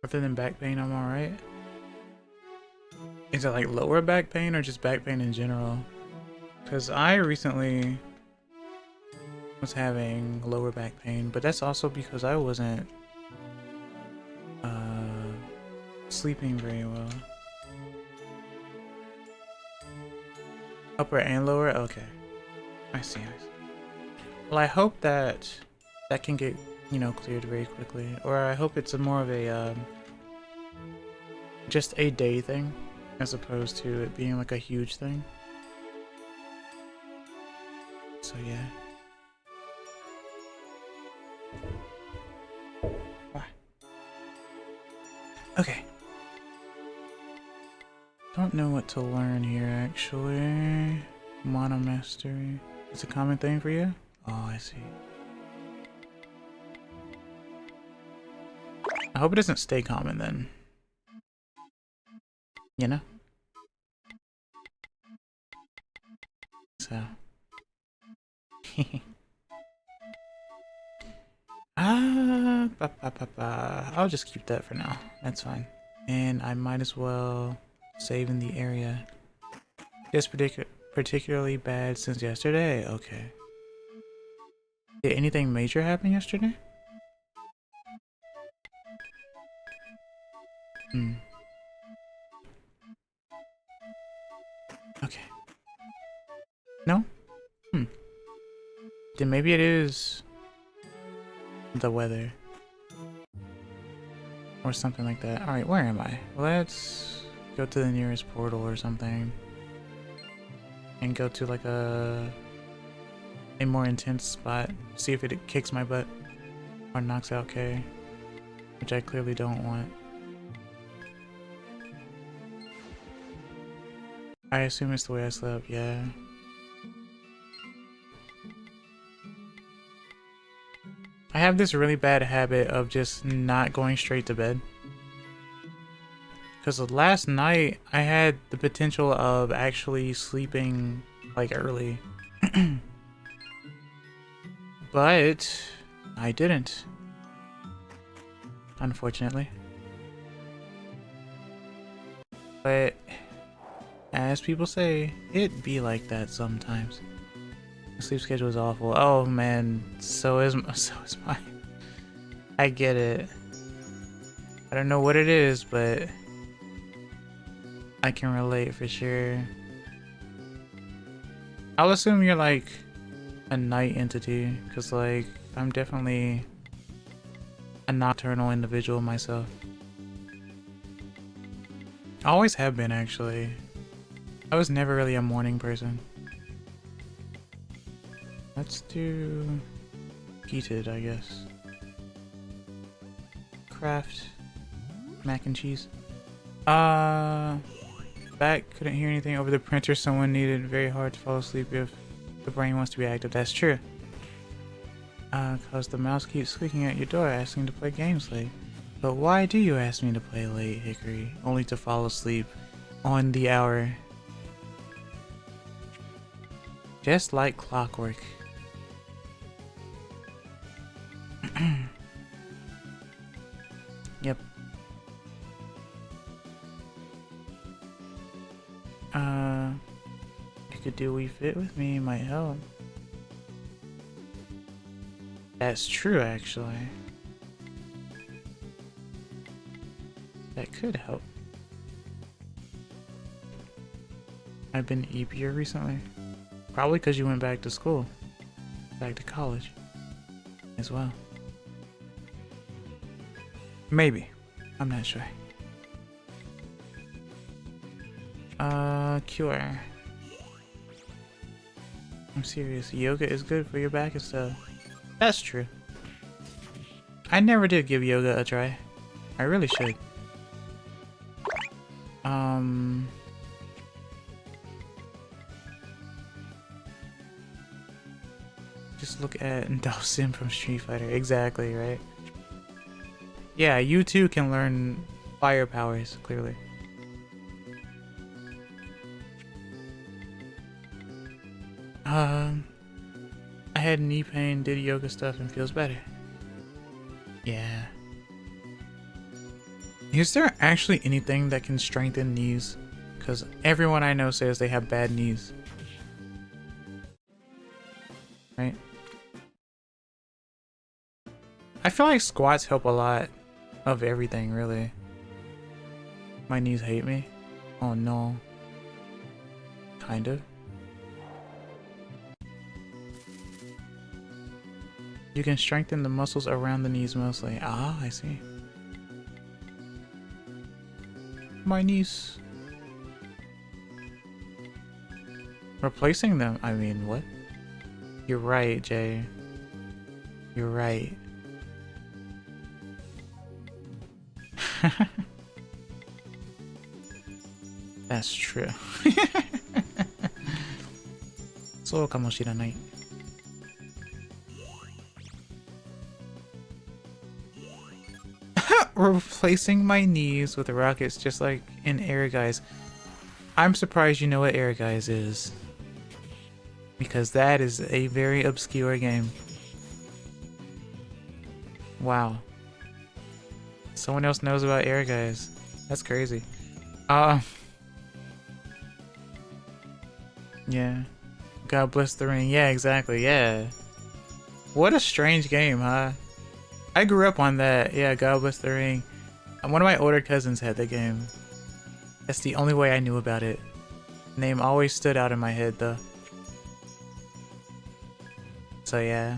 Other than back pain, I'm alright. Is it like lower back pain or just back pain in general? Because I recently was having lower back pain, but that's also because I wasn't sleeping very well. Upper and lower? Okay. I see, I see. Well, I hope that that can get, you know, cleared very quickly. Or I hope it's more of a, just a day thing, as opposed to it being like a huge thing. So, yeah. Okay. Don't know what to learn here, actually. Mana Mastery. It's a common thing for you? Oh, I see. I hope it doesn't stay common then. You know? So. I'll just keep that for now. That's fine. And I might as well save in the area. Just particularly bad since yesterday? Okay. Did anything major happen yesterday? Hmm. Okay. No? Hmm. Then maybe it is the weather. Or something like that. Alright, where am I? Let's go to the nearest portal or something. And go to like a more intense spot. See if it kicks my butt. Or knocks out K. Which I clearly don't want. I assume it's the way I slept, yeah. I have this really bad habit of just not going straight to bed. Because last night, I had the potential of actually sleeping, like, early. But I didn't. Unfortunately. But as people say, it be like that sometimes. The sleep schedule is awful. Oh man, so is mine. I get it. I don't know what it is, but I can relate for sure. I'll assume you're like a night entity, because like I'm definitely a nocturnal individual myself. I always have been, actually. I was never really a morning person. Let's do heated, I guess. Craft mac and cheese. Back, couldn't hear anything over the printer. Someone needed very hard to fall asleep if the brain wants to be active. That's true. Cause the mouse keeps squeaking at your door asking to play games late. But why do you ask me to play late, Hickory? Only to fall asleep on the hour. Just like clockwork. Yep. You could do Wii Fit with me, might help. That's true, actually. That could help. I've been eepier recently. Probably because you went back to school. Back to college. As well. Maybe. I'm not sure. Cure. I'm serious. Yoga is good for your back and stuff. That's true. I never did give yoga a try. I really should. Just look at Dawson from Street Fighter. Exactly, right? Yeah, you too can learn fire powers, clearly. I had knee pain, did yoga stuff, and feels better. Yeah. Is there actually anything that can strengthen knees? Because everyone I know says they have bad knees. Right? I feel like squats help a lot of everything, really. My knees hate me? Oh no. Kind of. You can strengthen the muscles around the knees mostly. Ah, I see. My knees. Replacing them? I mean, what? You're right, Jay. You're right. That's true. そうかもしれない。Replacing my knees with rockets just like in Air Guys. I'm surprised you know what Air Guys is. Because that is a very obscure game. Wow. Someone else knows about Air Guys. That's crazy. Yeah. God bless the ring. Yeah, exactly. Yeah. What a strange game, huh? I grew up on that. Yeah, God bless the ring. One of my older cousins had that game. That's the only way I knew about it. Name always stood out in my head, though. So yeah.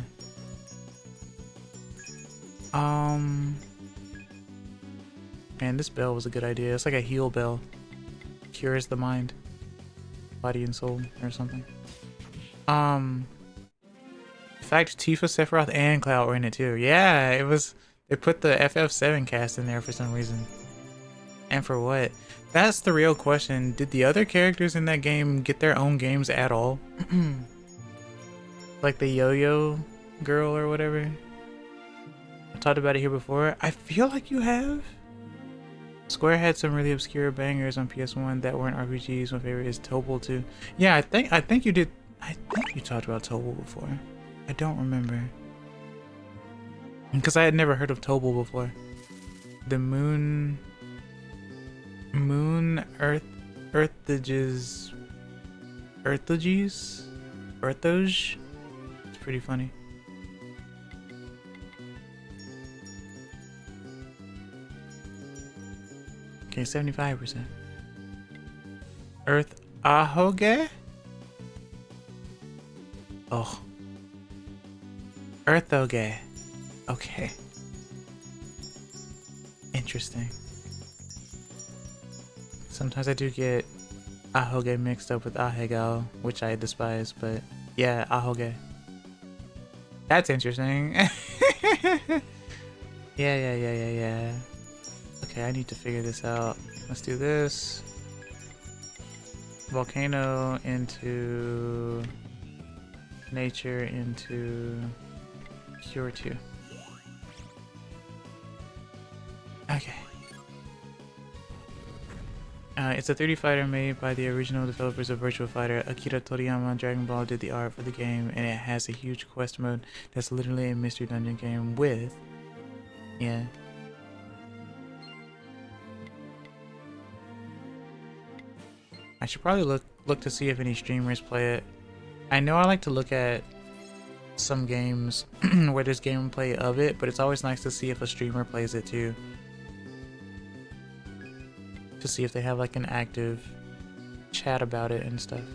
Man, this bell was a good idea. It's like a heal bell. Cures the mind, body, and soul, or something. In fact, Tifa, Sephiroth, and Cloud were in it too. Yeah, it was. They put the FF7 cast in there for some reason. And for what? That's the real question. Did the other characters in that game get their own games at all? Like the Yo-Yo girl or whatever? I talked about it here before. I feel like you have. Square had some really obscure bangers on PS1 that weren't RPGs. My favorite is Tobal 2. Yeah, I think you did. I think you talked about Tobal before. I don't remember. Because I had never heard of Tobal before. The Earthages. It's pretty funny. Okay, 75%. Earth Ahoge? Oh. Earthoge. Okay. Interesting. Sometimes I do get Ahoge mixed up with Ahegao, which I despise, but yeah, Ahoge. That's interesting. Yeah. Okay, I need to figure this out. Let's do this. Volcano into nature into cure 2. Okay. It's a 3D fighter made by the original developers of Virtua Fighter. Akira Toriyama Dragon Ball did the art for the game, and it has a huge quest mode that's literally a mystery dungeon game with... Yeah. I should probably look to see if any streamers play it. I know I like to look at some games where there's gameplay of it, but it's always nice to see if a streamer plays it too. To see if they have like an active chat about it and stuff.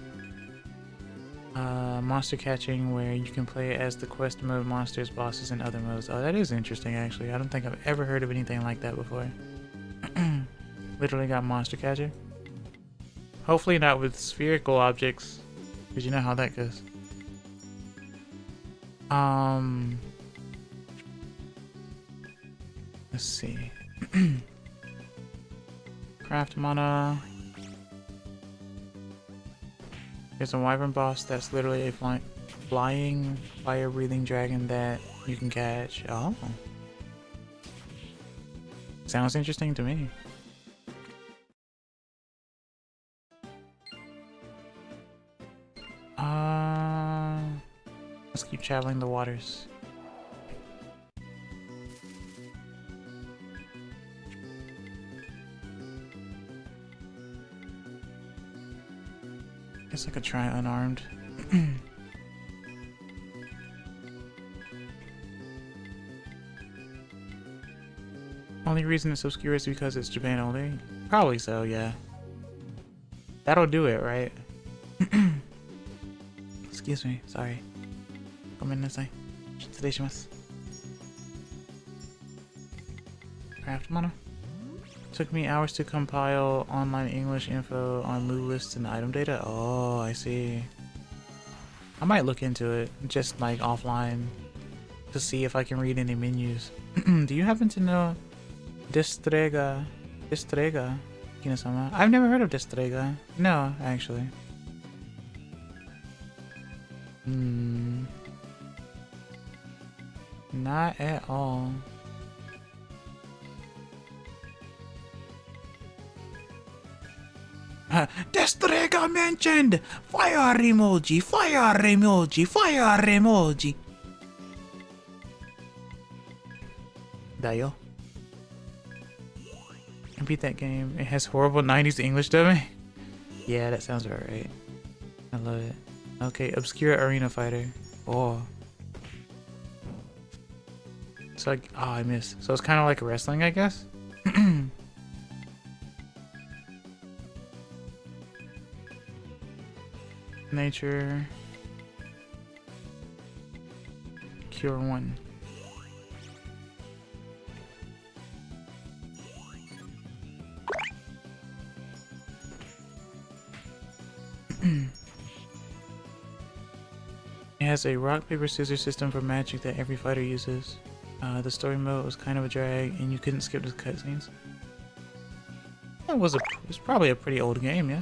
Monster catching, where you can play as the quest mode, monsters, bosses, and other modes. Oh, that is interesting actually. I don't think I've ever heard of anything like that before. Literally got monster catcher. Hopefully not with spherical objects, because you know how that goes. Let's see. Craft mana. There's a wyvern boss that's literally a flying, fire-breathing dragon that you can catch. Oh. Sounds interesting to me. Let's keep traveling the waters. Guess I could try unarmed. Only reason it's obscure is because it's Japan only? Probably so, yeah. That'll do it, right? Excuse me, sorry. Gomennasai. Shitsureishimasu. Craft mana. Took me hours to compile online English info on loot lists and item data. Oh, I see. I might look into it, just like offline, to see if I can read any menus. Do you happen to know Destrega, Kina-sama? I've never heard of Destrega. No, actually. Not at all. Destrega mentioned! Fire emoji, fire emoji, fire emoji! Dayo. I beat that game. It has horrible 90s English dubbing. Yeah, that sounds about right. I love it. Okay, obscure arena fighter. Oh. It's like, oh, I missed. So it's kind of like wrestling, I guess? Nature. Cure 1. It has a rock, paper, scissors system for magic that every fighter uses. The story mode was kind of a drag, and you couldn't skip the cutscenes. It was probably a pretty old game, yeah.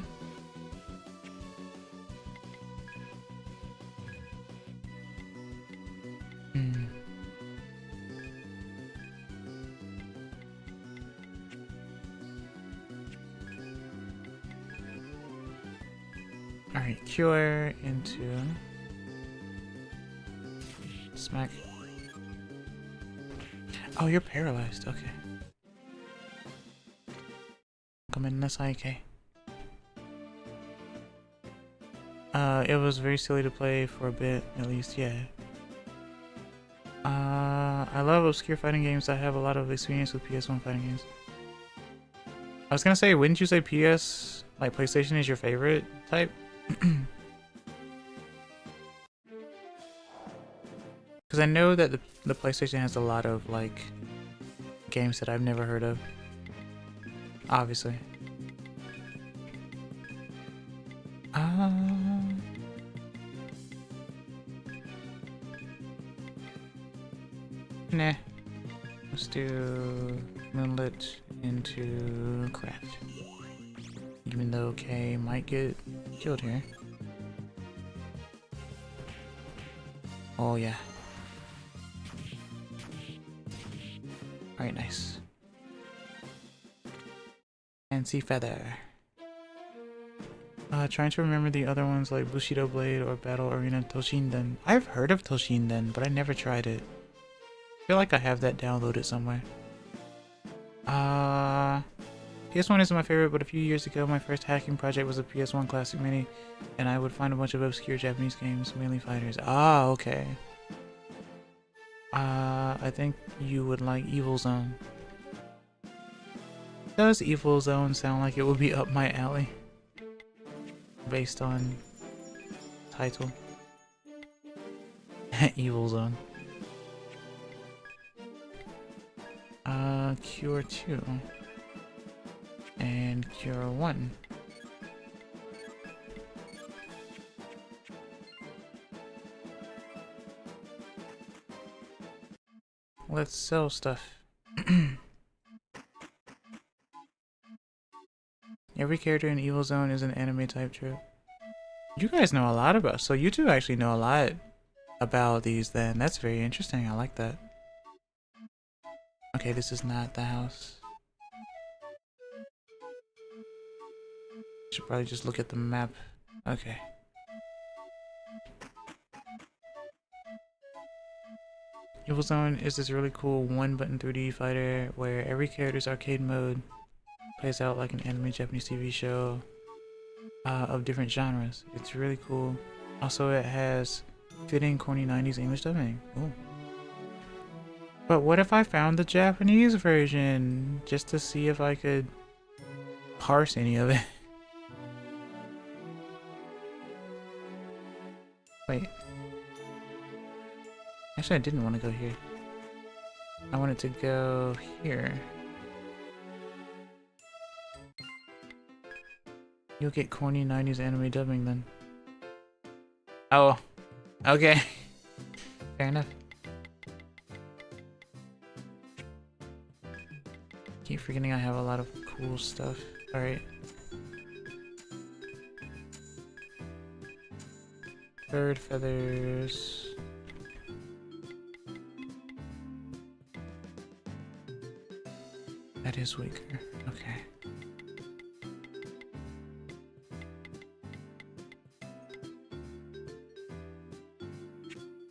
Alright, cure into smack. Oh, you're paralyzed. Okay. Come in this IK. It was very silly to play for a bit, at least, yeah. I love obscure fighting games. I have a lot of experience with PS1 fighting games. I was gonna say, wouldn't you say PS, like PlayStation, is your favorite type? Because I know that the PlayStation has a lot of like games that I've never heard of. Obviously. Nah. Let's do Moonlit into Craft. Even though K might get killed here. Oh yeah. Alright, nice. Fancy feather. Trying to remember the other ones like Bushido Blade or Battle Arena Toshinden. I've heard of Toshinden, but I never tried it. I feel like I have that downloaded somewhere. PS1 isn't my favorite, but a few years ago my first hacking project was a PS1 Classic Mini, and I would find a bunch of obscure Japanese games, mainly fighters. Ah, okay. I think you would like Evil Zone. Does Evil Zone sound like it would be up my alley? Based on title. Evil Zone. Cure 2. And Cure 1. let's sell stuff. Every character in Evil Zone is an anime type trope. You guys know a lot about, so you two actually know a lot about these then. That's very interesting. I like that. Okay, this is not the house. Should probably just look at the map. Okay. Evil Zone is this really cool one-button 3D fighter where every character's arcade mode plays out like an anime Japanese TV show of different genres. It's really cool. Also, it has fitting corny 90s English dubbing. Ooh. But what if I found the Japanese version just to see if I could parse any of it? Wait. Actually, I didn't want to go here. I wanted to go here. You'll get corny 90s anime dubbing then. Oh. Okay. Fair enough. Keep forgetting I have a lot of cool stuff. Alright. Bird feathers. That is weaker. Okay.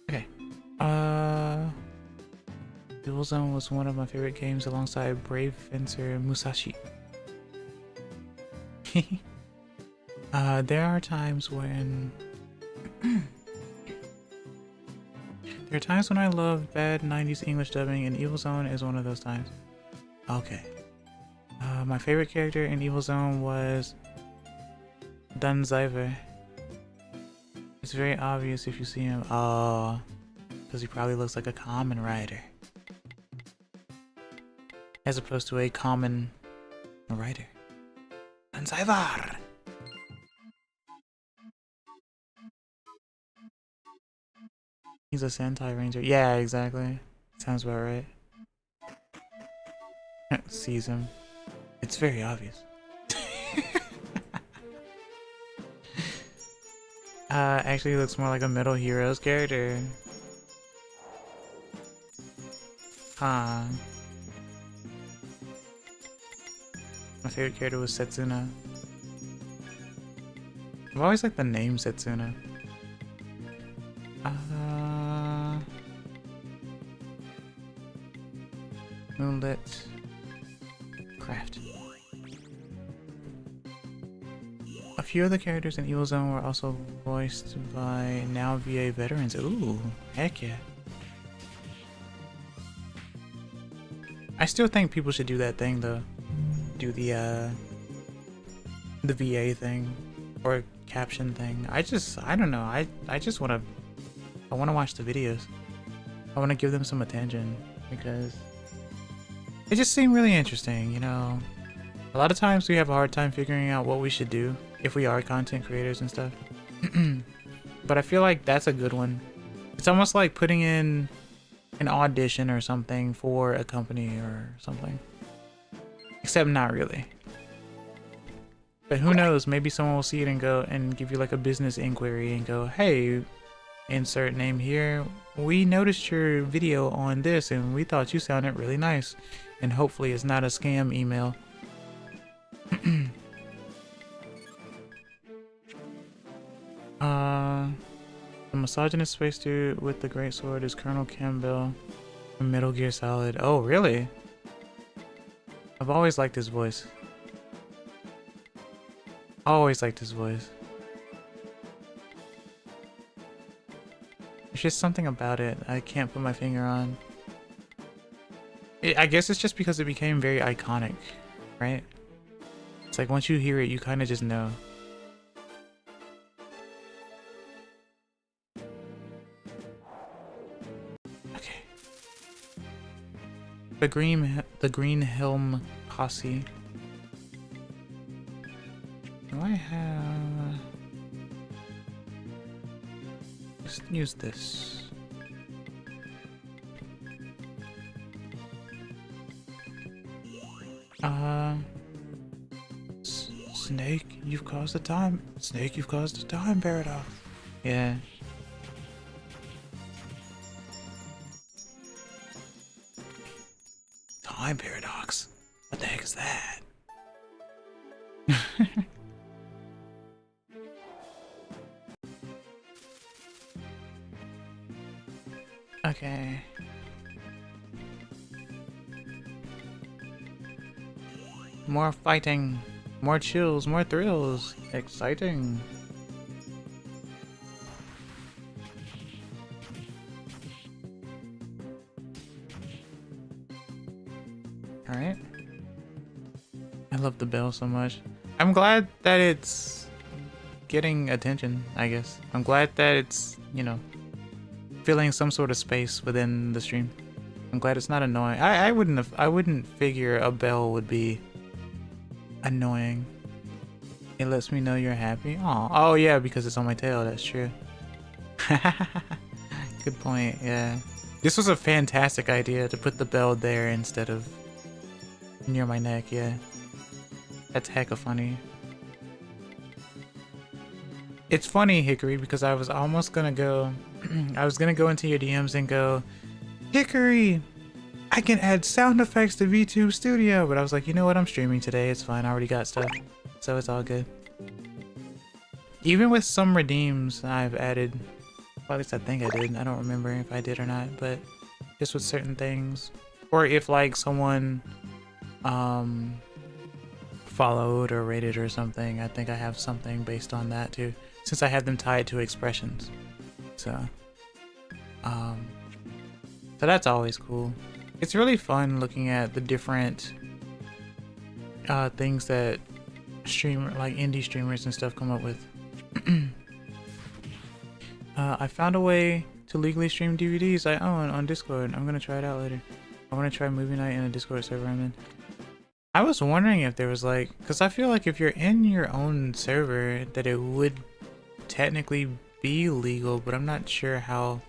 Okay. Evil Zone was one of my favorite games alongside Brave Fencer Musashi. There are times when there are times when I love bad 90s English dubbing, and Evil Zone is one of those times. Okay. My favorite character in Evil Zone was Dunziver. It's very obvious if you see him. Oh, because he probably looks like a common rider. As opposed to a common rider. Dunziver! He's a Sentai Ranger. Yeah, exactly. Sounds about right. Sees him. It's very obvious. Actually he looks more like a Metal Heroes character. Huh. My favorite character was Setsuna. I've always liked the name Setsuna. Moonlit. Craft. A few of the characters in Evil Zone were also voiced by now VA veterans. Ooh, heck yeah. I still think people should do that thing though. Do the VA thing or caption thing. I don't know. I just wanna watch the videos. I wanna give them some attention because they just seem really interesting, you know. A lot of times we have a hard time figuring out what we should do if we are content creators and stuff. But I feel like that's a good one. It's almost like putting in an audition or something for a company or something. Except not really. But who knows, maybe someone will see it and go and give you like a business inquiry and go, hey, insert name here. We noticed your video on this and we thought you sounded really nice. And hopefully it's not a scam email. The misogynist space dude with the great sword is Colonel Campbell from Metal Gear Solid. Oh, really? I've always liked his voice. Always liked his voice. There's just something about it I can't put my finger on. I guess it's just because it became very iconic, right? It's like once you hear it, you kind of just know. Okay. The Green Helm Posse. Do I have... Let's use this. Snake, you've caused the time. Snake, you've caused the time paradox. Yeah. Time paradox. What the heck is that? Okay. More fighting. More chills, more thrills. Exciting. Alright. I love the bell so much. I'm glad that it's getting attention, I guess. I'm glad that it's, you know, filling some sort of space within the stream. I'm glad it's not annoying. I wouldn't figure a bell would be annoying. It lets me know you're happy. Oh yeah, because it's on my tail. That's true. Good point. Yeah, this was a fantastic idea to put the bell there instead of near my neck. Yeah, that's hecka funny. It's funny, Hickory, because I was almost gonna go. I was gonna go into your DMs and go, Hickory, I can add sound effects to VTube Studio, but I was like, you know what? I'm streaming today. It's fine. I already got stuff. So it's all good. Even with some redeems I've added, well, at least I think I did. I don't remember if I did or not, but just with certain things. Or if like someone followed or rated or something, I think I have something based on that too, since I have them tied to expressions. So that's always cool. It's really fun looking at the different things that like indie streamers and stuff come up with. I found a way to legally stream DVDs I own on Discord. I'm gonna try it out later. I want to try movie night in a Discord server I'm in. I was wondering if there was like, because I feel like if you're in your own server that it would technically be legal, but I'm not sure how,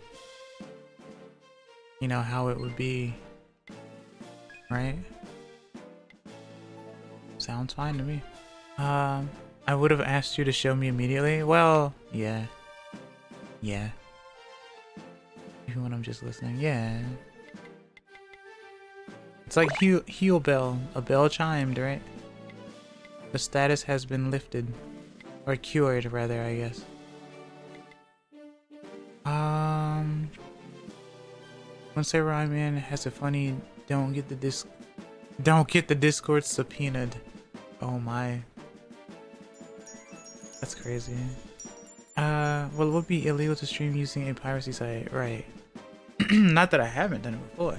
you know, how it would be, right? Sounds fine to me. I would have asked you to show me immediately. Well, yeah. Yeah. Even when I'm just listening, yeah. It's like heel bell. A bell chimed, right? The status has been lifted. Or cured, rather, I guess. One server I'm in has a funny don't get the Discord subpoenaed. Oh my. That's crazy. Well, it would be illegal to stream using a piracy site, right? Not that I haven't done it before,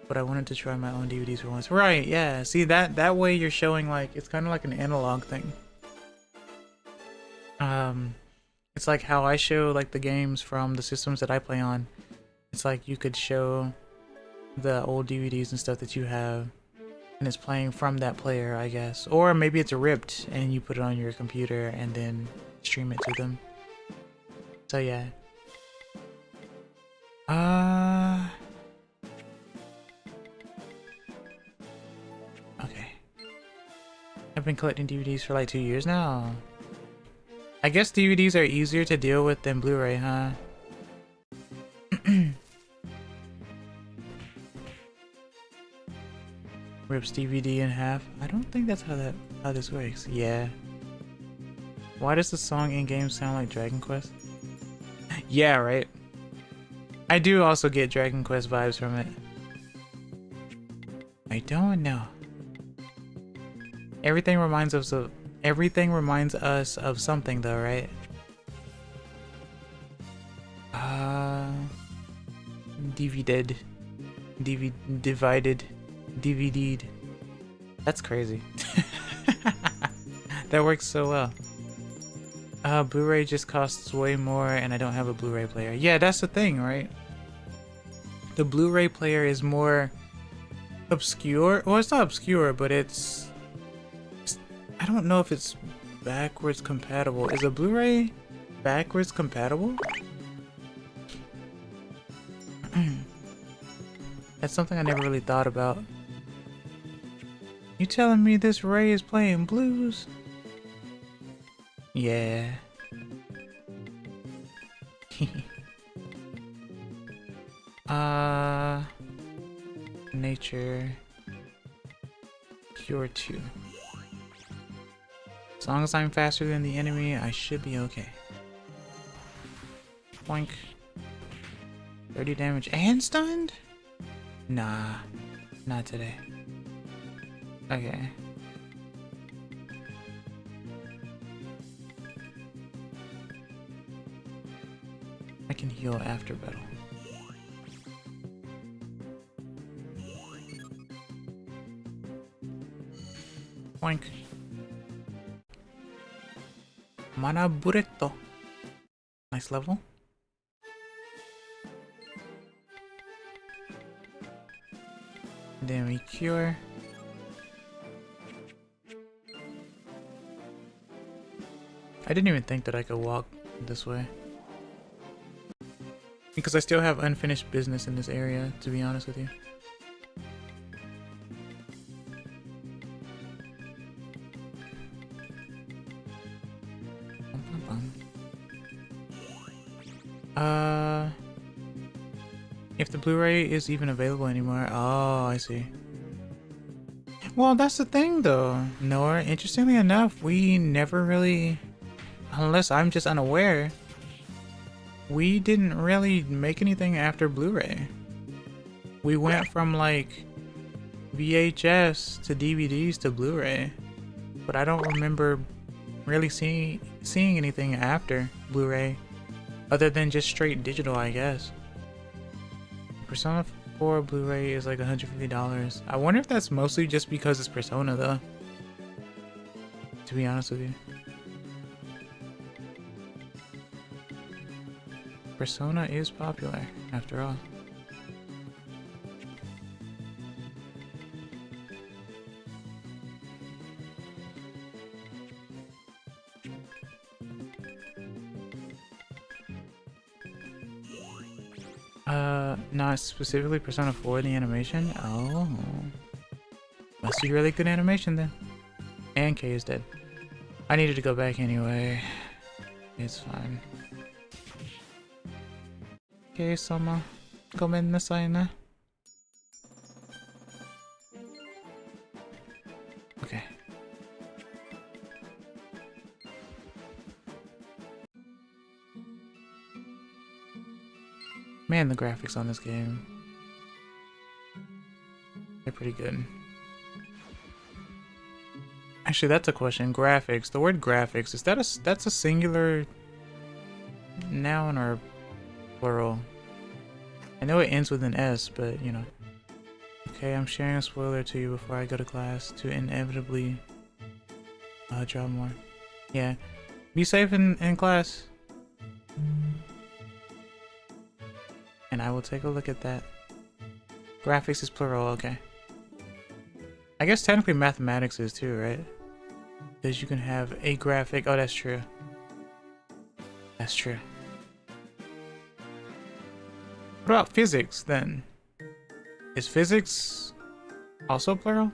but I wanted to try my own DVDs for once. Right, yeah. See, that way you're showing like, it's kind of like an analog thing. It's like how I show like the games from the systems that I play on. It's like you could show the old DVDs and stuff that you have, and it's playing from that player, I guess. Or maybe it's ripped and you put it on your computer and then stream it to them. So yeah. Okay. I've been collecting DVDs for like 2 years now. I guess DVDs are easier to deal with than Blu-ray, huh? Rips DVD in half. I don't think that's how this works. Yeah. Why does the song in-game sound like Dragon Quest? Yeah, right. I do also get Dragon Quest vibes from it. I don't know. Everything reminds us of something though, right? DVD'd. Divided. DVD'd. That's crazy. That works so well. Blu-ray just costs way more and I don't have a Blu-ray player. Yeah, that's the thing, right? The Blu-ray player is more obscure. Well, it's not obscure, but it's I don't know if it's backwards compatible. Is a Blu-ray backwards compatible? That's something I never really thought about. You telling me this Ray is playing blues? Yeah. Nature. Cure 2. As long as I'm faster than the enemy, I should be okay. Boink. 30 damage and stunned? Nah. Not today. Okay. I can heal after battle. Boink. Mana burrito. Nice level. Then we cure. I didn't even think that I could walk this way. Because I still have unfinished business in this area, to be honest with you. If the Blu-ray is even available anymore. Oh, I see. Well, that's the thing though, Noah. Interestingly enough, we never really, unless I'm just unaware, we didn't really make anything after Blu-ray. We went from like VHS to DVDs to Blu-ray, but I don't remember really seeing anything after Blu-ray other than just straight digital, I guess. Persona 4 Blu-ray is like $150. I wonder if that's mostly just because it's Persona though, to be honest with you. Persona is popular, after all. Not specifically Persona 4, the animation? Oh. Must be really good animation then. And K is dead. I needed to go back anyway. It's fine. Okay, Soma. Gomennasai na. Okay. Man, the graphics on this game, they're pretty good. Actually, that's a question. Graphics. The word graphics, is that that's a singular noun or plural? I know it ends with an S, but you know. Okay, I'm sharing a spoiler to you before I go to class to inevitably draw more. Yeah. Be safe in class. And I will take a look at that. Graphics is plural, okay. I guess technically mathematics is too, right? Because you can have a graphic. Oh, that's true. That's true. What about physics then? Is physics also plural?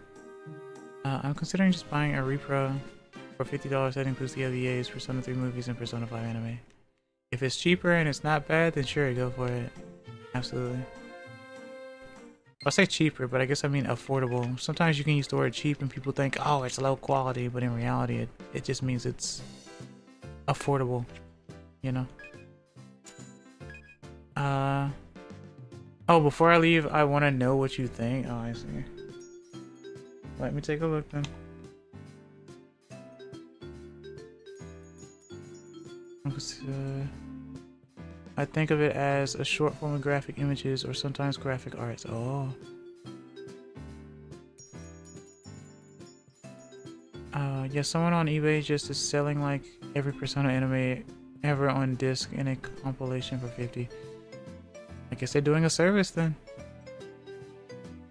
I'm considering just buying a repro for $50 that includes the LVAs, Persona 3 movies, and Persona 5 anime. If it's cheaper and it's not bad, then sure, go for it. Absolutely. I'll say cheaper, but I guess I mean affordable. Sometimes you can use the word cheap and people think, oh, it's low quality, but in reality, it just means it's affordable, you know? Oh, before I leave, I want to know what you think. Oh, I see. Let me take a look then. I think of it as a short form of graphic images or sometimes graphic arts. Oh. Yeah, someone on eBay just is selling like every Persona anime ever on disc in a compilation for 50. I guess they're doing a service then.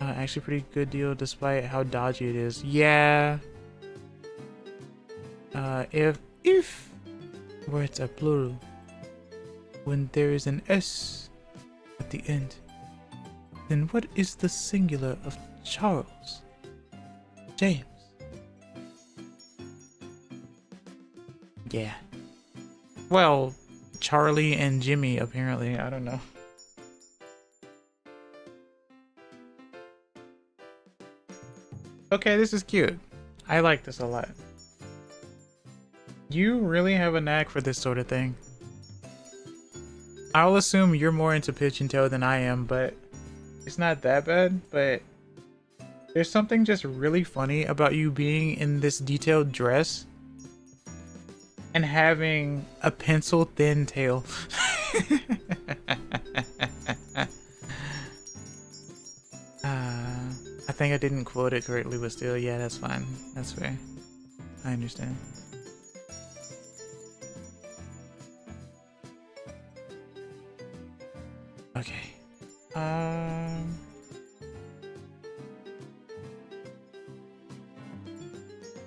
Actually pretty good deal despite how dodgy it is. Yeah. If words are plural, when there is an S at the end, then what is the singular of Charles? James. Yeah. Well, Charlie and Jimmy, apparently. I don't know. Okay, this is cute. I like this a lot. You really have a knack for this sort of thing. I'll assume you're more into pitch and toe than I am, but it's not that bad. But there's something just really funny about you being in this detailed dress and having a pencil thin tail. I think I didn't quote it correctly, but still, yeah, that's fine. That's fair. I understand. Okay.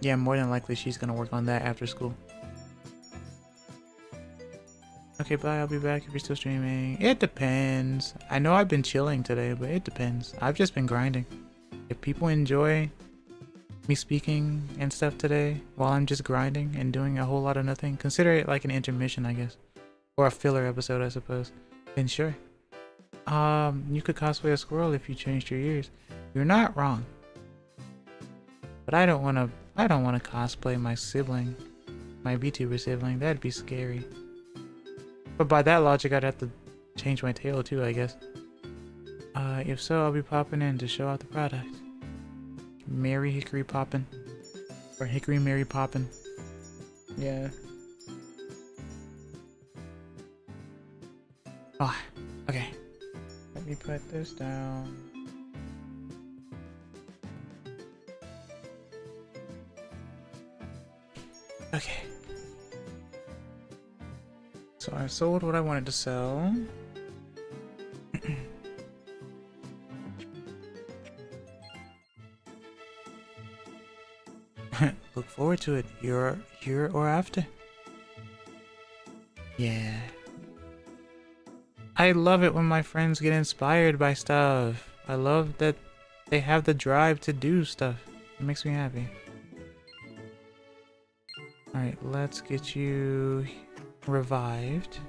Yeah, more than likely she's gonna work on that after school. Okay, bye. I'll be back if you're still streaming. It depends. I know I've been chilling today, but it depends. I've just been grinding. If people enjoy me speaking and stuff today while I'm just grinding and doing a whole lot of nothing, consider it like an intermission, I guess. Or a filler episode, I suppose. Then sure. You could cosplay a squirrel if you changed your ears. You're not wrong. But I don't wanna cosplay my sibling. My VTuber sibling. That'd be scary. But by that logic, I'd have to change my tail too, I guess. If so, I'll be popping in to show off the product. Mary Hickory poppin'. Or Hickory Mary poppin'. Yeah. Oh, okay. Let me put this down. Okay. So I sold what I wanted to sell. Look forward to it. Here or after. Yeah. I love it when my friends get inspired by stuff. I love that they have the drive to do stuff. It makes me happy. Alright, let's get you revived.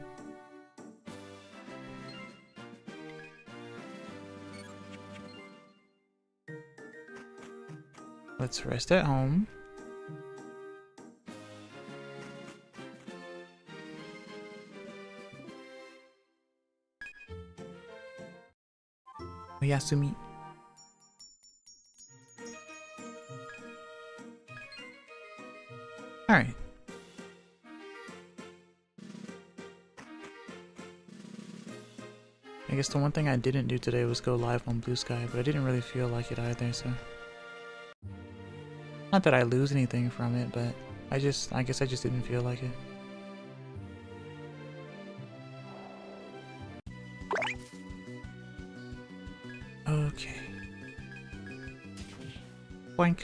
Let's rest at home. Oyasumi. Alright. I guess the one thing I didn't do today was go live on Blue Sky, but I didn't really feel like it either, so. Not that I lose anything from it, but I guess I just didn't feel like it. Okay. Boink.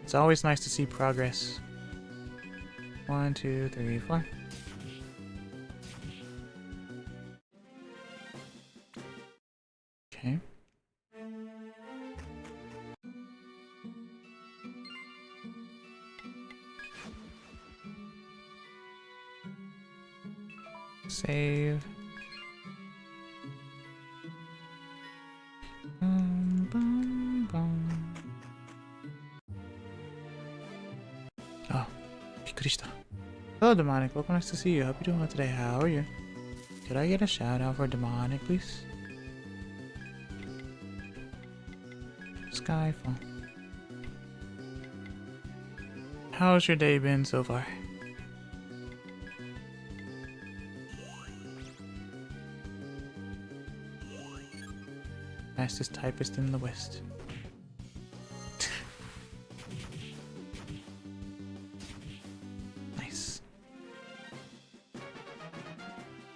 It's always nice to see progress. 1, 2, 3, 4. Okay. Save. Oh, びっくりした. Hello, Demonic. Welcome, nice to see you. Hope you're doing well today. How are you? Could I get a shout out for Demonic, please? Skyfall. How's your day been so far? Fastest typist in the West. Nice.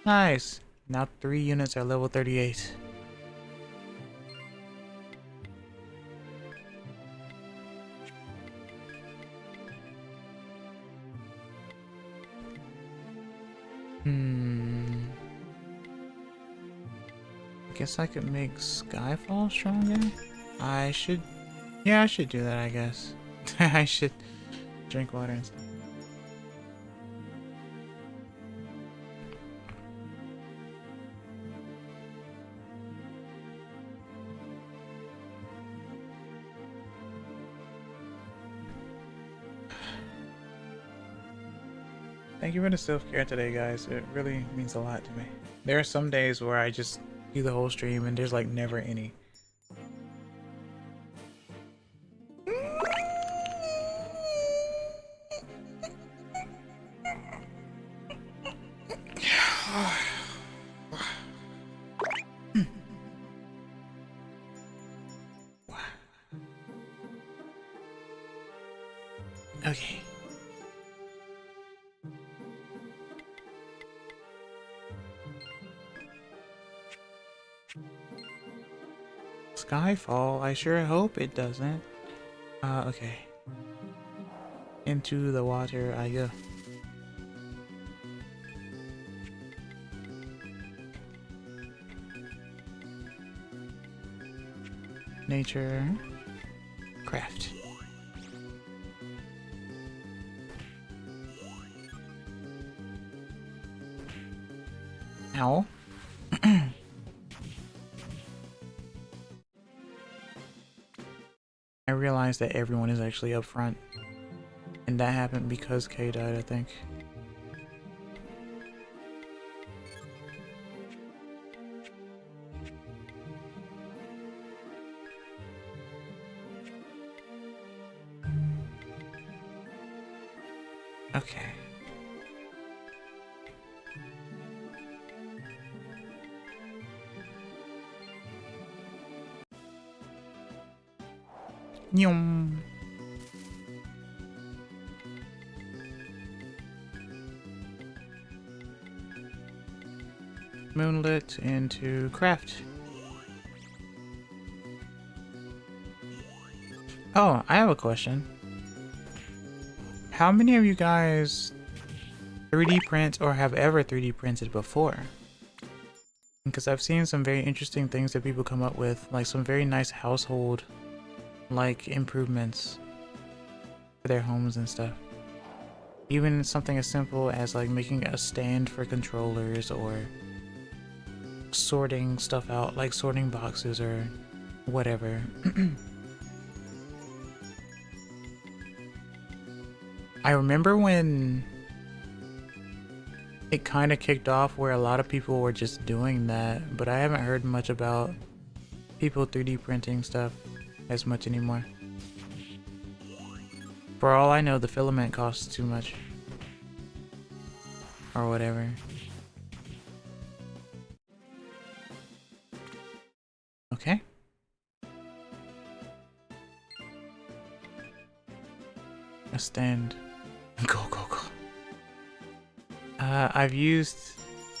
Nice. Now 3 units are level 38. guess I could make Skyfall stronger? I should... Yeah, I should do that, I guess. I should drink water and stuff. Thank you for the self-care today, guys. It really means a lot to me. There are some days where I just do the whole stream and there's like never any. Okay. Skyfall? I sure hope it doesn't. Okay. Into the water I go. Nature. Craft. Ow. I realized that everyone is actually up front. And that happened because Kay died, I think. Okay. Yum. Moonlit into craft. Oh, I have a question. How many of you guys 3D print or have ever 3D printed before? Because I've seen some very interesting things that people come up with, like some very nice household like improvements for their homes and stuff. Even something as simple as like making a stand for controllers or sorting stuff out, like sorting boxes or whatever. I remember when it kind of kicked off where a lot of people were just doing that, but I haven't heard much about people 3D printing stuff as much anymore. For all I know, the filament costs too much. Or whatever. Okay. A stand. Go, go, go. I've used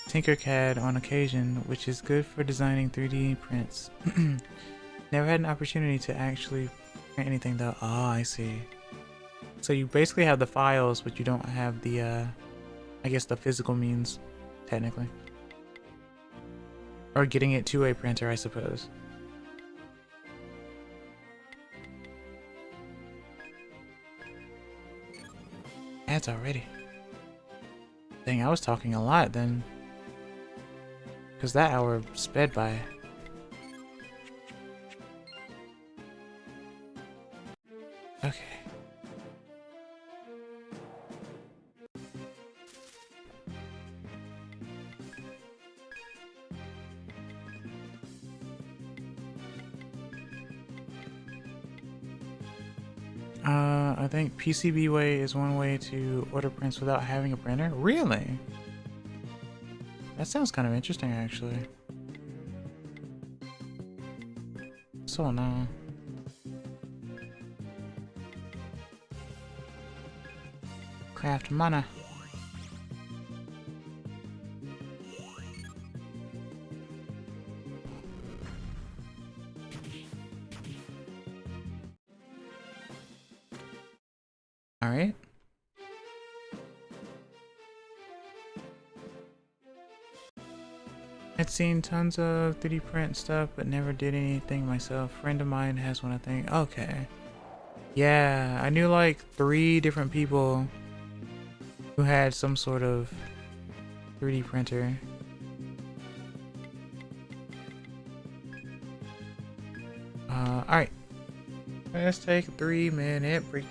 Tinkercad on occasion, which is good for designing 3D prints. Never had an opportunity to actually print anything though. Oh, I see. So you basically have the files, but you don't have the, I guess the physical means, technically. Or getting it to a printer, I suppose. Ads already. Dang, I was talking a lot then. Because that hour sped by. Okay. I think PCB way is one way to order prints without having a printer. Really? That sounds kind of interesting, actually. So no. Craft mana. All right. I'd seen tons of 3D print stuff, but never did anything myself. Friend of mine has one, I think. Okay. Yeah, I knew like 3 different people who had some sort of 3D printer. Alright. Let's take a 3-minute break.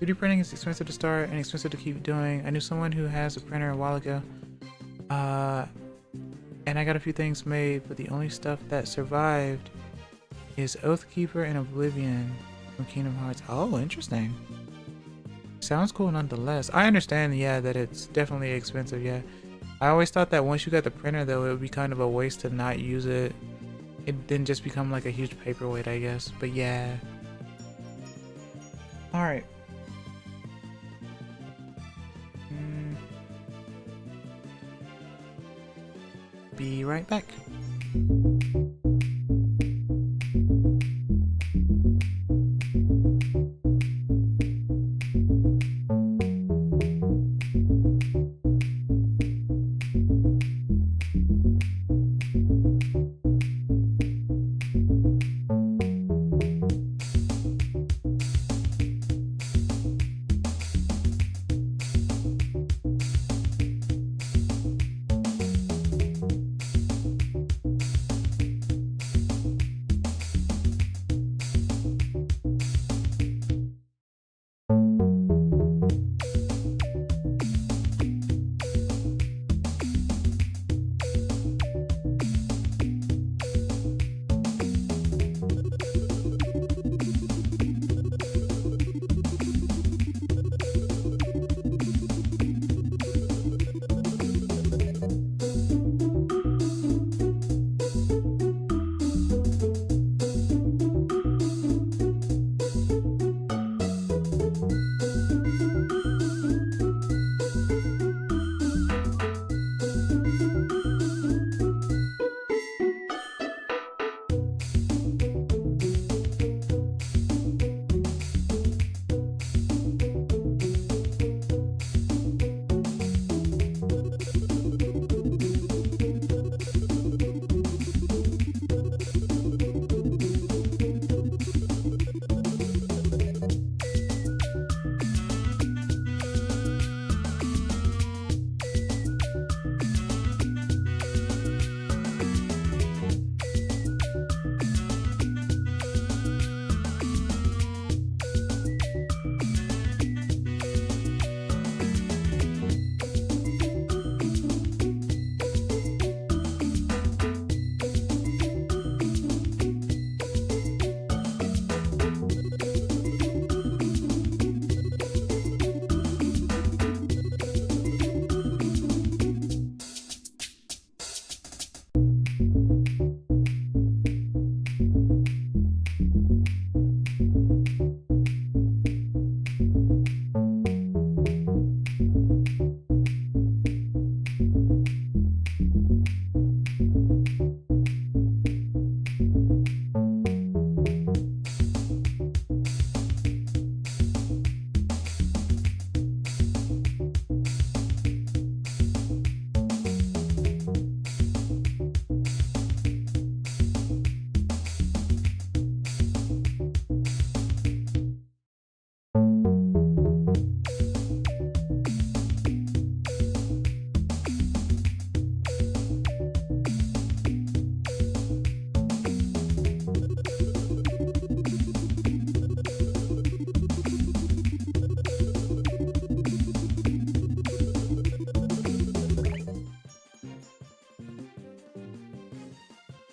3D printing is expensive to start and expensive to keep doing. I knew someone who has a printer a while ago. And I got a few things made, but the only stuff that survived is Oathkeeper and Oblivion from Kingdom Hearts. Oh, interesting. Sounds cool nonetheless. I understand, yeah, that it's definitely expensive, yeah. I always thought that once you got the printer, though, it would be kind of a waste to not use it. It didn't just become like a huge paperweight, I guess. But yeah. Alright. Be right back.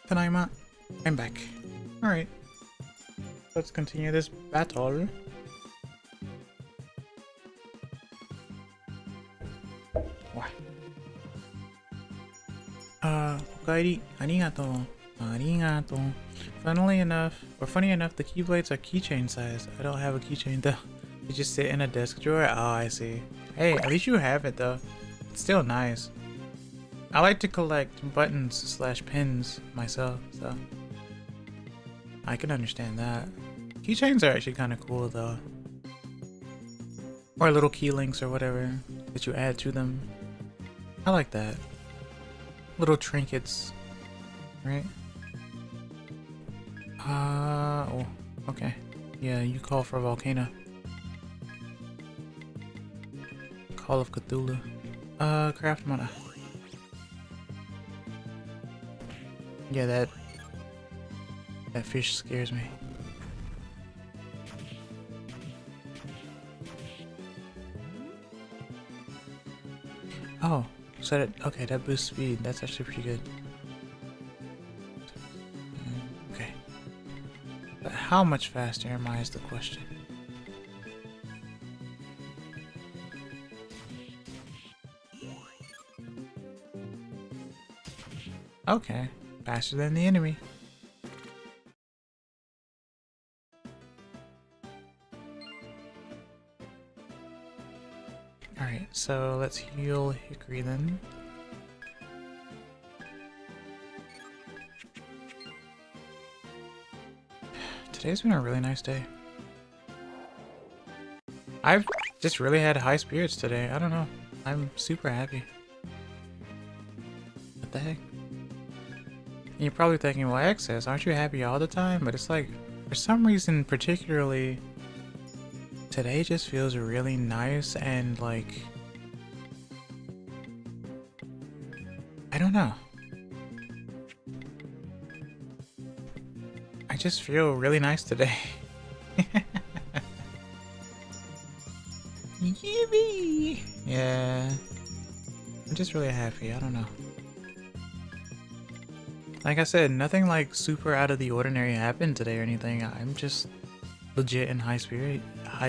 Tanaima, I'm back. Alright. Let's continue this battle. What? Okaeri, arigato. Arigato. Funny enough, the keyblades are keychain size. I don't have a keychain though. They just sit in a desk drawer. Oh, I see. Hey, at least you have it though. It's still nice. I like to collect buttons / pins myself, so I can understand that. Keychains are actually kind of cool though. Or little key links or whatever that you add to them. I like that. little trinkets, right? Oh, okay. Yeah, you call for a volcano. Call of Cthulhu. Craft mana. Yeah, that fish scares me. Oh, so that boosts speed. That's actually pretty good. Okay. But how much faster am I is the question. Okay, faster than the enemy. Alright, so let's heal Hickory then. Today's been a really nice day. I've just really had high spirits today. I don't know. I'm super happy. What the heck? And you're probably thinking, well, Excess, aren't you happy all the time? But it's like, for some reason, particularly, today just feels really nice and like, I don't know. I just feel really nice today. Yippee! Yeah. I'm just really happy, I don't know. Like I said, nothing like super out of the ordinary happened today or anything. I'm just legit in high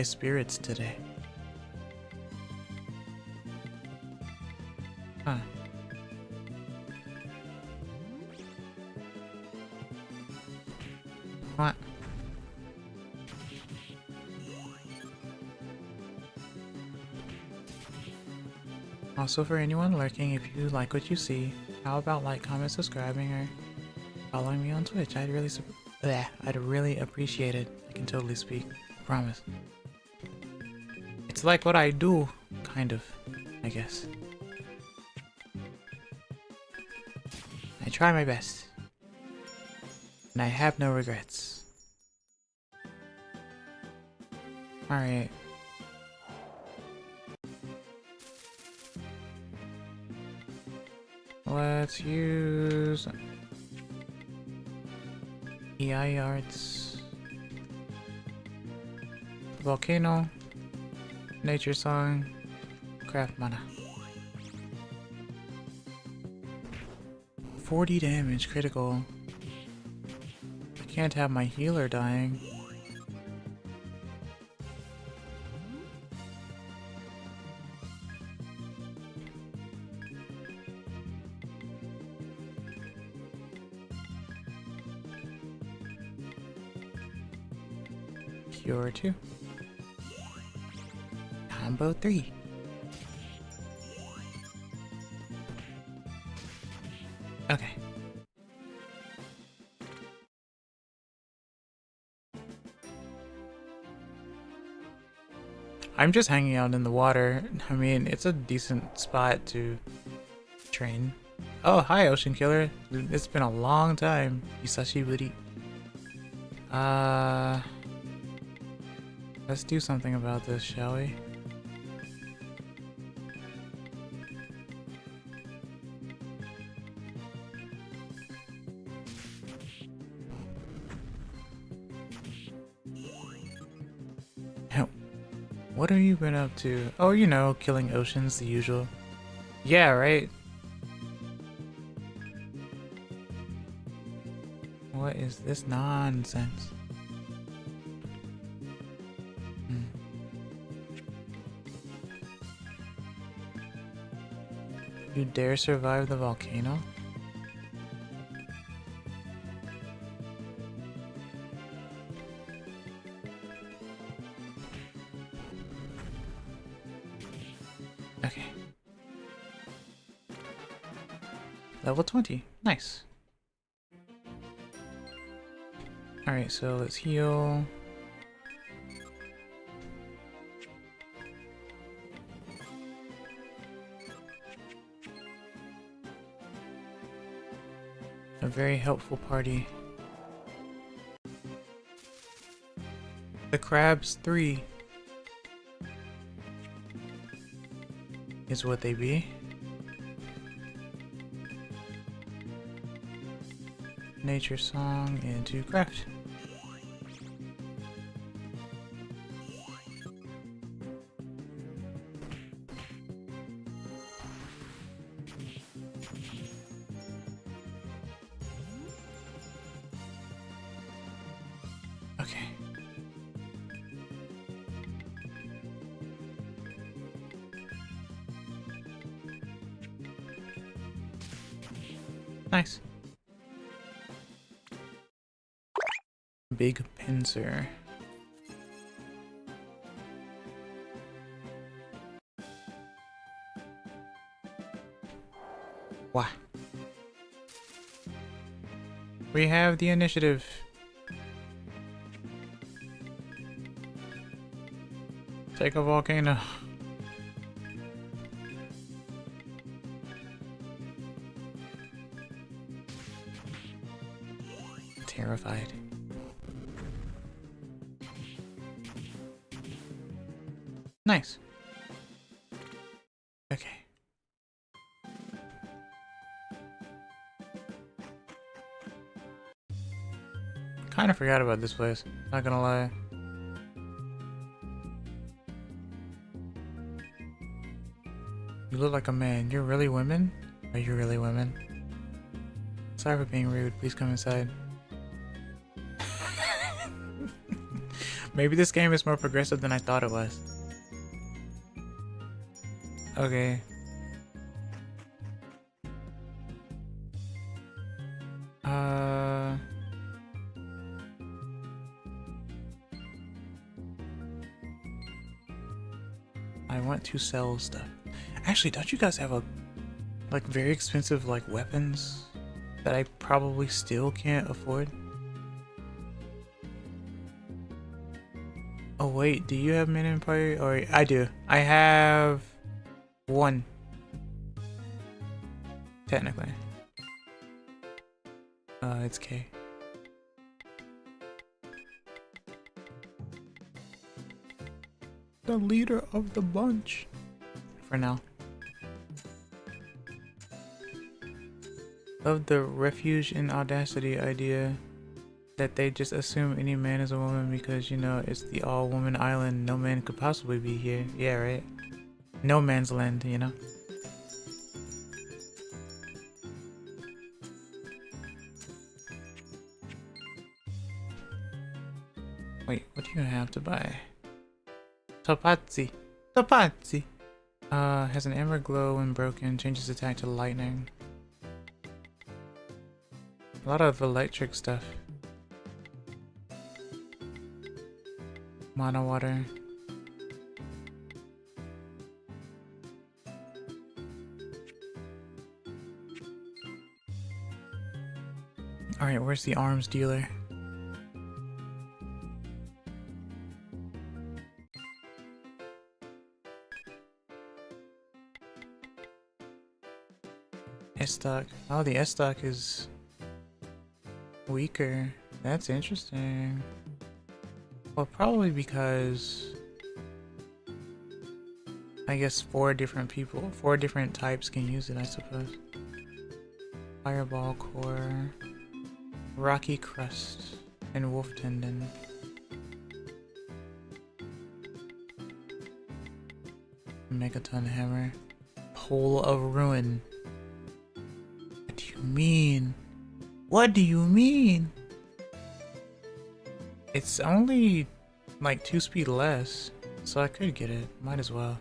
spirits today. Huh. What? Also, for anyone lurking, if you like what you see, how about like, comment, subscribing, or following me on Twitch? I'd really appreciate it. I can totally speak. Promise. It's like what I do, kind of, I guess. I try my best. And I have no regrets. Alright. Let's use EI arts, volcano, nature song, craft mana. 40 damage critical. I can't have my healer dying. Cure 2. Combo 3. Okay. I'm just hanging out in the water. I mean, it's a decent spot to train. Oh, hi, Ocean Killer. It's been a long time. Hisashi Buri. Let's do something about this, shall we? What have you been up to? Oh, you know, killing oceans, the usual. Yeah, right? What is this nonsense? You dare survive the volcano? Okay. Level 20. Nice. Alright, so let's heal. A very helpful party. The crabs 3 is what they be. Nature song into craft. Okay. Nice. Big pincer. Wow. We have the initiative. Take a volcano. Terrified. Nice. Okay. Kind of forgot about this place, not gonna lie. You look like a man. You're really women? Are you really women? Sorry for being rude. Please come inside. Maybe this game is more progressive than I thought it was. Okay. I want to sell stuff. Actually, don't you guys have a like very expensive like weapons that I probably still can't afford? Oh wait, do you have men in party? Or I do. I have one. Technically. It's K. The leader of the bunch. For now. Love the refuge and audacity idea that they just assume any man is a woman because, you know, it's the all-woman island. No man could possibly be here. Yeah, right? No man's land, you know? Wait, what do you have to buy? Topazzi. Topazzi! Has an amber glow when broken, changes attack to lightning. A lot of electric stuff. Mono water. Alright, where's the arms dealer? S-stock. Oh, the S-stock is weaker. That's interesting. Well, probably because I guess 4 different types can use it, I suppose. Fireball core, rocky crust, and wolf tendon. Megaton hammer, pole of ruin. What do you mean? What do you mean? It's only like 2 speed less, so I could get it. Might as well.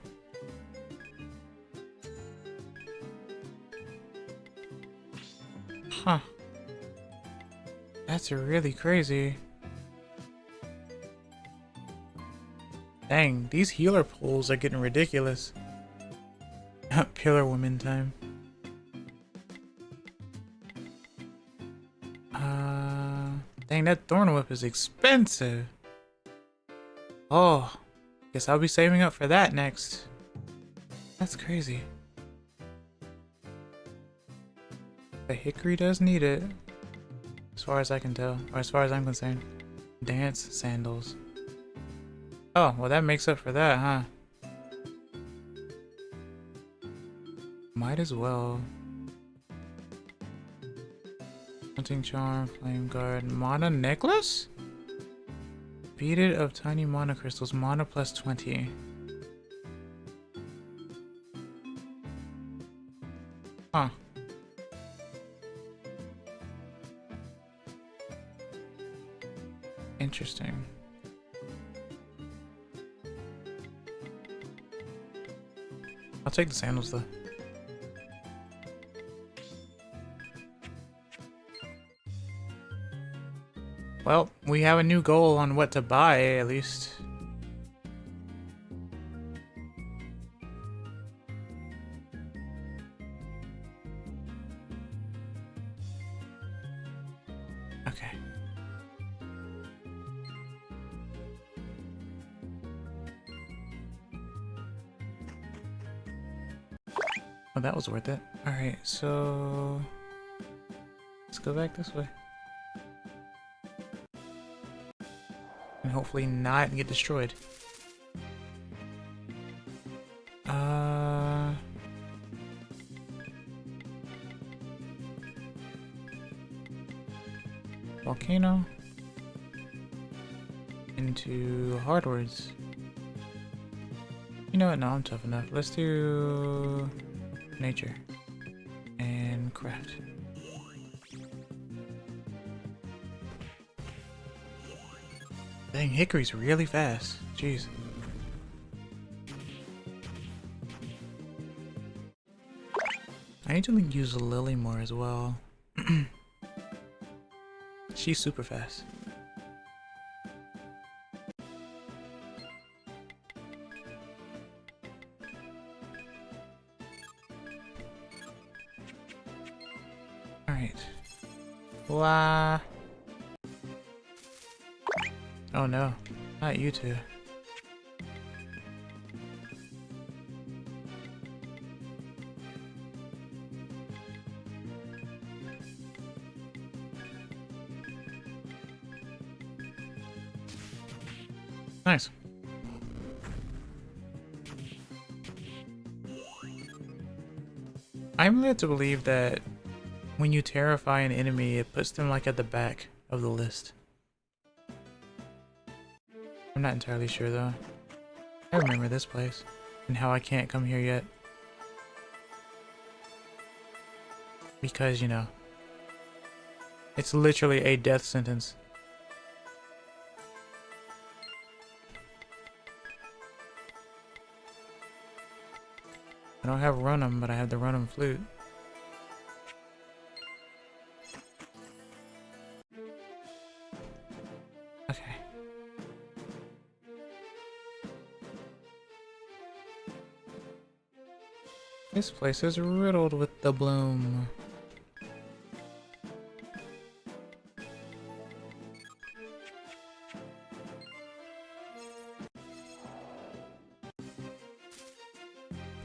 Huh. That's really crazy. Dang, these healer pulls are getting ridiculous. Pillar woman time. Dang, that thorn whip is expensive. Oh, guess I'll be saving up for that next. That's crazy. The hickory does need it. far as I can tell, or as far as I'm concerned. Dance sandals. Oh, well that makes up for that, huh? Might as well. Hunting charm, flame guard, mana necklace? Beaded of tiny mana crystals, mana plus 20. Huh. Interesting. I'll take the sandals though. Well, we have a new goal on what to buy, at least. Okay. Oh, that was worth it. Alright, so... let's go back this way. And hopefully not get destroyed. Volcano. Into hardwards. You know what? No, I'm tough enough. Let's do nature and craft. Dang, hickory's really fast. Jeez. I need to use Lily more as well. She's super fast. Alright. Wah. Oh no, not you two. Nice. I'm led to believe that when you terrify an enemy, it puts them like at the back of the list. I'm not entirely sure though. I remember this place and how I can't come here yet. Because, you know, it's literally a death sentence. I don't have Run'em, but I have the Run'em flute. Okay. This place is riddled with the bloom.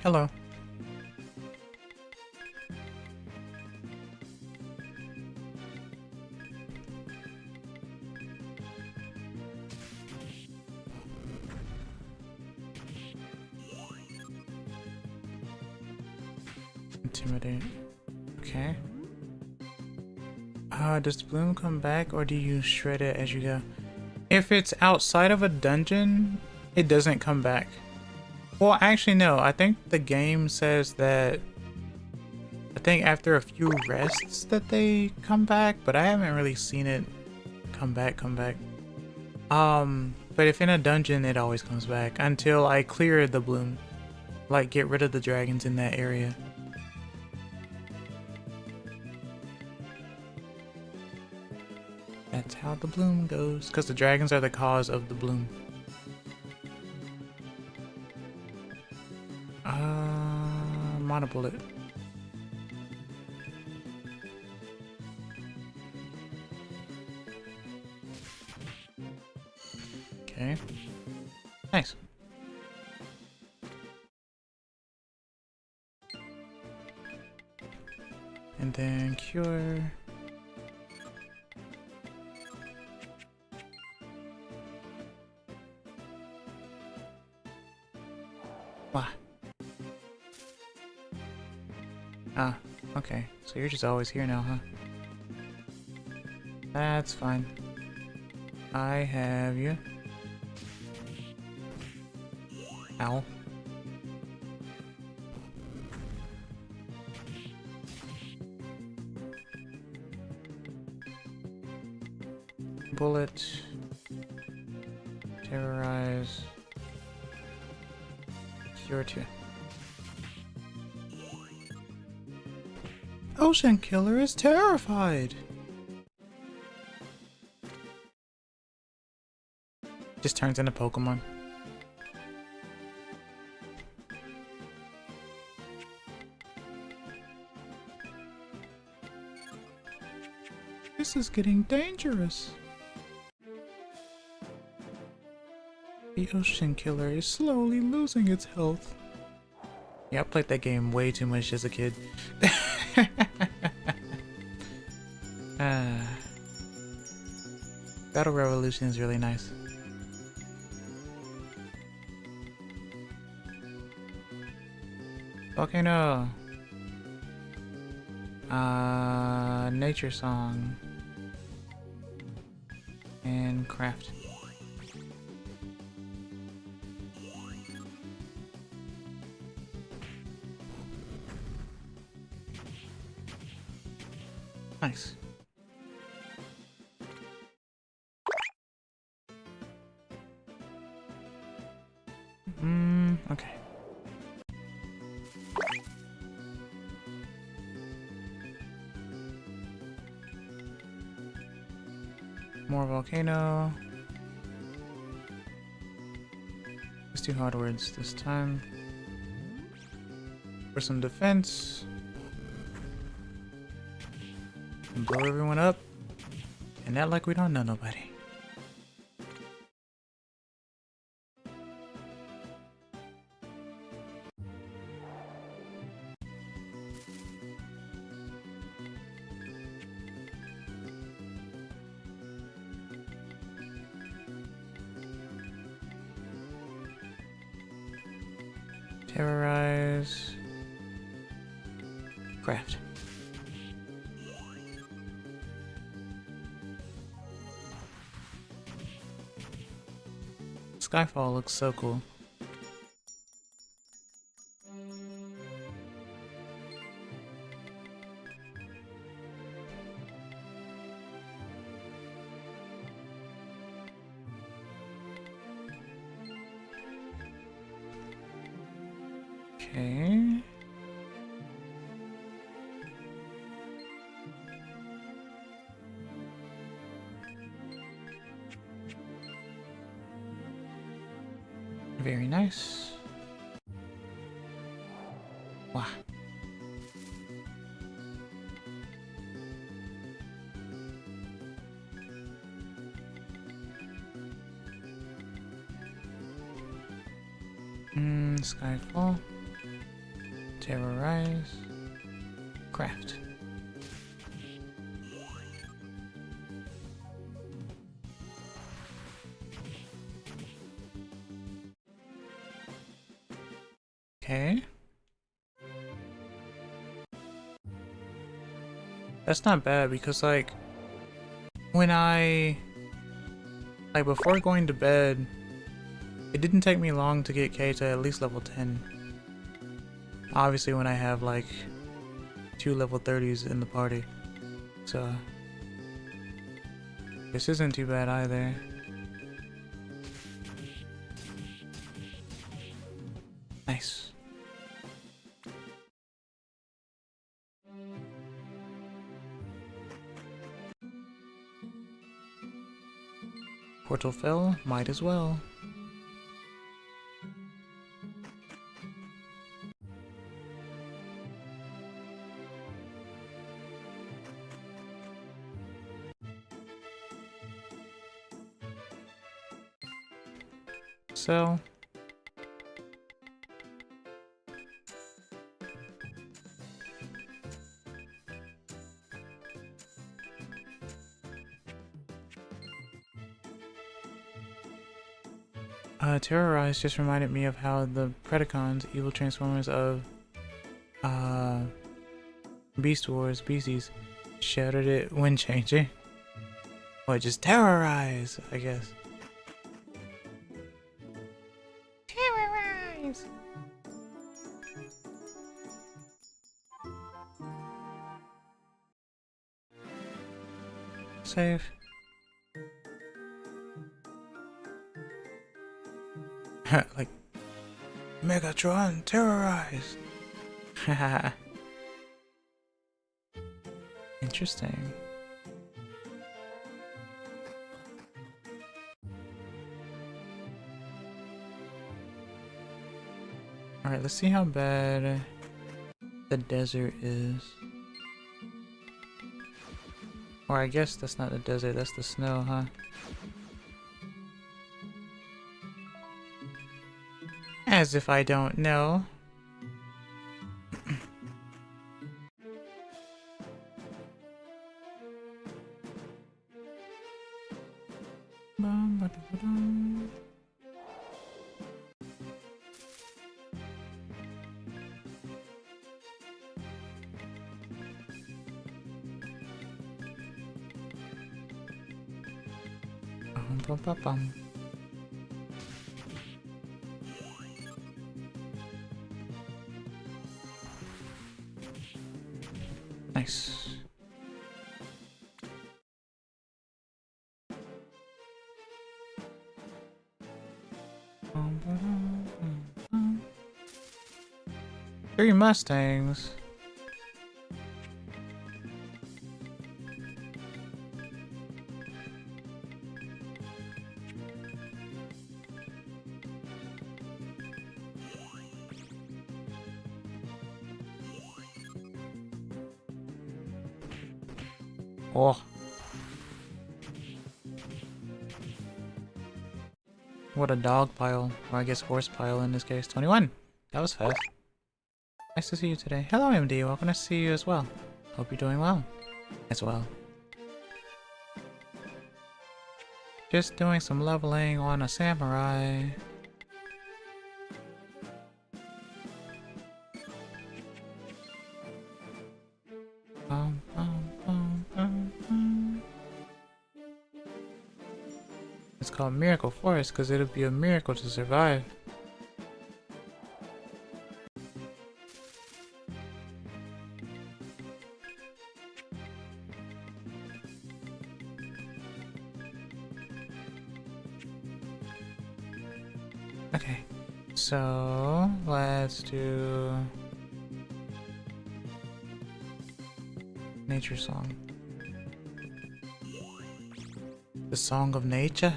Hello. Intimidate. Okay. Does the bloom come back or do you shred it as you go? If it's outside of a dungeon, it doesn't come back. Well, actually no, I think the game says that I think after a few rests that they come back, but I haven't really seen it come back. But if in a dungeon, it always comes back until I clear the bloom. Like, get rid of the dragons in that area. That's how the bloom goes, because the dragons are the cause of the bloom. Mana bullet. Okay. Nice. And then cure. Why? Ah, okay. So you're just always here now, huh? That's fine. I have you. Ow. Bullet. Terrorize. Cure 2. Ocean Killer is terrified! Just turns into Pokemon. This is getting dangerous. The Ocean Killer is slowly losing its health. Yeah, I played that game way too much as a kid. Battle Revolution is really nice. Volcano. Nature Song. And Craft. Nice. Okay. More volcano. Let's do hard words this time. For some defense. And blow everyone up. And act like we don't know nobody. Terrorize. Craft. Skyfall looks so cool. Okay. Very nice. Wow. Skyfall. Terrorize. Craft. Okay. That's not bad because like when before going to bed, it didn't take me long to get K to at least level 10. Obviously when I have like 2 level 30s in the party. So this isn't too bad either. Nice. Portal fell, might as well. So Terrorize just reminded me of how the Predacons, evil transformers of Beast Wars Beasties, shouted it when changing. Or just terrorize, I guess. Terrorize! Save. Like Megatron terrorize. Haha. Interesting. Alright, let's see how bad the desert is. Or I guess that's not the desert, that's the snow, huh? As if I don't know. Nice. Three Mustangs. Oh. What a dog pile, or I guess horse pile in this case. 21. That was fast. Nice to see you today. Hello, MD. Welcome to see you as well. Hope you're doing well. As well. Just doing some leveling on a samurai. It's called Miracle Forest because it'll be a miracle to survive. Okay, so let's do nature song. The song of nature.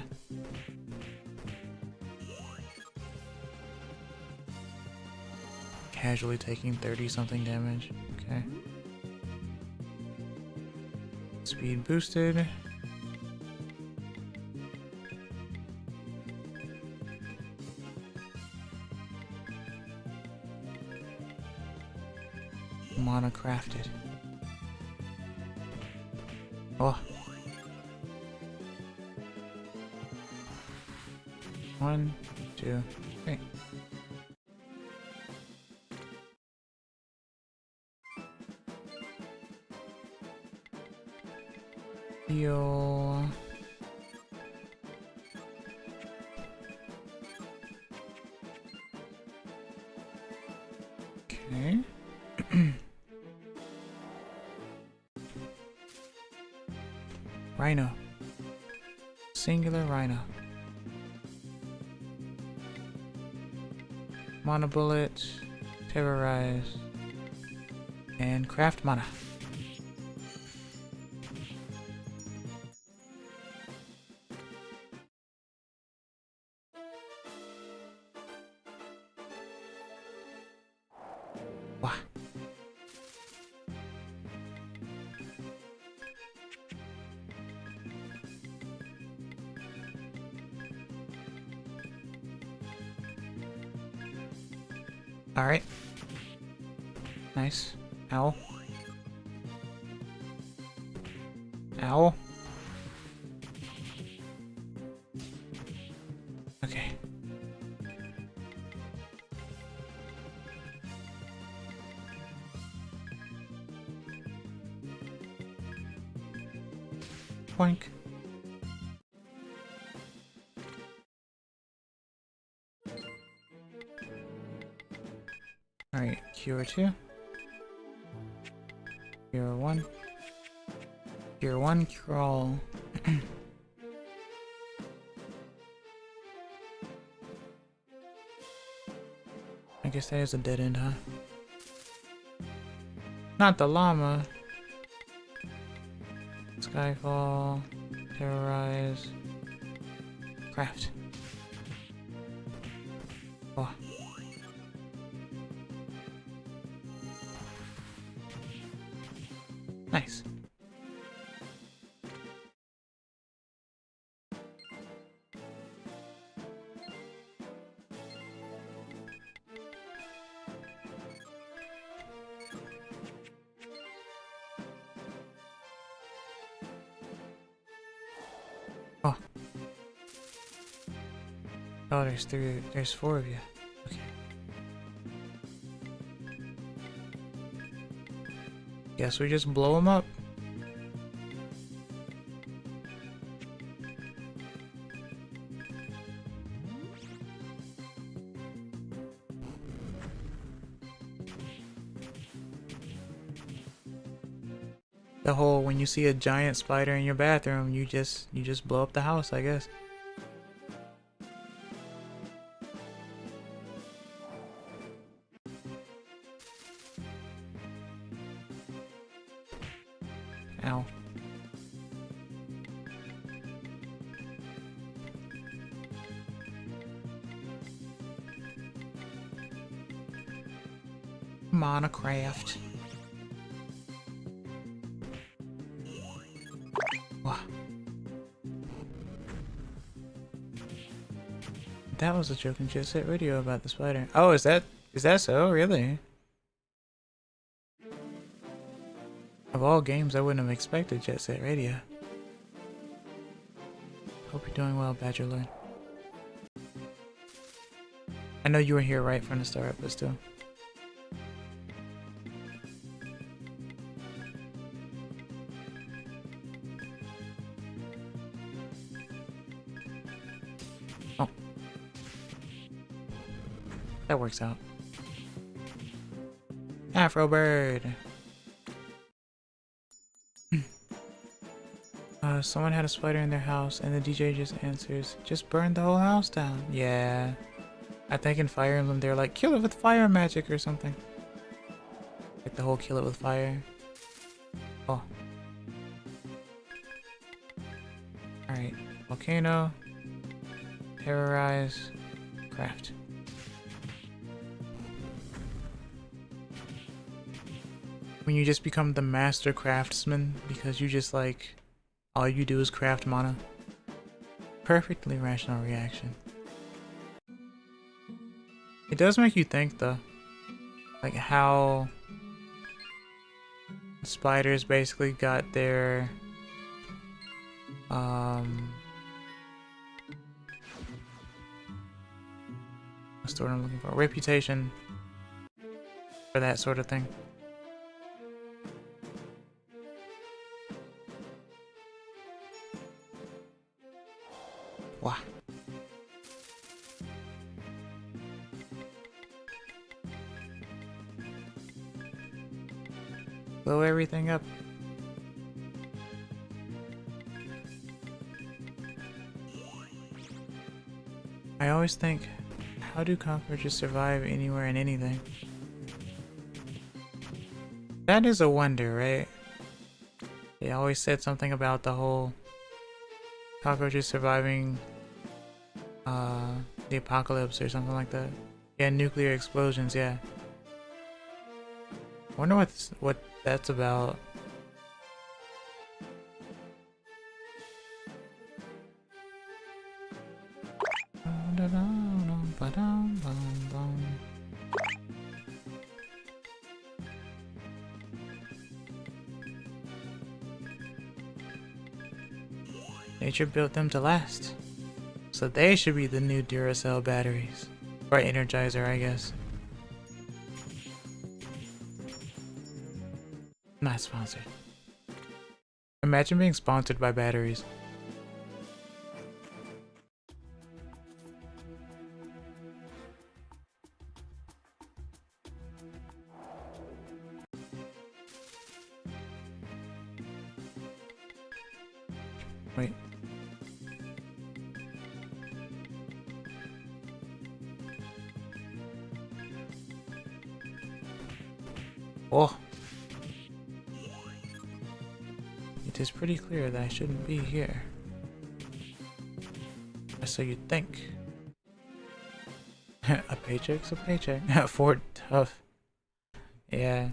Casually taking 30 something damage. Okay. Speed boosted. Mana crafted. Oh. 1, 2, 3. Heal. Okay. Rhino. Singular Rhino. Mana bullet, terrorize, and craft mana. Wow. All right. Nice. Ow. Ow. Okay. Boink. Alright, cure 2. Cure 1. Cure 1, cure all. I guess that is a dead end, huh? Not the llama. Skyfall. Terrorize. Craft. Oh. Nice. Oh. Oh, there's 4 of you. Okay. Guess we just blow them up. The whole when you see a giant spider in your bathroom, you just blow up the house, I guess. Ow. Monocraft. Wow. That was a joke in Jet Set Radio about the spider. Oh, is that so? Really? Of all games, I wouldn't have expected Jet Set Radio. Hope you're doing well, Badger Lord. I know you were here right from the start, but still. Oh. That works out. Afro Bird. Someone had a spider in their house and the DJ just answers, just burn the whole house down. Yeah. I think in Fire Emblem they're like, kill it with fire magic or something. Like the whole kill it with fire. Oh. Alright. Volcano. Terrorize. Craft. When you just become the master craftsman because you just like all you do is craft mana. Perfectly rational reaction. It does make you think though. Like how spiders basically got their what's the word I'm looking for? Reputation for that sort of thing. Wow. Blow everything up. I always think, how do cockroaches survive anywhere and anything? That is a wonder, right? They always said something about the whole cockroaches surviving the apocalypse or something like that. Yeah, nuclear explosions, yeah. Wonder what that's about. Nature built them to last. So they should be the new Duracell batteries. Or Energizer, I guess. Not sponsored. Imagine being sponsored by batteries. Wait. Oh. It is pretty clear that I shouldn't be here. Or so you'd think. A paycheck's a paycheck. For tough. Yeah.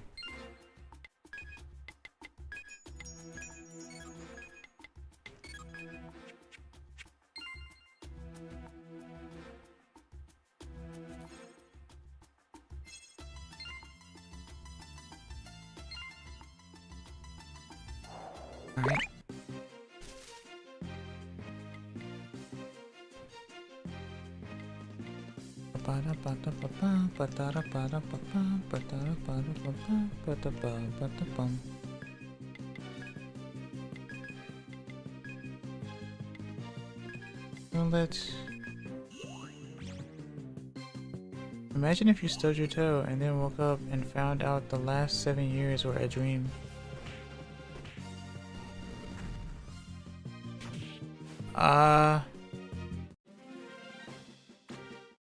Alright. Well, let's imagine if you stubbed your toe and then woke up and found out the last 7 years were a dream.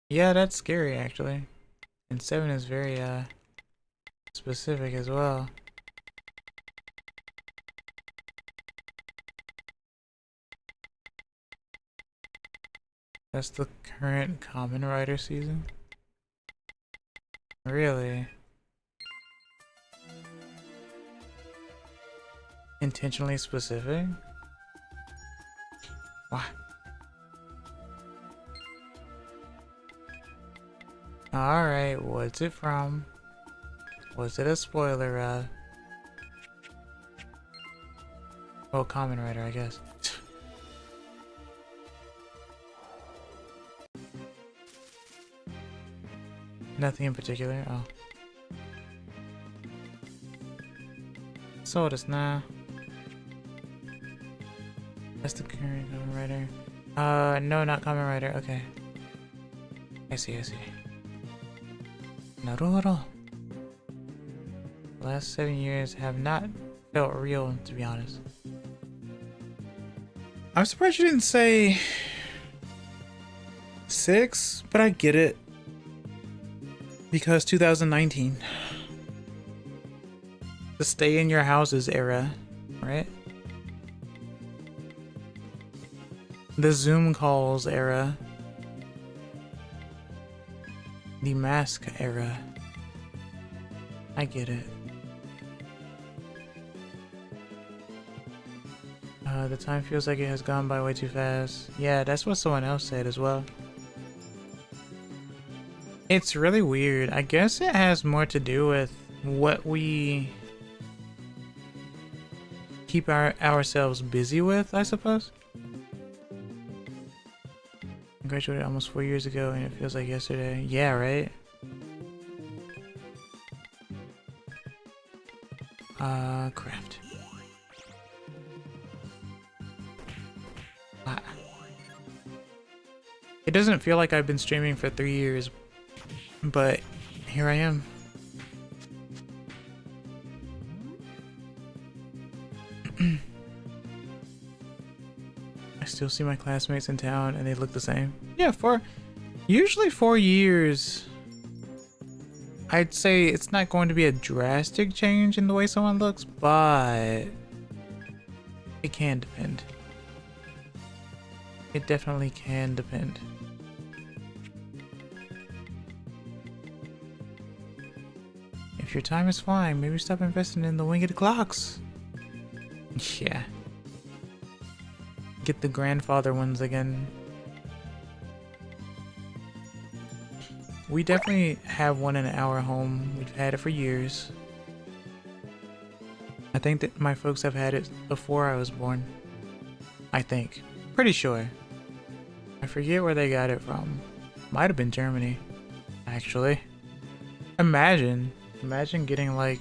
Yeah, that's scary actually. And 7 is very specific as well. That's the current Common Rider season? Really? Intentionally specific? Why? Alright, what's it from? Was it a spoiler, well, Common Rider, I guess. Nothing in particular, oh. So it is now. That's the current Common Rider. No, not Common Rider, okay. I see. Naruto. The last 7 years have not felt real, to be honest. I'm surprised you didn't say 6, but I get it. Because 2019. The stay in your houses era, right? The Zoom calls era. The mask era. I get it. The time feels like it has gone by way too fast. Yeah, that's what someone else said as well. It's really weird. I guess it has more to do with what we keep ourselves busy with, I suppose. I graduated almost 4 years ago and it feels like yesterday. Yeah, right? Craft. It doesn't feel like I've been streaming for 3 years, but here I am. I still see my classmates in town and they look the same. Yeah, usually 4 years. I'd say it's not going to be a drastic change in the way someone looks, but it can depend. It definitely can depend. If your time is flying, maybe stop investing in the winged clocks. Yeah. Get the grandfather ones again. We definitely have one in our home. We've had it for years. I think that my folks have had it before I was born. I think. Pretty sure. I forget where they got it from. Might have been Germany, actually. Imagine getting like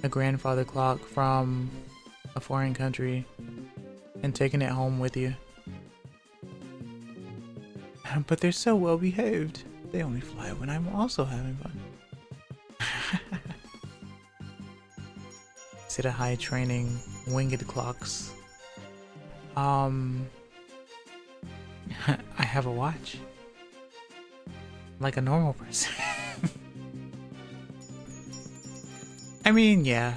a grandfather clock from a foreign country and taking it home with you. But they're so well behaved. They only fly when I'm also having fun. Sit a high training winged clocks. I have a watch. Like a normal person. I mean, yeah.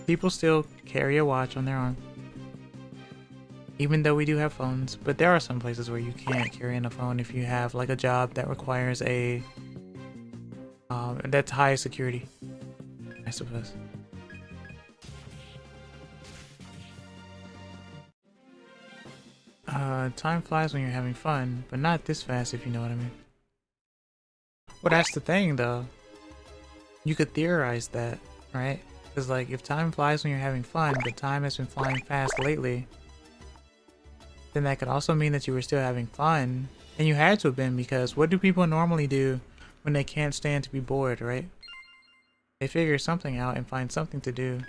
People still carry a watch on their arm. Even though we do have phones, but there are some places where you can't carry in a phone if you have like a job that requires a that's high security, I suppose. Time flies when you're having fun, but not this fast, if you know what I mean. Well, that's the thing though. You could theorize that, right? Because like if time flies when you're having fun, but time has been flying fast lately, then that could also mean that you were still having fun. And you had to have been, because what do people normally do when they can't stand to be bored, right? They figure something out and find something to do,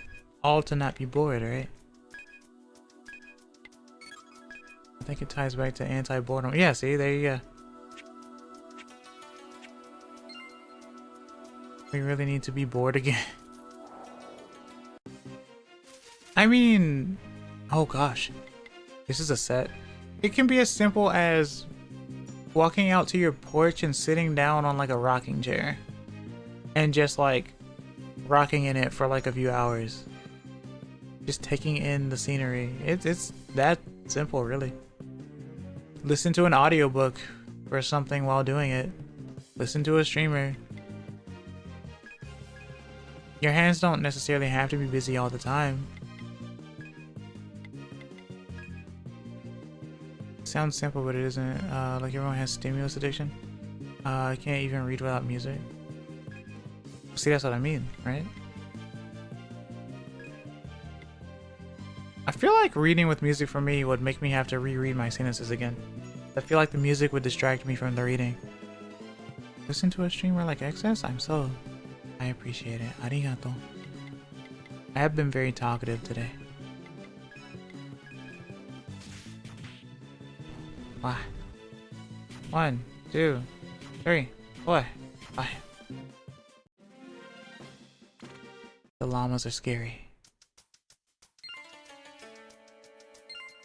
all to not be bored, right? I think it ties back to anti-boredom. Yeah, see, there you go. We really need to be bored again. I mean, oh gosh. This is a set. It can be as simple as walking out to your porch and sitting down on like a rocking chair and just like rocking in it for like a few hours. Just taking in the scenery. It's that simple, really. Listen to an audiobook or something while doing it. Listen to a streamer. Your hands don't necessarily have to be busy all the time. Sounds simple, but it isn't. Like everyone has stimulus addiction. I can't even read without music. See, that's what I mean, right? I feel like reading with music for me would make me have to reread my sentences again. I feel like the music would distract me from the reading. Listen to a streamer like Excess? I appreciate it. Arigato. I have been very talkative today. Wow. 1, 2, 3, 4, 5. The llamas are scary.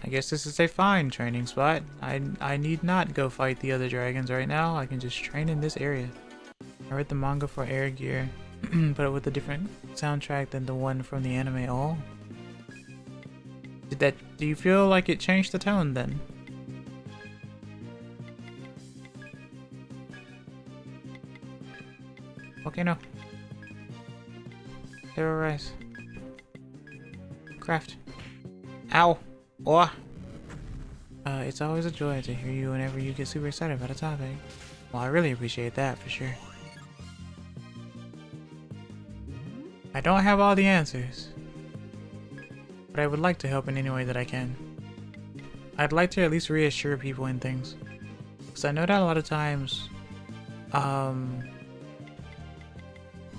I guess this is a fine training spot. I need not go fight the other dragons right now. I can just train in this area. I read the manga for Air Gear, but with a different soundtrack than the one from the anime. Oh. Do you feel like it changed the tone then? Okay, no. Terrorize. Craft. Ow! Oh! It's always a joy to hear you whenever you get super excited about a topic. Well, I really appreciate that, for sure. I don't have all the answers, but I would like to help in any way that I can. I'd like to at least reassure people in things, because I know that a lot of times,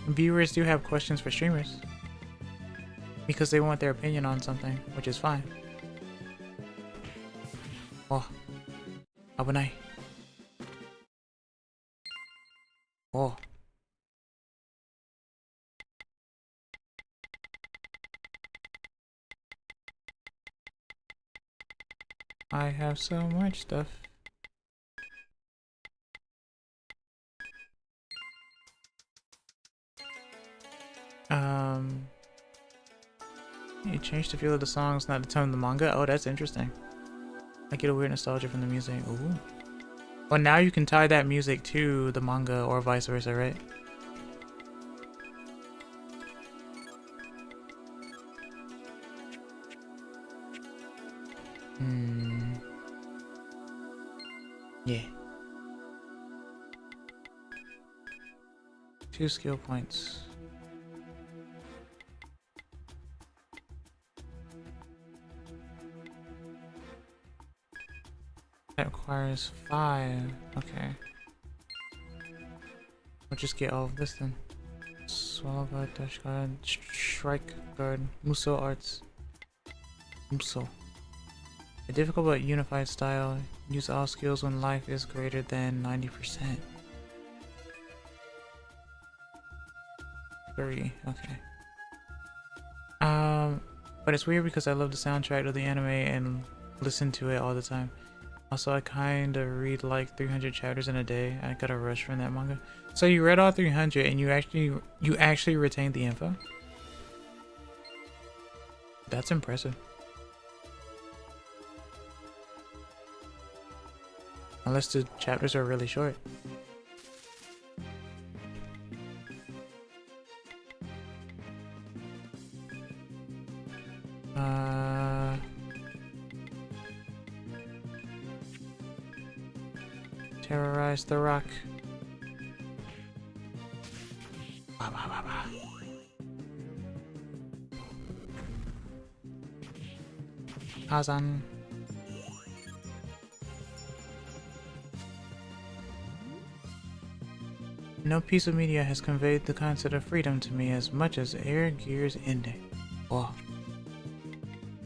viewers do have questions for streamers because they want their opinion on something, which is fine. Oh, abunai. Oh. I have so much stuff. You changed the feel of the songs, not the tone of the manga? Oh, that's interesting. I get a weird nostalgia from the music. Ooh. Well, now you can tie that music to the manga or vice versa, right? Yeah. 2 skill points. That requires 5. Okay. We'll just get all of this then. Swallow by Dashka. Shrike Guard. Muso Arts. Muso. A difficult but unified style. Use all skills when life is greater than 90%. 3, okay. But it's weird because I love the soundtrack of the anime and listen to it all the time. Also, I kinda read like 300 chapters in a day. I got a rush from that manga. So you read all 300 and you actually retained the info? That's impressive. Unless the chapters are really short. Terrorize the rock. Bah, bah, bah, bah. Kazan. No piece of media has conveyed the concept of freedom to me as much as Air Gear's ending. Whoa.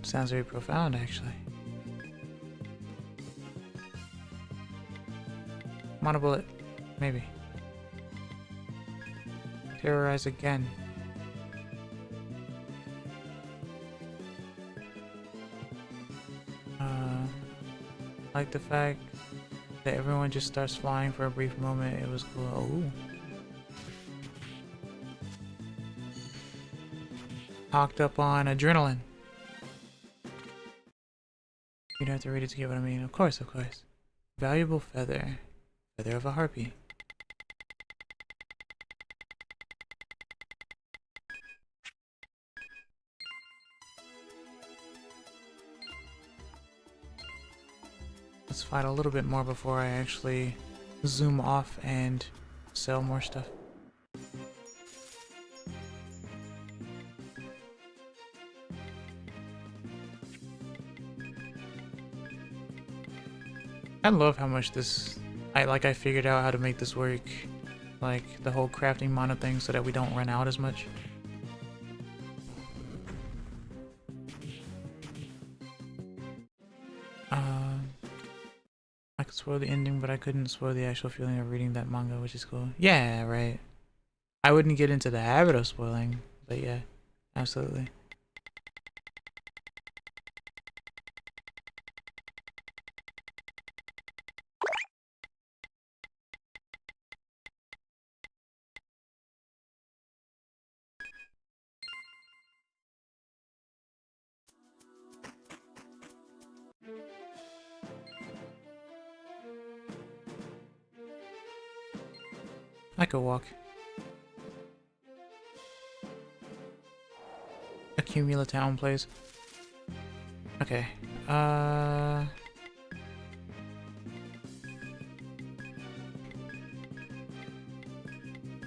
Sounds very profound, actually. Mono bullet. Maybe. Terrorize again. Like the fact that everyone just starts flying for a brief moment. It was cool. Oh. Hocked up on adrenaline. You don't have to read it to get what I mean. Of course, of course. Valuable feather. Feather of a harpy. Let's fight a little bit more before I actually zoom off and sell more stuff. I love how much this, I figured out how to make this work, like the whole crafting mono thing so that we don't run out as much. I could spoil the ending, but I couldn't spoil the actual feeling of reading that manga, which is cool. Yeah, right. I wouldn't get into the habit of spoiling, but yeah, absolutely. I could walk. Accumula town place. Okay.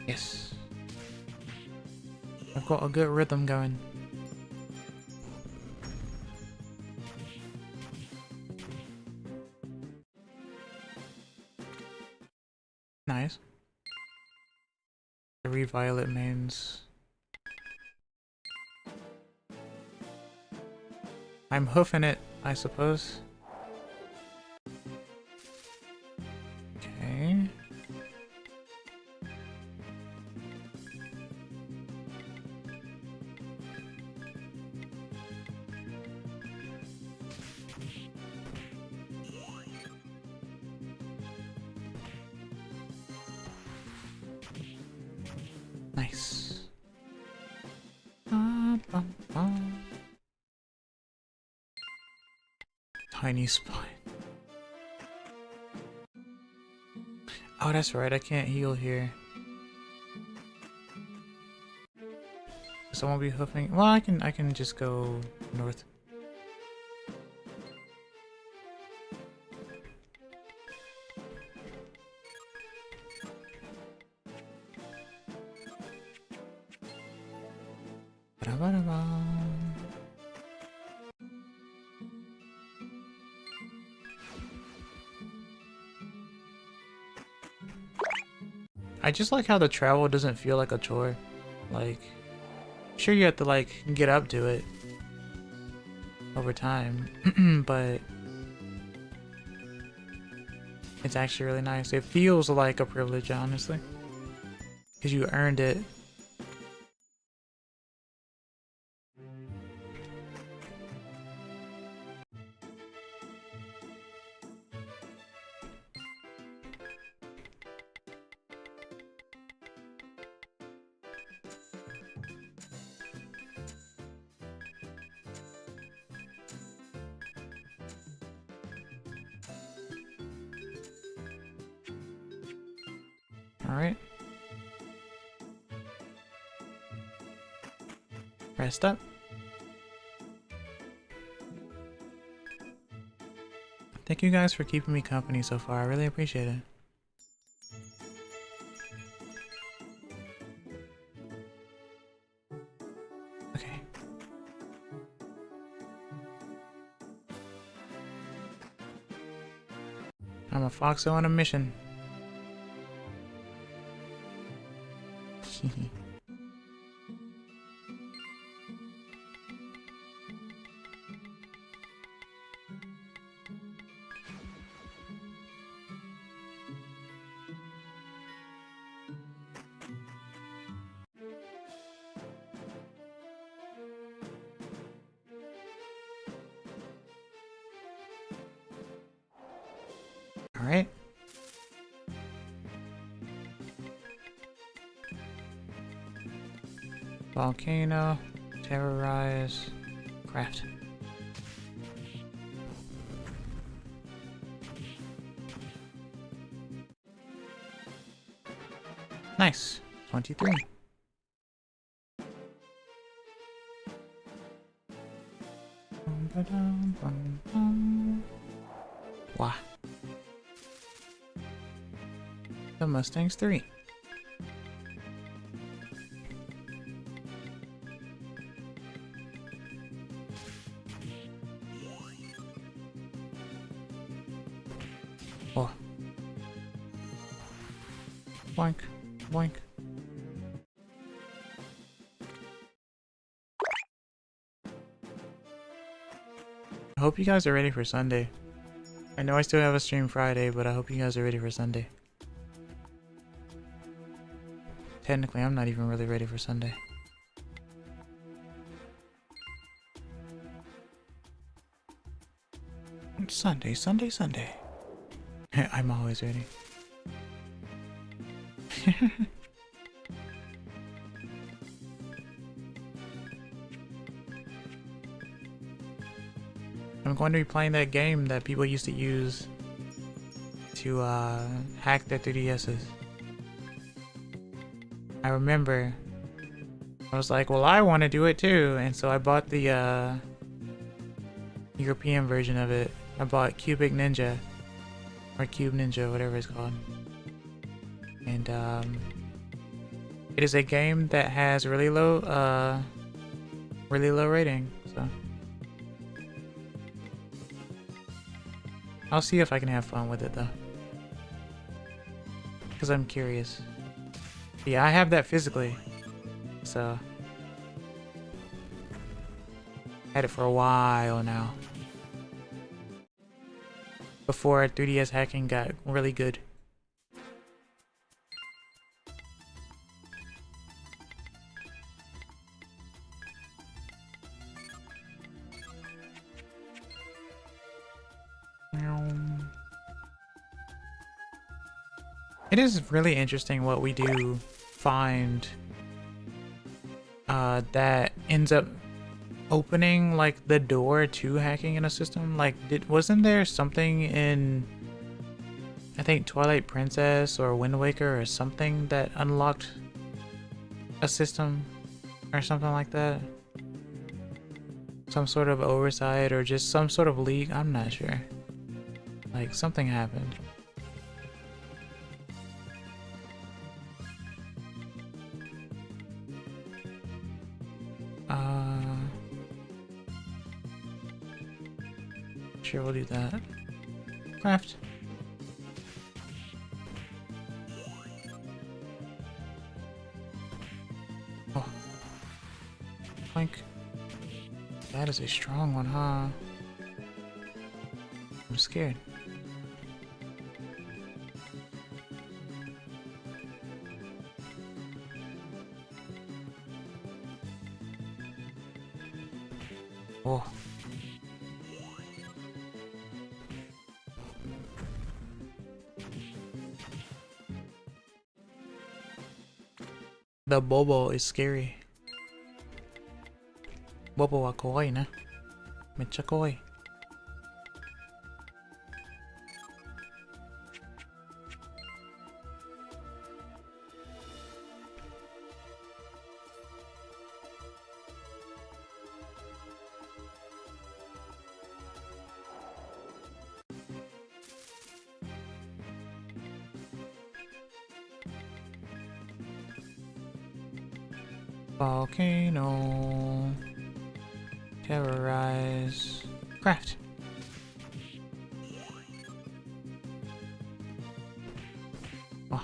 Yes. I've got a good rhythm going. Nice. Three violet mains. I'm hoofing it, I suppose. Okay. Nice. Tiny spine. Oh, that's right. I can't heal here. So I won't be hoofing. Well, I can just go north. I just like how the travel doesn't feel like a chore. Like, Sure, you have to like get up to it over time, but it's actually really nice. It feels like a privilege, honestly, because you earned it. All right. Rest up. Thank you guys for keeping me company so far. I really appreciate it. Okay. I'm a foxo on a mission. All right. Volcano, terrorize, craft. Nice. 23. Wow. The Mustang's 3. Oh. Boink, boink. I hope you guys are ready for Sunday. I know I still have a stream Friday, but I hope you guys are ready for Sunday. Technically, I'm not even really ready for Sunday. Sunday, Sunday, Sunday. I'm always ready. I'm going to be playing that game that people used to use to hack their 3DSs. I remember I was like, well, I want to do it too, and so I bought the European version of it. I bought Cubic Ninja or Cube Ninja, whatever it's called, and it is a game that has really low rating. So I'll see if I can have fun with it though, because I'm curious. Yeah, I have that physically, so had it for a while now. Before 3DS hacking got really good. It is really interesting what we do find that ends up opening like the door to hacking in a system. Like, wasn't there something in, I think, Twilight Princess or Wind Waker or something that unlocked a system or something like that? Some sort of oversight or just some sort of leak? I'm not sure. Like, something happened. Sure, we'll do that. Craft. Oh. Like, that is a strong one, huh? I'm scared. Oh. The Bobo is scary. Bobo wa kawaii na. Mecha kawaii. Volcano. Terrorize. Craft. Oh.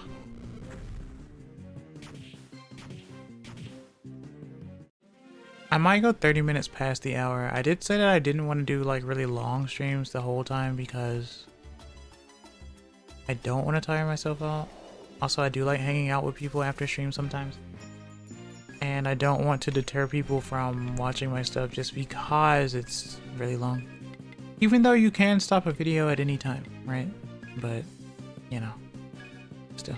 I might go 30 minutes past the hour. I did say that I didn't want to do like really long streams the whole time because I don't want to tire myself out. Also, I do like hanging out with people after stream sometimes. And I don't want to deter people from watching my stuff just because it's really long. Even though you can stop a video at any time, right? But, you know, still.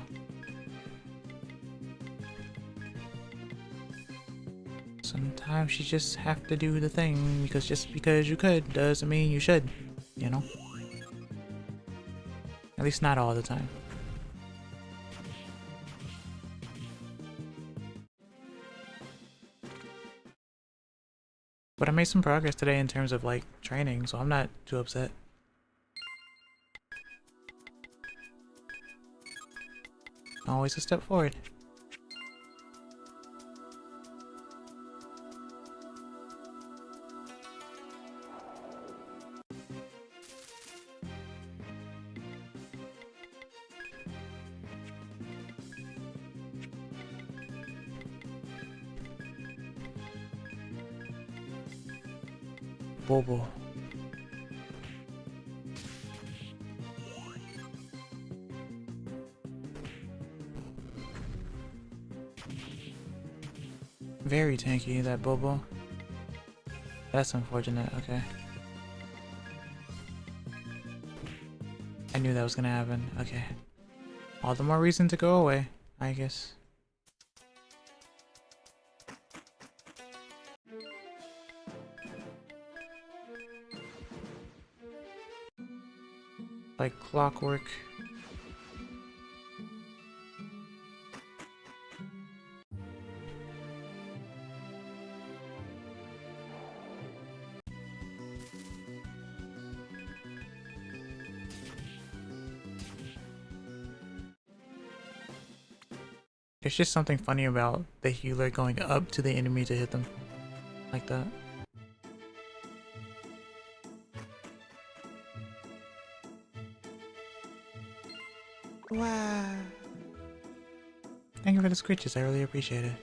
Sometimes you just have to do the thing because just because you could doesn't mean you should, you know? At least not all the time. But I made some progress today in terms of like training, so I'm not too upset. Always a step forward. Bobo. Very tanky, that Bobo. That's unfortunate, okay. I knew that was gonna happen, okay. All the more reason to go away, I guess. Like clockwork. There's just something funny about the healer going up to the enemy to hit them. Like that. Wow. Thank you for the scritches, I really appreciate it.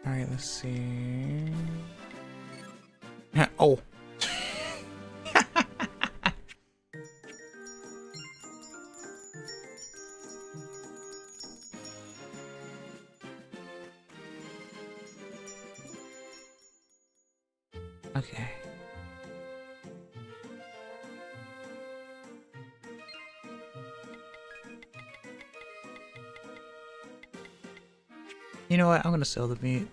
Alright, let's see. Oh. Okay. You know what? I'm gonna sell the meat.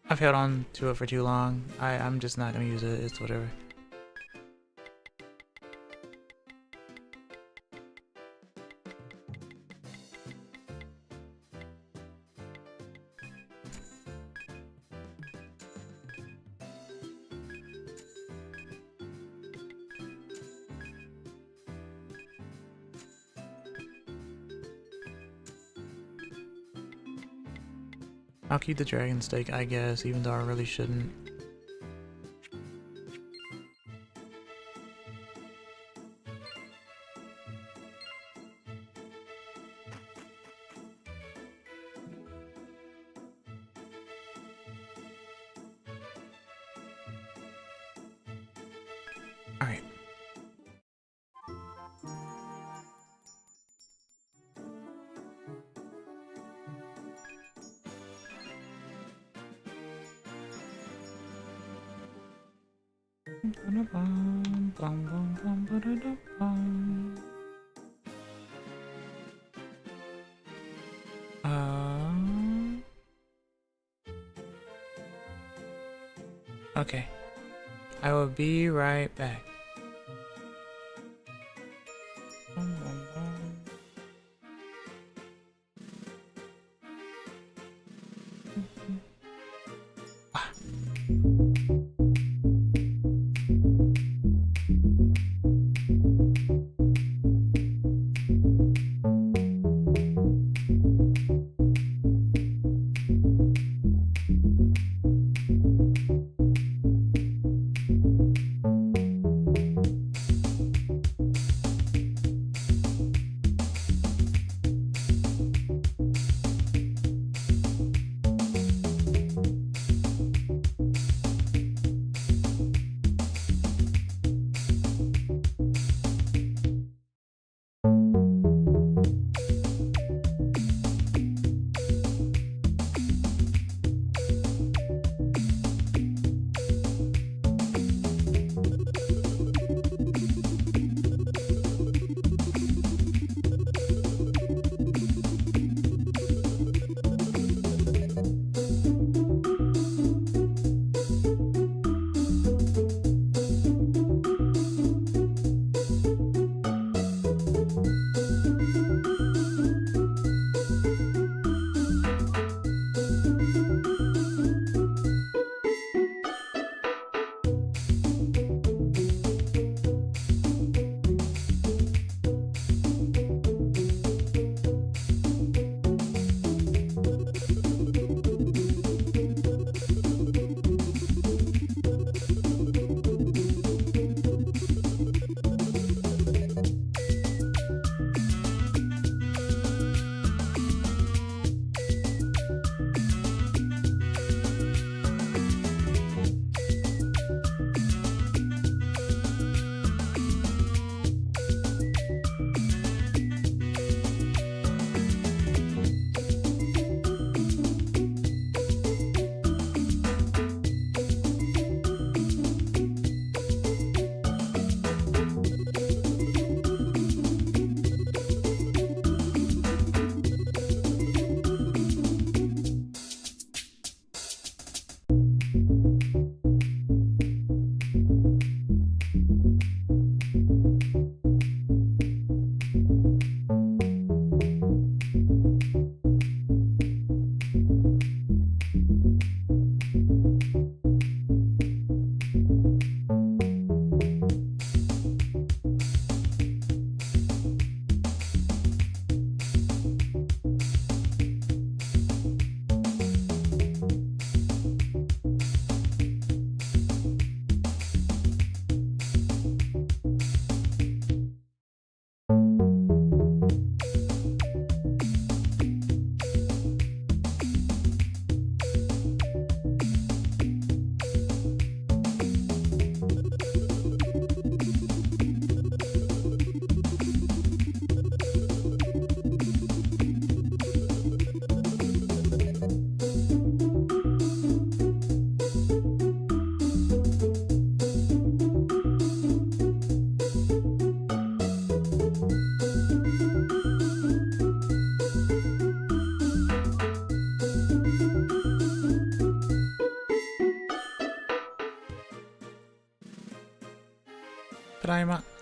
I've held on to it for too long. I'm just not gonna use it. It's whatever. I'll keep the dragon steak, I guess, even though I really shouldn't. Okay. I will be right back.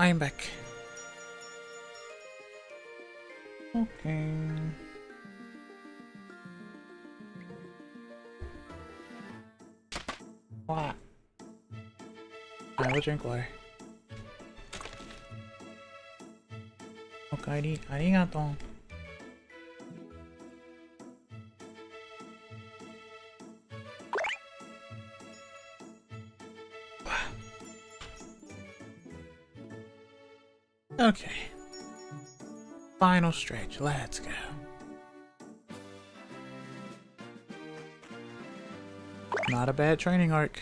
I'm back. Okay. What? I will drink water. Okay, arigato. Okay. Final stretch. Let's go. Not a bad training arc.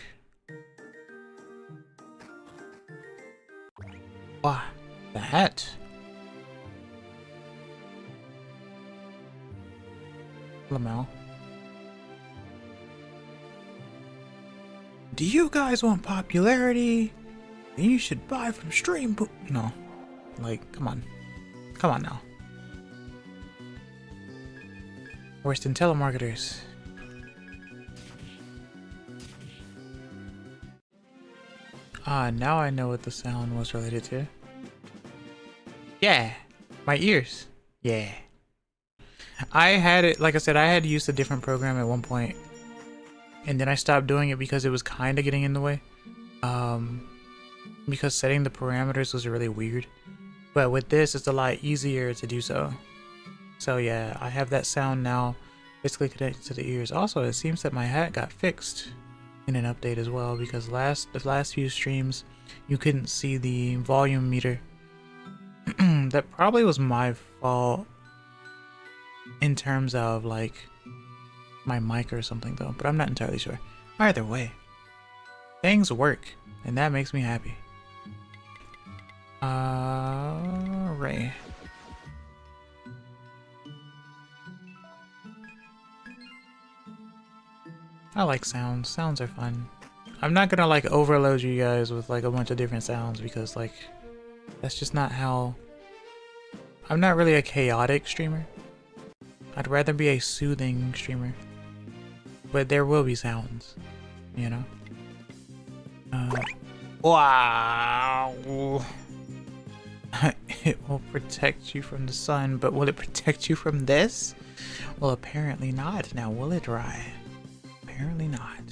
Wow. That. Lamel. Do you guys want popularity You should buy from Stream. No, like, come on now. Worse than telemarketers. Ah, now I know what the sound was related to. Yeah, my ears. Yeah. I had it, like I said, I had used a different program at one point, and then I stopped doing it because it was kind of getting in the way. Because setting the parameters was really weird. But with this, it's a lot easier to do so. So yeah, I have that sound now basically connected to the ears. Also, it seems that my hat got fixed in an update as well, because the last few streams you couldn't see the volume meter. That probably was my fault in terms of like my mic or something though, but I'm not entirely sure. Either way, things work, and that makes me happy. Ray. I like sounds. Sounds are fun. I'm not gonna like overload you guys with like a bunch of different sounds, because like that's just not how... I'm not really a chaotic streamer. I'd rather be a soothing streamer. But there will be sounds, you know? Wow! It will protect you from the sun, but will it protect you from this? Well, apparently not. Now, will it, Rye? Apparently not.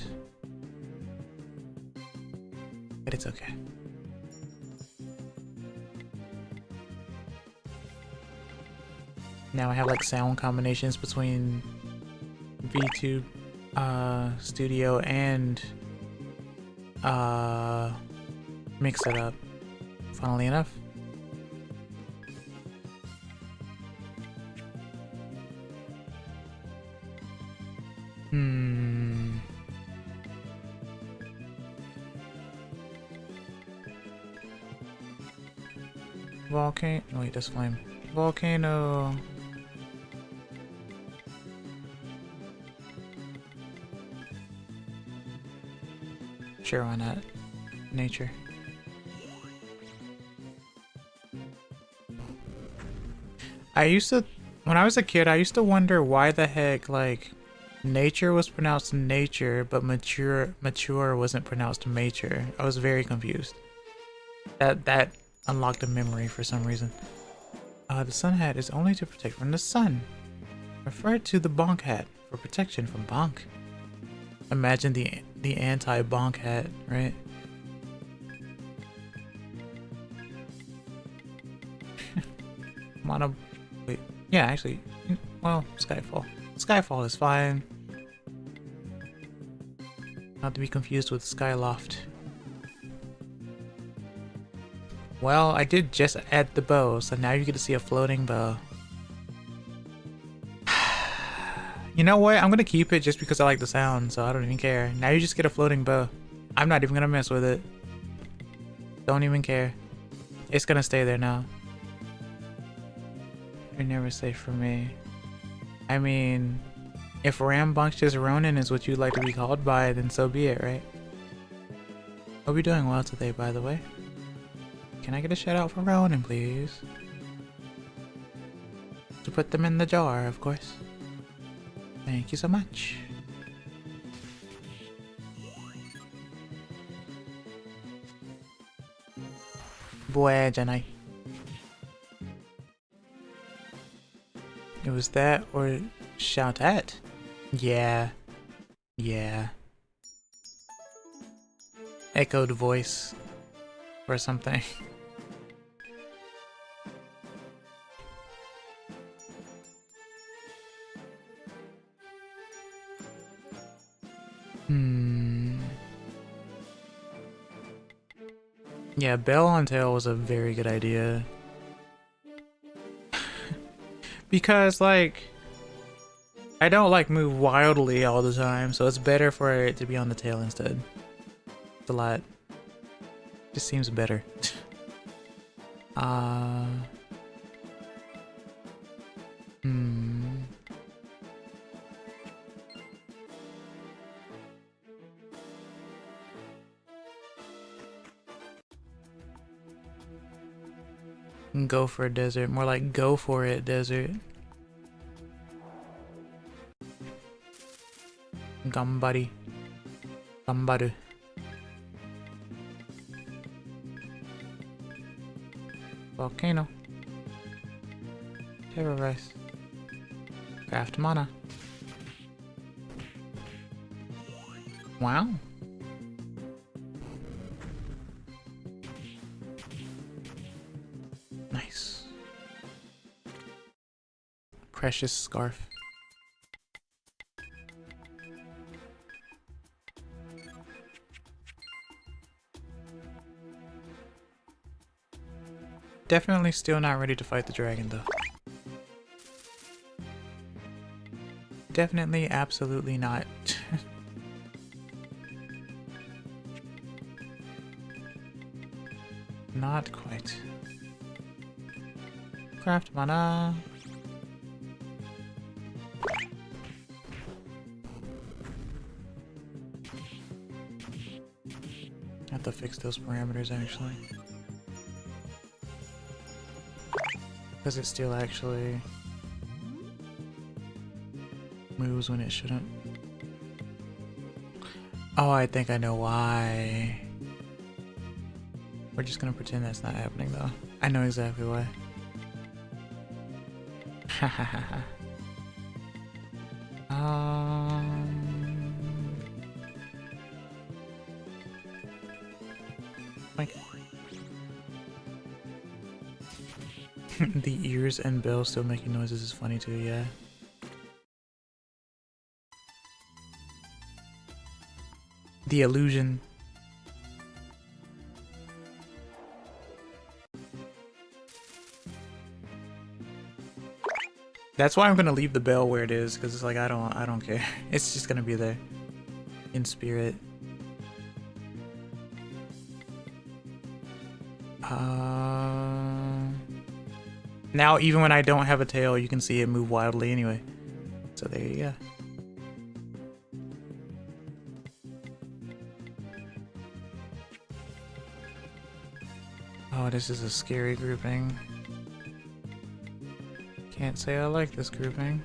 But it's okay. Now I have like sound combinations between VTube Studio and Mix It Up, funnily enough. Volcano. Wait, that's flame. Volcano. Sure, why not? Nature. When I was a kid, I used to wonder why the heck, like, nature was pronounced nature, but mature wasn't pronounced mature. I was very confused. That unlocked a memory for some reason. The sun hat is only to protect from the sun. Refer to the bonk hat for protection from bonk. Imagine the anti-bonk hat, right? Mono... Wait. Yeah, actually... Well, Skyfall. Skyfall is fine. Not to be confused with Skyloft. Well, I did just add the bow, so now you get to see a floating bow. You know what? I'm gonna keep it just because I like the sound, so I don't even care. Now you just get a floating bow. I'm not even gonna mess with it. Don't even care. It's gonna stay there now. You're never safe from me. I mean, if Rambunctious Ronin is what you'd like to be called by, then so be it, right? Hope you're doing well today, by the way. Can I get a shout out for Ronin, please? To put them in the jar, of course. Thank you so much. Boy, Jenny. It was that or shout at? Yeah. Yeah. Echoed voice or something. Yeah, Bell on Tail was a very good idea. Because, like, I don't, like, move wildly all the time, so it's better for it to be on the tail instead. It's a lot. Just seems better. Go for a desert. More like go for it desert. Gambari. Gambaru. Volcano. Terrorize. Craft mana. Wow. Nice. Precious scarf. Definitely still not ready to fight the dragon though. Definitely absolutely not. Not quite. Craft mana. Have to fix those parameters actually. Because it still actually moves when it shouldn't. Oh, I think I know why. We're just gonna pretend that's not happening though. I know exactly why. Like the ears and bell still making noises is funny too, yeah. The illusion. That's why I'm gonna leave the bell where it is, because it's like I don't care. It's just gonna be there in spirit. Now even when I don't have a tail, you can see it move wildly anyway. So there you go. Oh, this is a scary grouping. Can't say I like this grouping.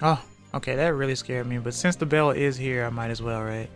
Oh, okay, that really scared me, but since the bell is here, I might as well, right?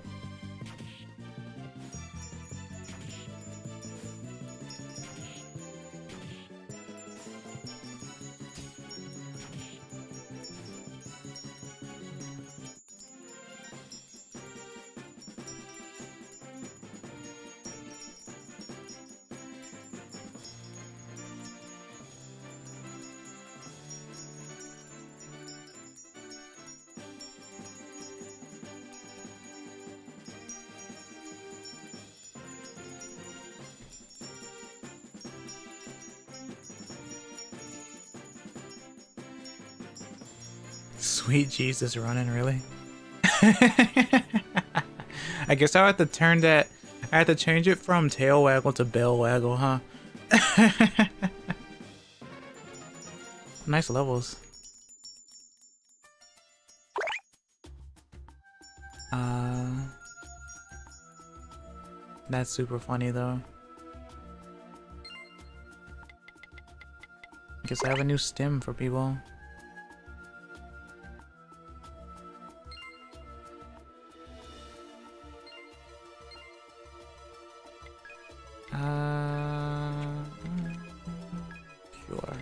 Sweet Jesus, running, really? I guess I'll have to turn that. I have to change it from tail waggle to bell waggle, huh? Nice levels. That's super funny though. Guess I have a new stem for people. Sure.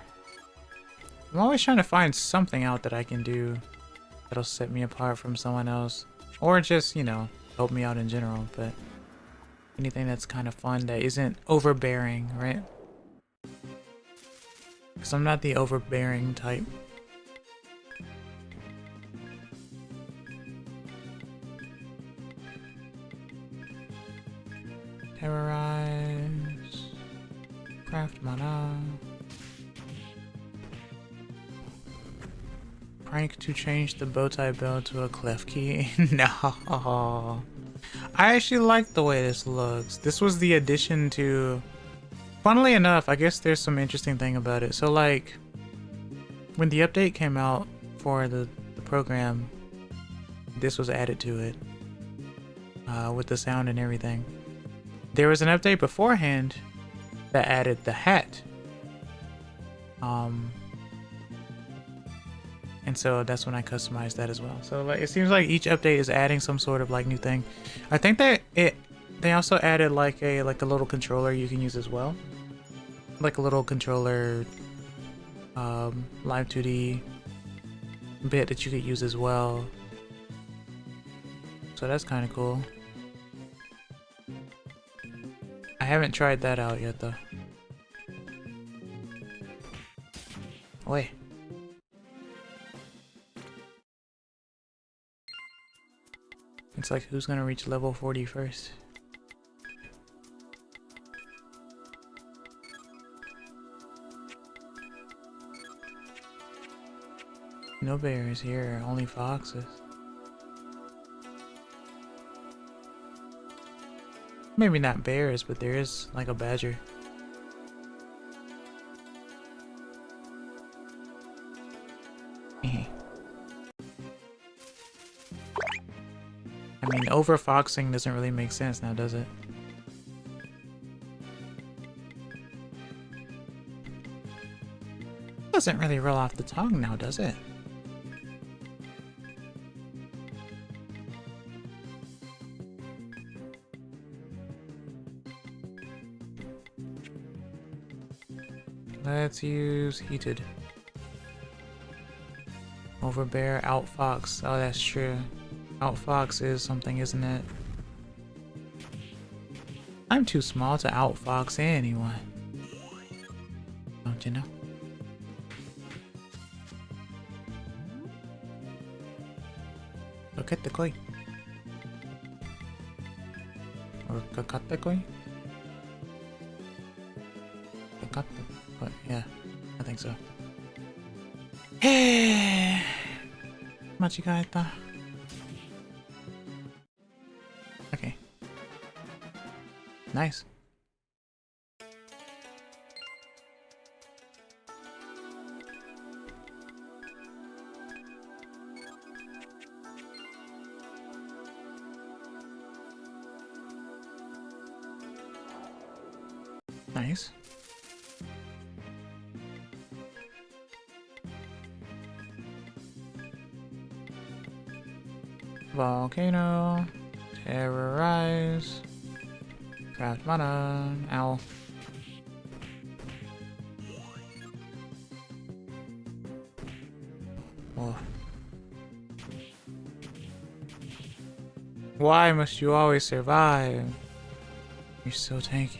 I'm always trying to find something out that I can do that'll set me apart from someone else. Or just, you know, help me out in general, but anything that's kind of fun that isn't overbearing, right? Because I'm not the overbearing type. Terrorize. Craft mana. Prank to change the bowtie bell to a clef key. No. I actually like the way this looks. This was the addition to... Funnily enough, I guess there's some interesting thing about it. So like, when the update came out for the program, this was added to it. with the sound and everything. There was an update beforehand that added the hat. And so that's when I customized that as well. So like, it seems like each update is adding some sort of like new thing. I think that they also added like a little controller you can use as well. Like a little controller live 2D bit that you could use as well. So that's kind of cool. I haven't tried that out yet though. Wait. It's like, who's gonna reach level 40 first? No bears here, only foxes. Maybe not bears, but there is like a badger. I mean, overfoxing doesn't really make sense now, does it? Doesn't really roll off the tongue now, does it? Let's use heated. Over bear, outfox. Oh, that's true. Outfox is something, isn't it? I'm too small to outfox anyone. Don't you know? Look at the koi. Or kakata koi? Kakata koi, yeah. I think so. Hey! Machigaeta. Okay. Nice. Nice. Volcano. Terrorize. Craft mana. Owl. Whoa. Why must you always survive? You're so tanky.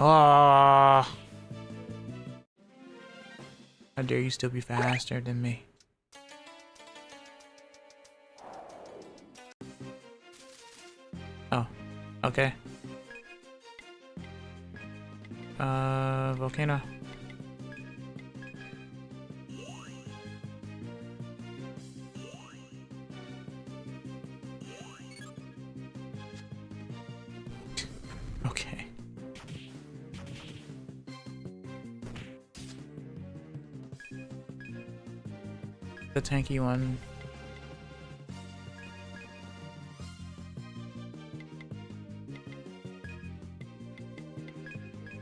Oh, how dare you still be faster than me? Oh, okay. Volcano. Okay. The tanky one.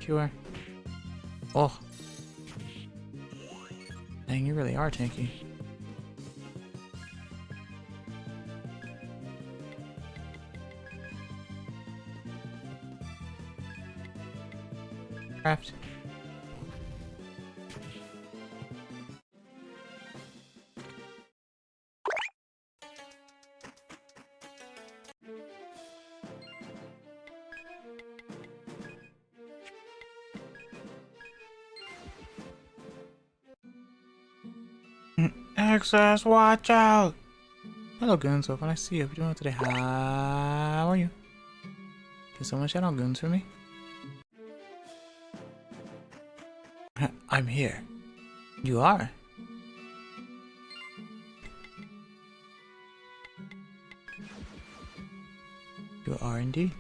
Cure. Oh. Dang, you really are tanky. Craft. Access, watch out! Hello, Goons. So when I see you, what are you doing today? How are you? Can someone shout out Goons for me? I'm here. You are? You are indeed.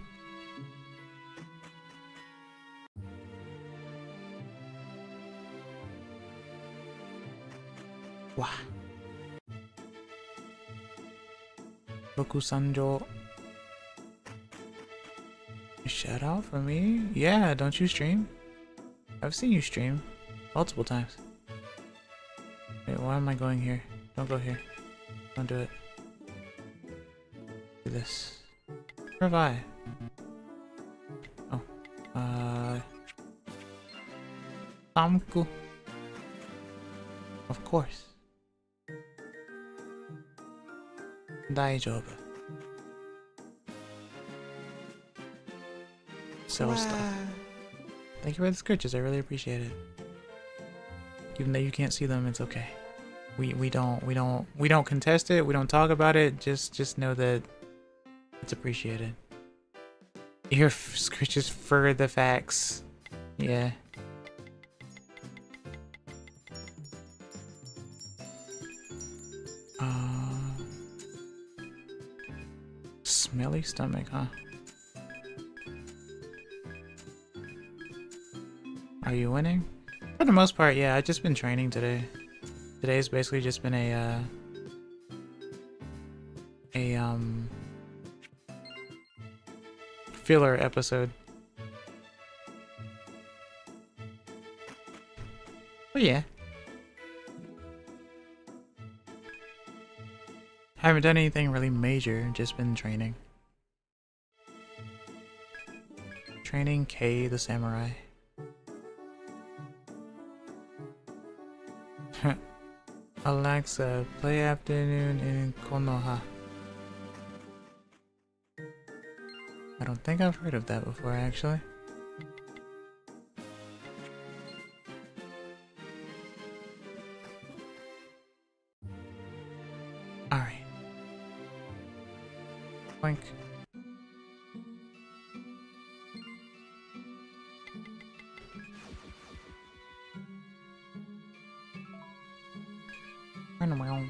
Wow. Boku Sanjo. Shout out for me? Yeah, don't you stream? I've seen you stream multiple times. Wait, why am I going here? Don't go here. Don't do it. Do this. Where have I? Oh. Samku. Of course. Daijoubu. Sell stuff. Thank you for the scritches, I really appreciate it. Even though you can't see them, it's okay. We don't contest it, we don't talk about it, just know that it's appreciated. Your scritches for the facts. Yeah. Smelly stomach, huh? Are you winning? For the most part, yeah. I've just been training today. Today's basically just been a filler episode. But yeah. Haven't done anything really major, just been training. Training K the samurai. Alexa, play Afternoon in Konoha. I don't think I've heard of that before, actually. Alright. Boink. Run away.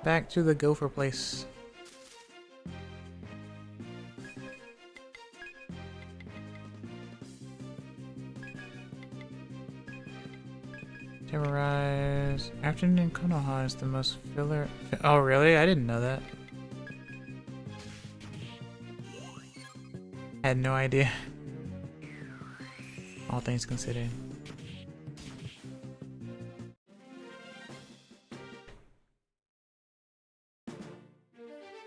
Back to the gopher place. Terrorize. Afternoon Konoha is the most filler. Oh, really? I didn't know that. Had no idea. All things considered.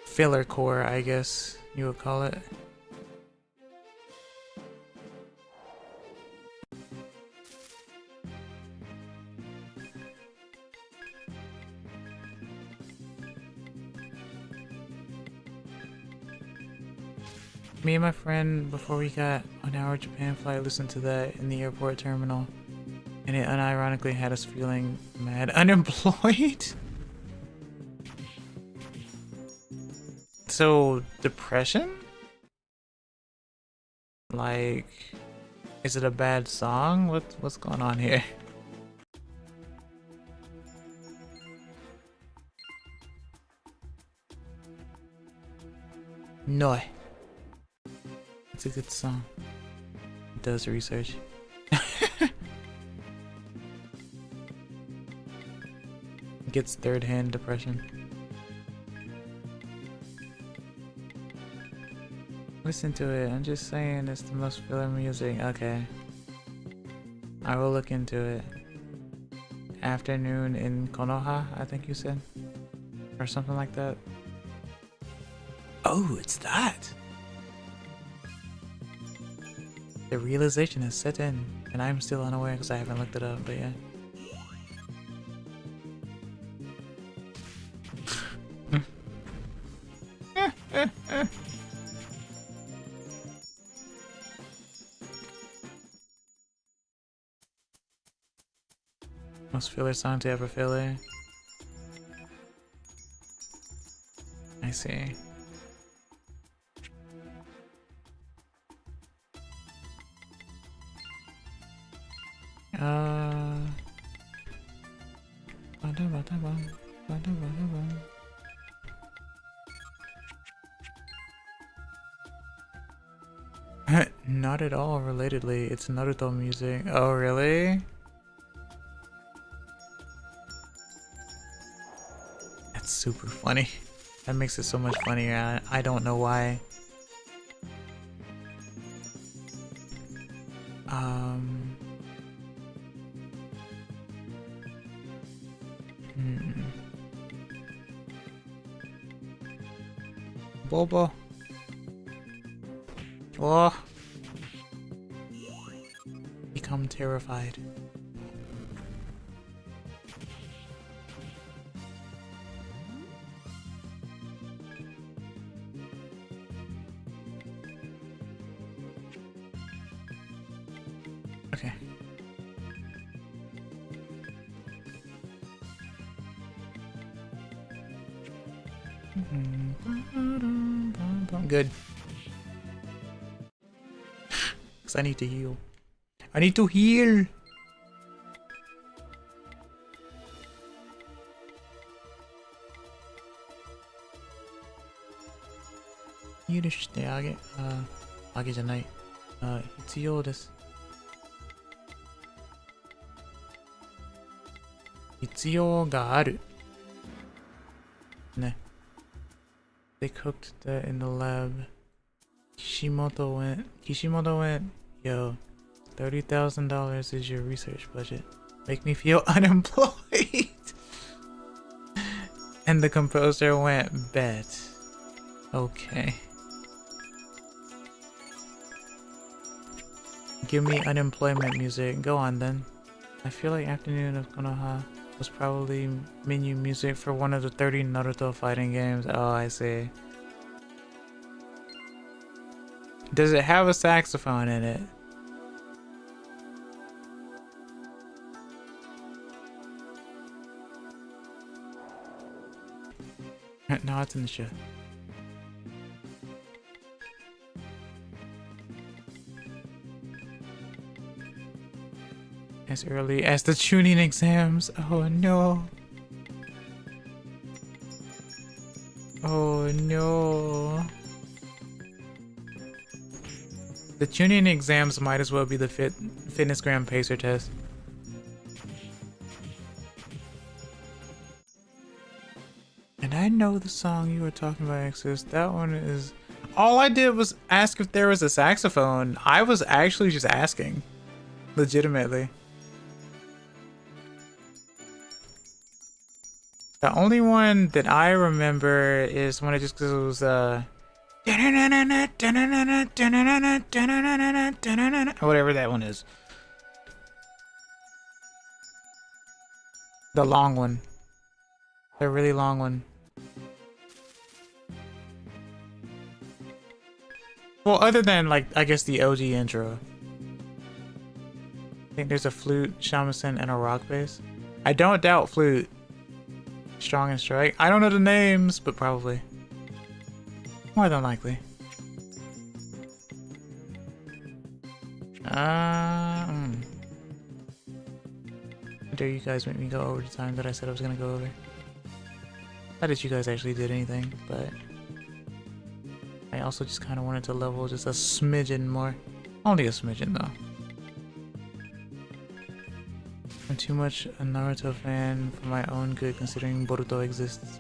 Filler core, I guess you would call it. Me and my friend, before we got on our Japan flight, listened to that in the airport terminal, and it unironically had us feeling mad unemployed. So, depression? Like, is it a bad song? What's going on here? No. It's a good song. It does research. Gets third-hand depression. Listen to it. I'm just saying it's the most filler music. Okay. I will look into it. Afternoon in Konoha, I think you said. Or something like that. Oh, it's that! The realization has set in, and I'm still unaware because I haven't looked it up, but yeah. Most filler song to ever filler. I see. Not at all relatedly, it's Naruto music. Oh, really? That's super funny. That makes it so much funnier. I don't know why. Bobo. Oh. Become terrified. Okay. Good. Because I need to heal. I need to heal!許してあげ、あげじゃない。必要です。必要がある。ね。They cooked that in the lab. Kishimoto went, yo, $30,000 is your research budget. Make me feel unemployed. And the composer went, bet. Okay. Give me unemployment music. Go on then. I feel like Afternoon of Konoha was probably menu music for one of the 30 Naruto fighting games. Oh, I see. Does it have a saxophone in it? No, it's in the show. As early as the tuning exams. Oh no. Oh no. The tuning exams might as well be the fitness gram pacer test. And I know the song you were talking about, Exodus. That one is... All I did was ask if there was a saxophone. I was actually just asking. Legitimately. The only one that I remember is when it just goes, whatever that one is. The long one. The really long one. Well, other than, like, I guess the OG intro. I think there's a flute, shamisen, and a rock bass. I don't doubt flute. Strong and strike. I don't know the names, but probably. More than likely. How dare you guys make me go over the time that I said I was gonna go over. Not that you guys actually did anything, but I also just kind of wanted to level just a smidgen more. Only a smidgen though. I'm too much a Naruto fan for my own good considering Boruto exists.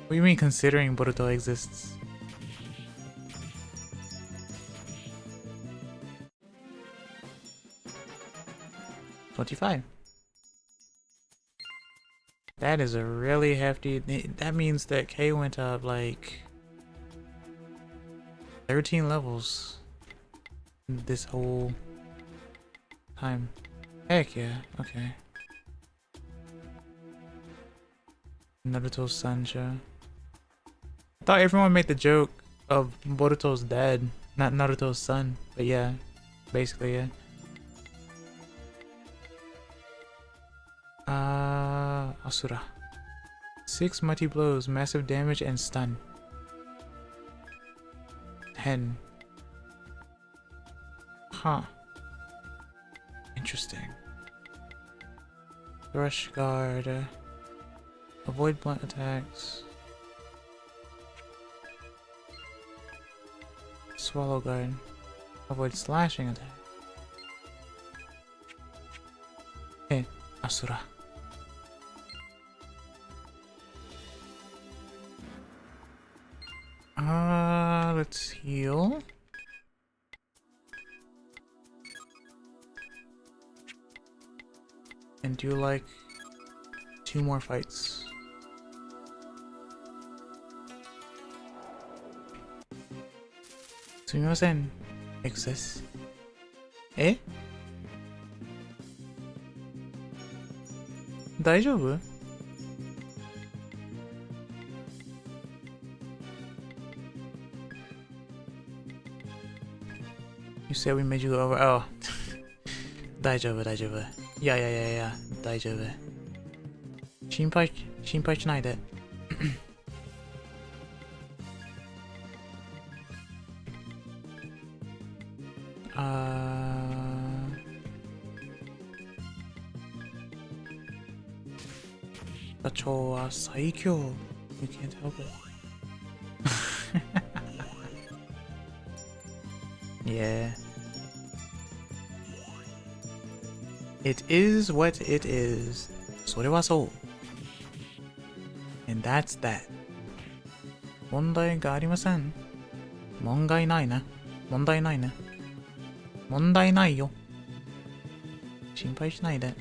What do you mean considering Boruto exists? $25. That is a really hefty... That means that K went up like 13 levels this whole time. Heck yeah, okay. Naruto's Sancha. I thought everyone made the joke of Boruto's dad, not Naruto's son, but yeah, basically yeah. Asura. 6 mighty blows, massive damage, and stun. 10. Huh. Interesting. Rush guard. Avoid blunt attacks. Swallow guard. Avoid slashing attack. Hey, Asura. Let's heal. And do like 2 more fights. Sumimasen. Excess. Eh? 大丈夫? You said we made you go over. Oh. 大丈夫、大丈夫。いやいやいやいや、大丈夫。心配しないで。社長は最強。You can't help it. Yeah. It is what it is. それはそう。And that's that. 問題がありません。問題ないな。問題ないな。問題ないよ。心配しないで。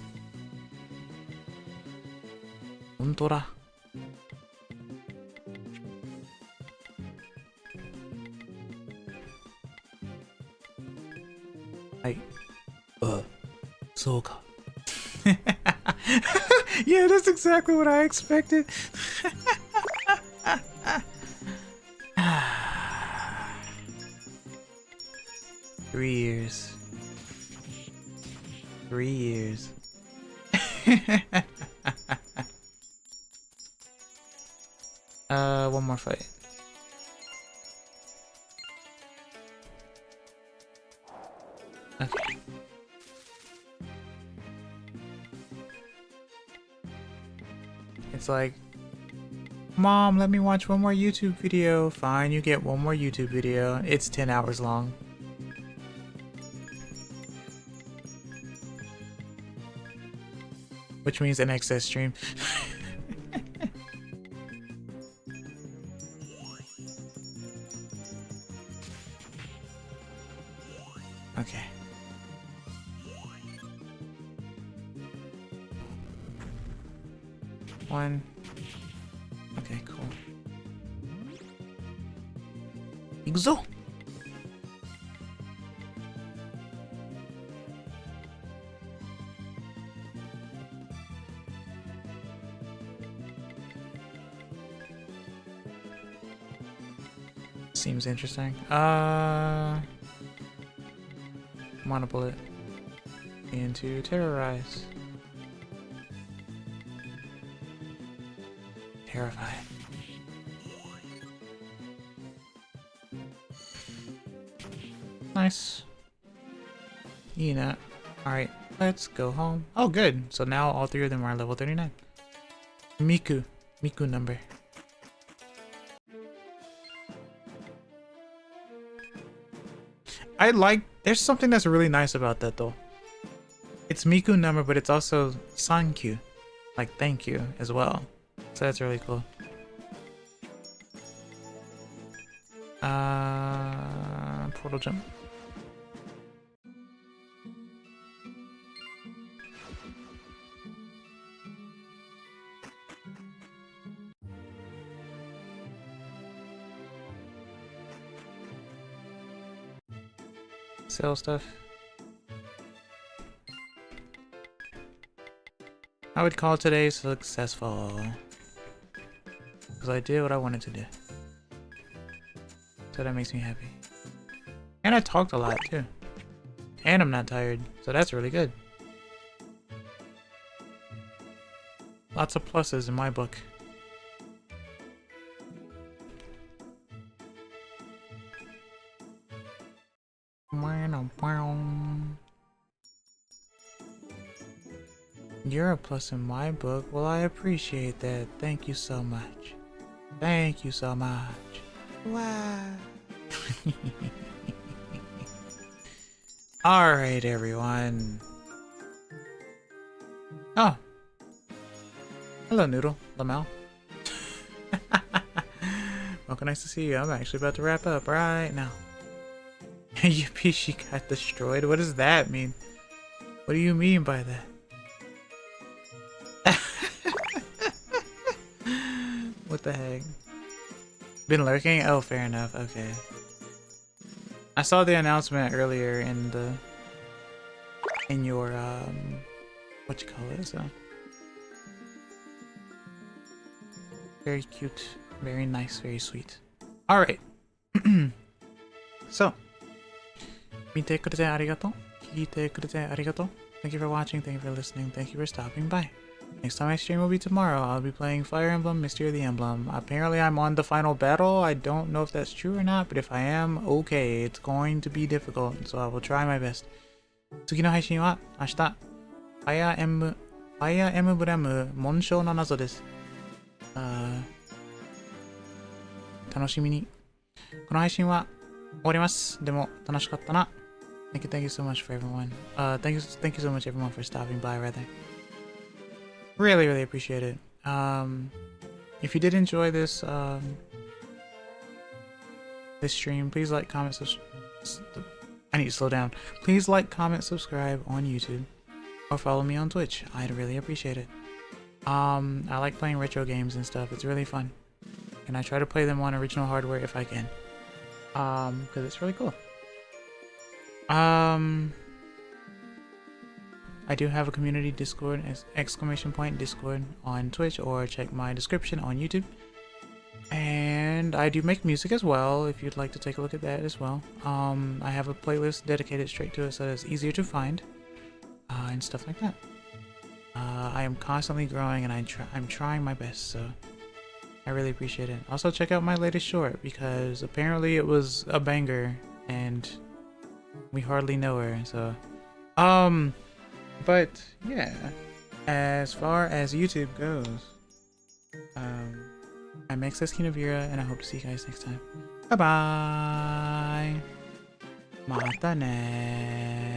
ほんとだ。はい。そうか。Yeah, that's exactly what I expected. Three years. 3 years. One more fight. Okay. It's like, Mom, let me watch one more YouTube video. Fine, you get one more YouTube video. It's 10 hours long. Which means an excess stream. Okay. One. Okay, cool. Exo. Seems interesting. Mana bullet into terrorize. Terrified. Nice. You know. Alright, let's go home. Oh, good. So now all 3 of them are level 39. Miku. Miku number. There's something that's really nice about that though. It's Miku number, but it's also Sankyu. Like thank you as well. So that's really cool. Portal jump. Sell stuff. I would call today successful. Because I did what I wanted to do. So that makes me happy. And I talked a lot too. And I'm not tired. So that's really good. Lots of pluses in my book. You're a plus in my book. Well, I appreciate that. Thank you so much. Thank you so much. Wow. Alright, everyone. Oh. Hello, Noodle. Lamel. Welcome, nice to see you. I'm actually about to wrap up right now. Yippee, she got destroyed. What does that mean? What do you mean by that? What the heck? Been lurking? Oh, fair enough. Okay. I saw the announcement earlier in your what you call it? So very cute, very nice, very sweet. All right. So, 見てくれてありがとう。聞いてくれてありがとう。Thank you for watching. Thank you for listening. Thank you for stopping by. Next time I stream will be tomorrow. I'll be playing Fire Emblem, Mystery of the Emblem. Apparently I'm on the final battle. I don't know if that's true or not, but if I am, okay. It's going to be difficult, so I will try my best. 次の配信は明日。Fire Emblem 紋章の謎です。楽しみに。この配信は終わります。でも楽しかったな。Thank you so much for everyone. Thank you so much everyone for stopping by rather. Really appreciate it. If you did enjoy this this stream, please like, comment, I need to slow down. Please like, comment, subscribe on YouTube, or follow me on Twitch. I'd really appreciate it. I like playing retro games and stuff. It's really fun, and I try to play them on original hardware if I can, because it's really cool. I do have a community Discord, Discord on Twitch, or check my description on YouTube. And I do make music as well, if you'd like to take a look at that as well. I have a playlist dedicated straight to it so it's easier to find, and stuff like that. I am constantly growing, and I'm trying my best, so I really appreciate it. Also check out my latest short, because apparently it was a banger, and we hardly know her, so but yeah, as far as YouTube goes, I'm Excess Kina Vera, and I hope to see you guys next time. Bye bye. Mata ne.